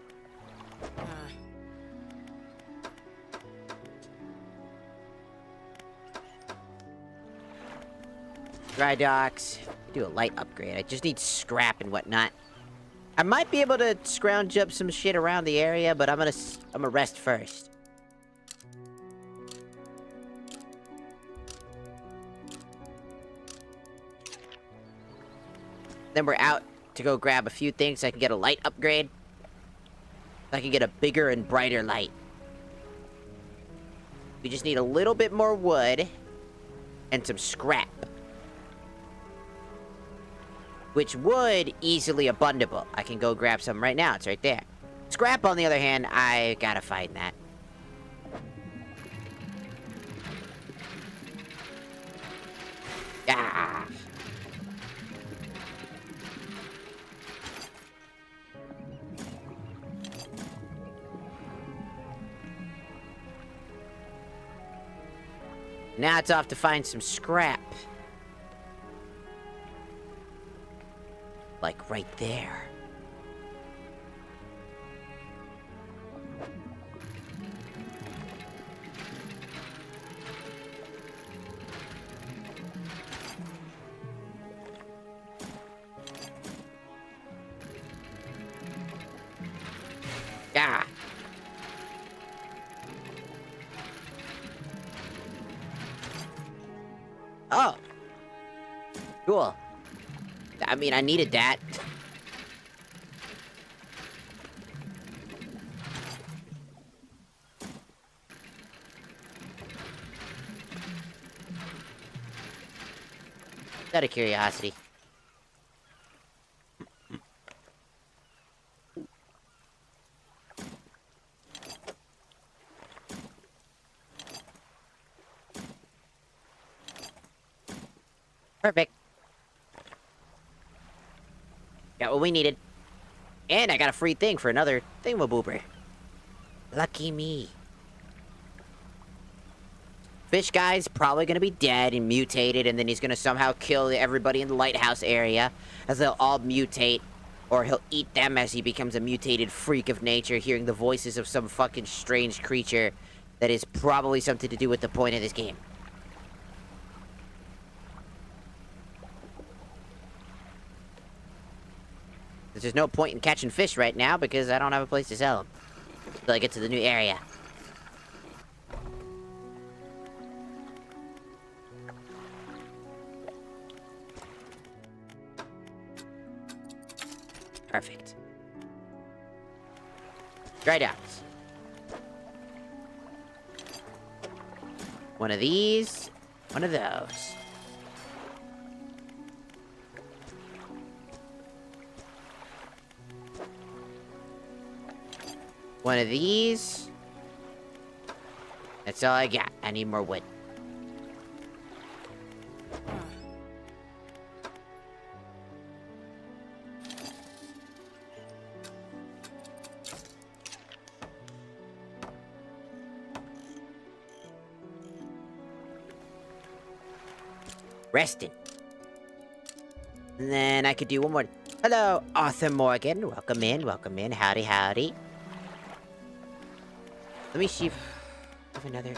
Dry docks. Do a light upgrade. I just need scrap and whatnot. I might be able to scrounge up some shit around the area, but I'm gonna rest first. Then we're out to go grab a few things so I can get a light upgrade. So I can get a bigger and brighter light. We just need a little bit more wood and some scrap. Which would easily abundable. I can go grab some right now. It's right there. Scrap, on the other hand, I gotta find that. Ah. Now it's off to find some scrap. Like right there. Ah. Oh. Cool. I mean, I needed that. Out of curiosity. Perfect. Got what we needed. And I got a free thing for another thingamaboober. Lucky me. Fish guy's probably gonna be dead and mutated, and then he's gonna somehow kill everybody in the lighthouse area, as they'll all mutate, or he'll eat them as he becomes a mutated freak of nature, hearing the voices of some fucking strange creature that is probably something to do with the point of this game. There's no point in catching fish right now because I don't have a place to sell them until I get to the new area. Perfect. Dry docks. One of these, one of those. One of these. That's all I got. I need more wood. Resting. And then I could do one more. Hello, Arthur Morgan. Welcome in, welcome in. Howdy, howdy. Let me see if I have another.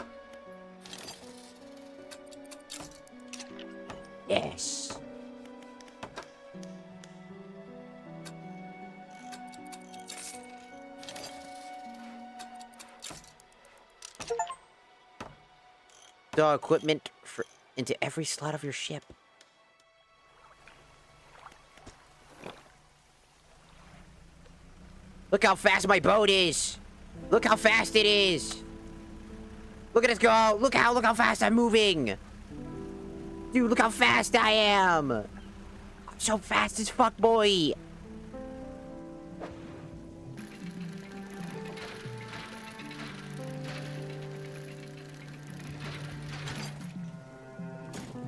Yes. Store equipment for into every slot of your ship. Look how fast my boat is! Look how fast it is! Look at us go. Look how fast I'm moving. Dude, look how fast I am. I'm so fast as fuck, boy.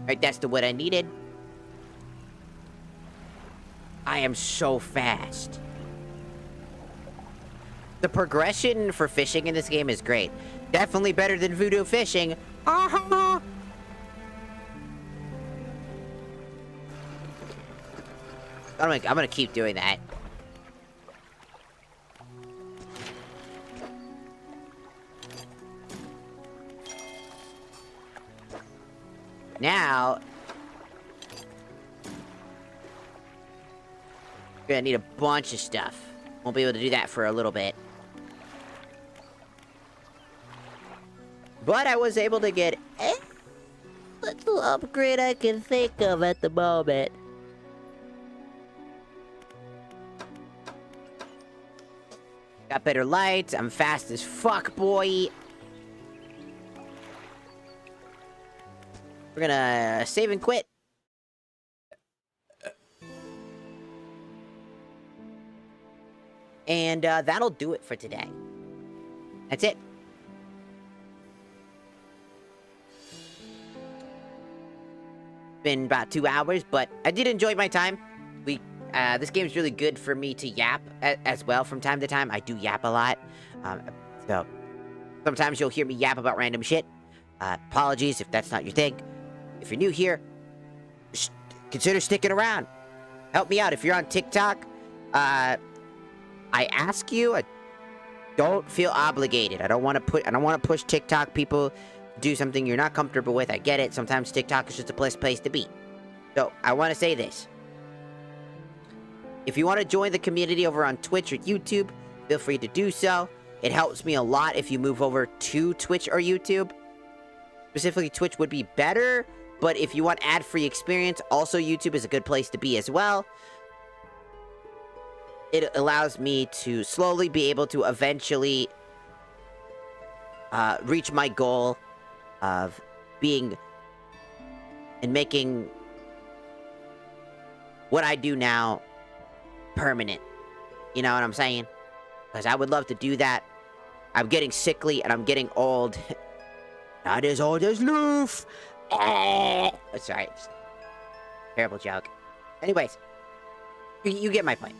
Alright, that's the wood I needed. I am so fast. The progression for fishing in this game is great. Definitely better than voodoo fishing. I'm gonna keep doing that. Now, we're gonna need a bunch of stuff. Won't be able to do that for a little bit. But I was able to get a little upgrade I can think of at the moment. Got better lights. I'm fast as fuck, boy. We're gonna save and quit. And that'll do it for today. That's it. Been about 2 hours, but I did enjoy my time. This game's really good for me to yap as well from time to time. I do yap a lot. So sometimes you'll hear me yap about random shit. Apologies if that's not your thing. If you're new here, consider sticking around. Help me out. If you're on TikTok, I ask you, don't feel obligated. I don't want to push TikTok people to do something you're not comfortable with. I get it. Sometimes TikTok is just a place to be. So I want to say this. If you want to join the community over on Twitch or YouTube, feel free to do so. It helps me a lot if you move over to Twitch or YouTube. Specifically, Twitch would be better, but if you want ad-free experience, also YouTube is a good place to be as well. It allows me to slowly be able to eventually reach my goal of being and making what I do now permanent. You know what I'm saying? Because I would love to do that. I'm getting sickly and I'm getting old. Not as old as Loof. Sorry. Terrible joke. Anyways. You get my point.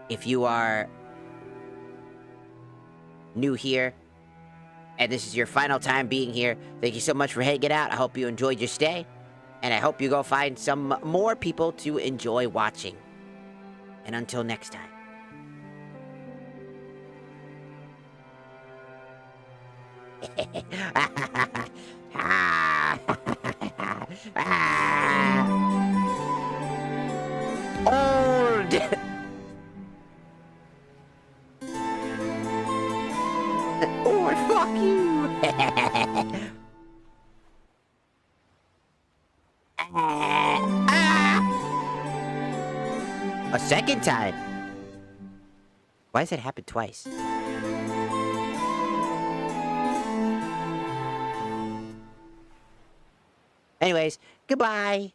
If you are new here, and this is your final time being here, thank you so much for hanging out. I hope you enjoyed your stay. And I hope you go find some more people to enjoy watching. And until next time. Old! Or fuck you! A second time? Why does it happen twice? Anyways, goodbye!